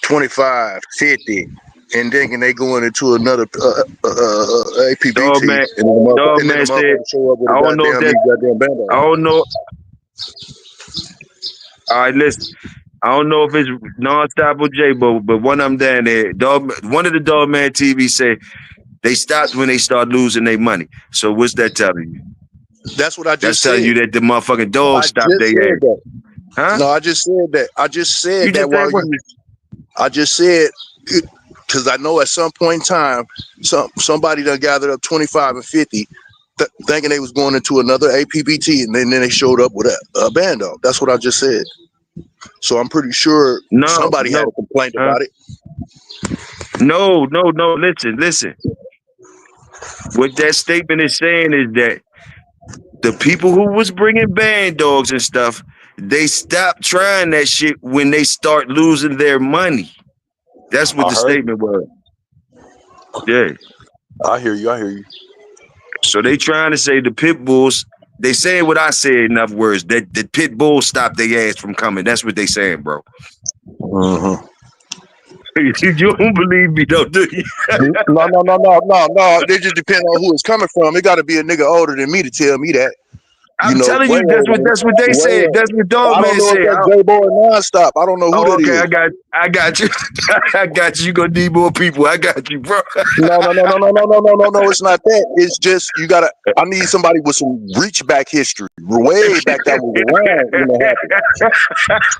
25, 50, and then they going into another Dog APBT, man, and then the said, motherfucker show up with I a don't know if goddamn that, these goddamn band-aids. I don't know. All right, listen, I don't know if it's nonstop or J, but one of them down there, one of the Dog Man TV said they stopped when they start losing their money. So what's that telling you? That's what I That's just telling said. you that the motherfucking dogs I stopped just their said ass, that. huh? No, I just said that. I just You said that just said while what? you. I just said because I know at some point in time, somebody done gathered up 25 and 50, thinking they was going into another APBT, and then they showed up with a band dog. That's what I just said. So I'm pretty sure No, somebody had no, a complaint huh? about it. No. Listen. What that statement is saying is that the people who was bringing band dogs and stuff, they stopped trying that shit when they start losing their money. That's what I the heard you. statement was. Yeah. I hear you. I hear you. So they trying to say the pit bulls. They saying what I said in other words, that the pit bulls stopped their ass from coming. That's what they saying, bro. Mm-hmm. You don't believe me, though, do you? No. It just depends on who it's coming from. It got to be a nigga older than me to tell me that. You I'm know, telling way you, older than me. that's what they Way said. older. That's what Dog I don't Man know if said. that's J Boy or Nonstop. I don't know who Oh, that okay, is. I got you. I got you. You gonna need more people. I got you, bro. No. It's not that. It's just you gotta. I need somebody with some reach back history, way back that was around when it happened.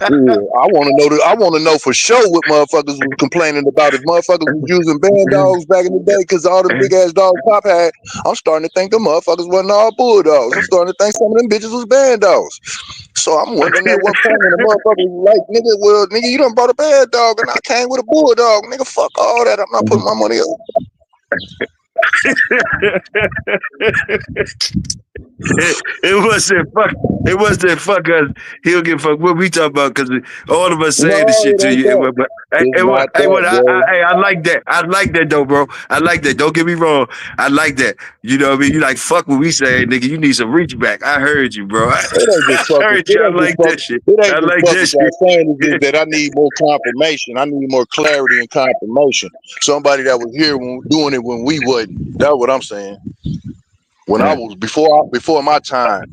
Yeah, I want to know. I want to know for sure what motherfuckers was complaining about. If motherfuckers was using band dogs back in the day, because all them big ass dogs Pop had. I'm starting to think them motherfuckers wasn't all bulldogs. I'm starting to think some of them bitches was band dogs. So I'm wondering at what point when a motherfucker was like, nigga, you done brought a bad dog and I came with a bulldog. Nigga, fuck all that. I'm not putting my money up. It wasn't fuck us. He'll get fucked. What we talking about? Because all of us saying the No, shit it to ain't you. that. It's not that, bro. I like that. I like that though, bro. I like that. Don't get me wrong. I like that. You know what I mean? You like fuck what we say, nigga. You need some reach back. I heard you, bro. I It ain't just fuck with heard you. I like that shit. it ain't I just like fuck that with y'all shit. saying is just that I need more confirmation. I need more clarity and confirmation. Somebody that was here when doing it when we wasn't. That's what I'm saying. When I was before my time.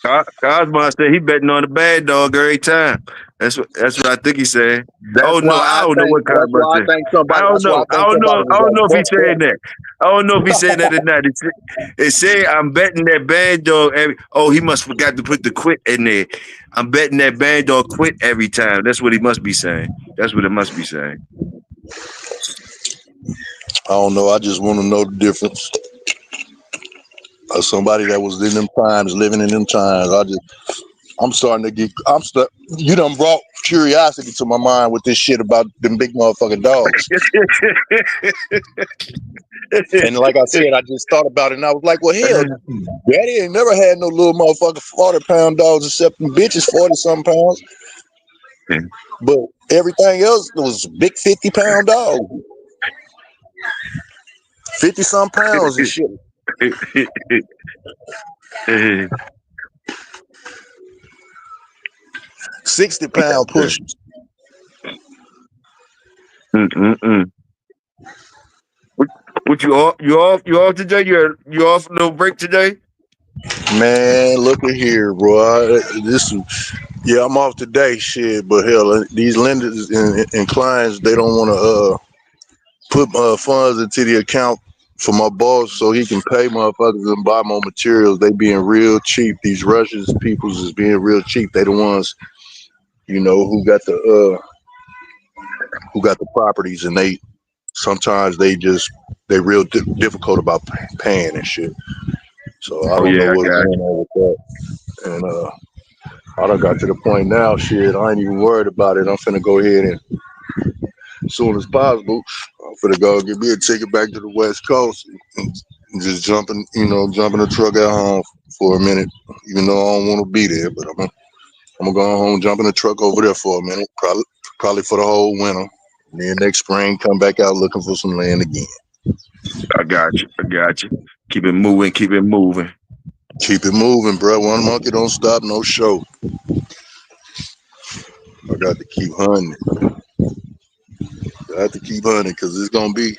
Cosmo said he betting on the bad dog every time. That's what I think he's saying. That's Oh why no, I I don't know think. what Cosmo said. That's why I think somebody I was don't like, know if "Fuck he's saying that." that. I don't know if he's saying that or not. It say I'm betting that bad dog he must forgot to put the quit in there. I'm betting that bad dog quit every time. That's what he must be saying. That's what it must be saying. I don't know. I just want to know the difference. As somebody that was in them times, living in them times, I'm starting to get. You done brought curiosity to my mind with this shit about them big motherfucking dogs. And like I said, I just thought about it, and I was like, well, hell, Daddy ain't never had no little motherfucking 40-pound dogs except them bitches 40-something pounds. But everything else was big 50-pound dogs. 50-some pounds and shit. 60-pound pushers. What you off? You off today? You off no break today? Man, look at here, bro. I'm off today, shit. But hell, these lenders and clients, they don't want to put funds into the account for my boss so he can pay motherfuckers and buy more materials. They being real cheap. These Russians peoples is being real cheap. They the ones, who got the properties, and they sometimes they real difficult about paying and shit. So I Oh don't know yeah, I what's got going on with that. And I done got to the point now, shit, I ain't even worried about it. I'm finna go ahead and, as soon as possible, I'm finna go get me a ticket back to the West Coast and just jumping the truck at home for a minute, even though I don't want to be there. But I'm gonna go home, jump in the truck over there for a minute, probably for the whole winter. And then next spring, come back out looking for some land again. I got you. Keep it moving. Keep it moving, bro. One monkey don't stop, no show. I got to keep hunting. I have to keep hunting because it's gonna be.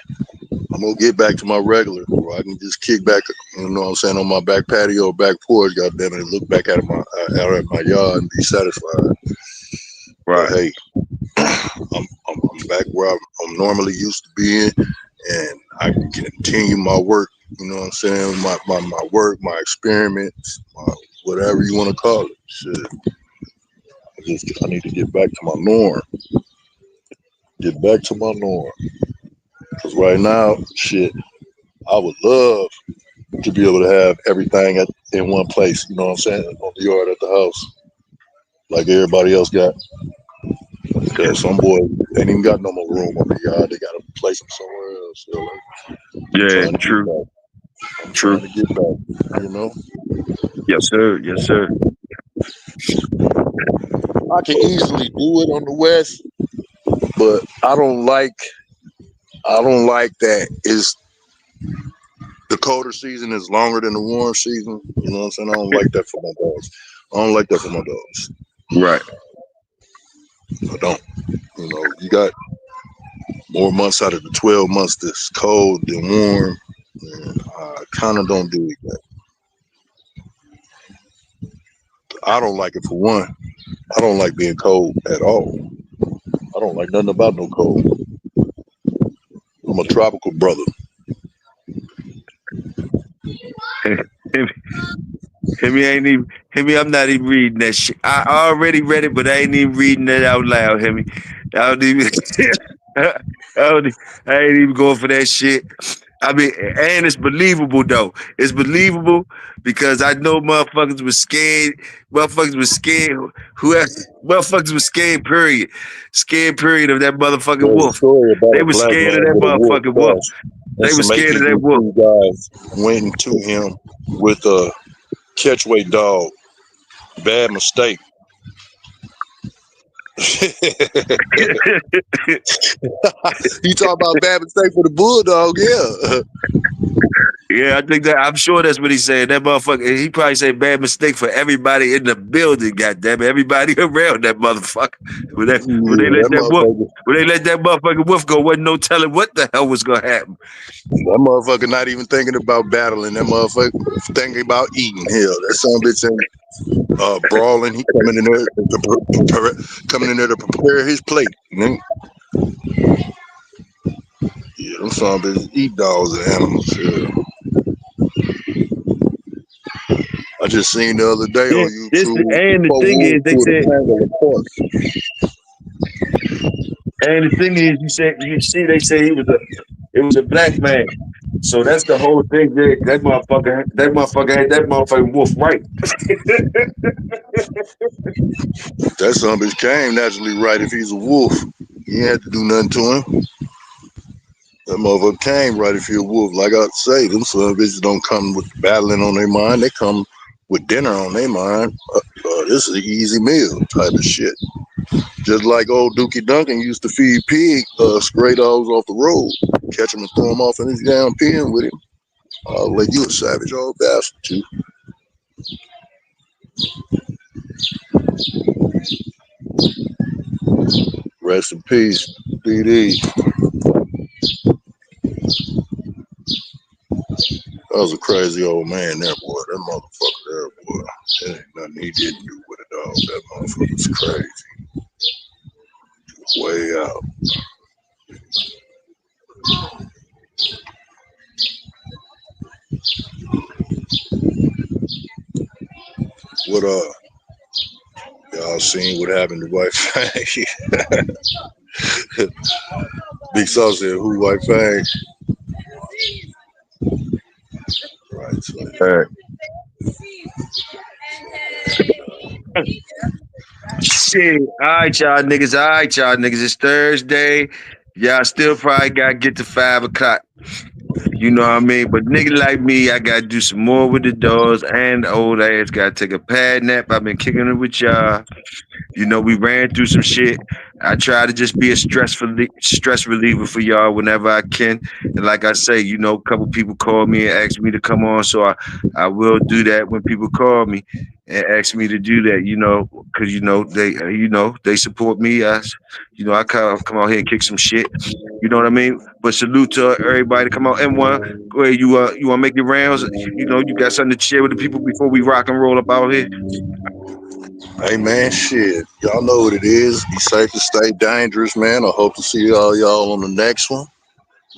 I'm gonna get back to my regular, where I can just kick back, what I'm saying, on my back patio or back porch, goddamn it, and look back at my yard and be satisfied. Right. But hey, I'm back where I'm normally used to being, and I can continue my work. You know what I'm saying? My work, my experiments, whatever you want to call it. Shit. I need to get back to my norm. Because right now, shit, I would love to be able to have everything in one place. You know what I'm saying? On the yard at the house, like everybody else got. Because some boys ain't even got no more room on the yard. They got to place them somewhere else. So I'm Yeah, trying to true. get back. True. You know? Yes, sir. Yes, sir. I can easily do it on the West, but I don't like that it's the colder season is longer than the warm season. You know what I'm saying? I don't like that for my dogs. Right. I don't. You got more months out of the 12 months that's cold than warm. And I kind of don't do it. I don't like it for one. I don't like being cold at all. I don't like nothing about no cold. I'm a tropical brother. Himmy, I'm not even reading that shit. I already read it, but I ain't even reading it out loud, Himmy. I don't even I ain't even going for that shit. I mean, and it's believable though. It's believable because I know motherfuckers was scared. Motherfuckers was scared. Motherfuckers was scared, period. Scared, period, of that motherfucking There's a wolf. story about They a was black scared of man that with a wolf motherfucking wolf. flesh, and They was some scared of that wolf. APDC guys went into him with a catchweight dog. Bad mistake. You talk about bad mistake for the bulldog, yeah. Yeah, I think that I'm sure that's what he said. That motherfucker, he probably said bad mistake for everybody in the building, goddamn it. Everybody around that motherfucker. When Yeah, they let that that wolf motherfucker. when they let that motherfucking wolf go, wasn't no telling what the hell was gonna happen. That motherfucker not even thinking about battling. That motherfucker thinking about eating. Hell, that son of a bitch ain't brawling. He coming in there to prepare his plate. Yeah, them son of a bitches eat dogs and animals. Yeah. I just seen the other day Yeah, on YouTube and the four thing is, wolves they through the said, triangle of pork. and the thing is, you see, they say it was a black man. So that's the whole thing. That motherfucker had that motherfucking wolf right. That son of a bitch came naturally right if he's a wolf. You ain't had to do nothing to him. That motherfucker came right if you're a wolf. Like I say, them son of a bitches don't come with battling on their mind. They come with dinner on their mind. This is an easy meal type of shit. Just like old Dookie Duncan used to feed pig stray dogs off the road. Catch him and throw him off in his damn pen with him. Like you a savage old bastard, too. Rest in peace, DD. That was a crazy old man there, boy. That motherfucker there, boy. There ain't nothing he didn't do with a dog. That motherfucker's crazy. Way out. What y'all seen what happened to White Fang? Big Sauce said, who White Fang? Right. So, All right. Shit. All right, y'all niggas. All right, y'all niggas. It's Thursday. Y'all still probably gotta get to 5 o'clock. You know what I mean? But nigga like me, I gotta do some more with the dogs, and the old ass gotta take a pad nap. I've been kicking it with y'all. You know, we ran through some shit. I try to just be a stress reliever for y'all whenever I can. And like I say, you know, a couple people call me and ask me to come on, so I will do that when people call me and ask me to do that. You know, because they support me. I come out here and kick some shit. You know what I mean? But salute to everybody. Come on, M1. Go ahead, you want to make your rounds? You know, you got something to share with the people before we rock and roll up out here. hey man, shit. Y'all know what it is. Be safe and stay dangerous, man. I hope to see y'all on the next one.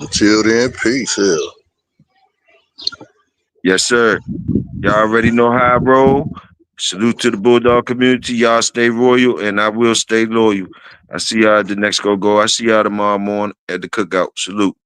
Until then, peace. Hell. Yes, sir. Y'all already know how I roll. Salute to the Bulldog community. Y'all stay royal, and I will stay loyal. I see y'all at the next go. I see y'all tomorrow morning at the cookout. Salute.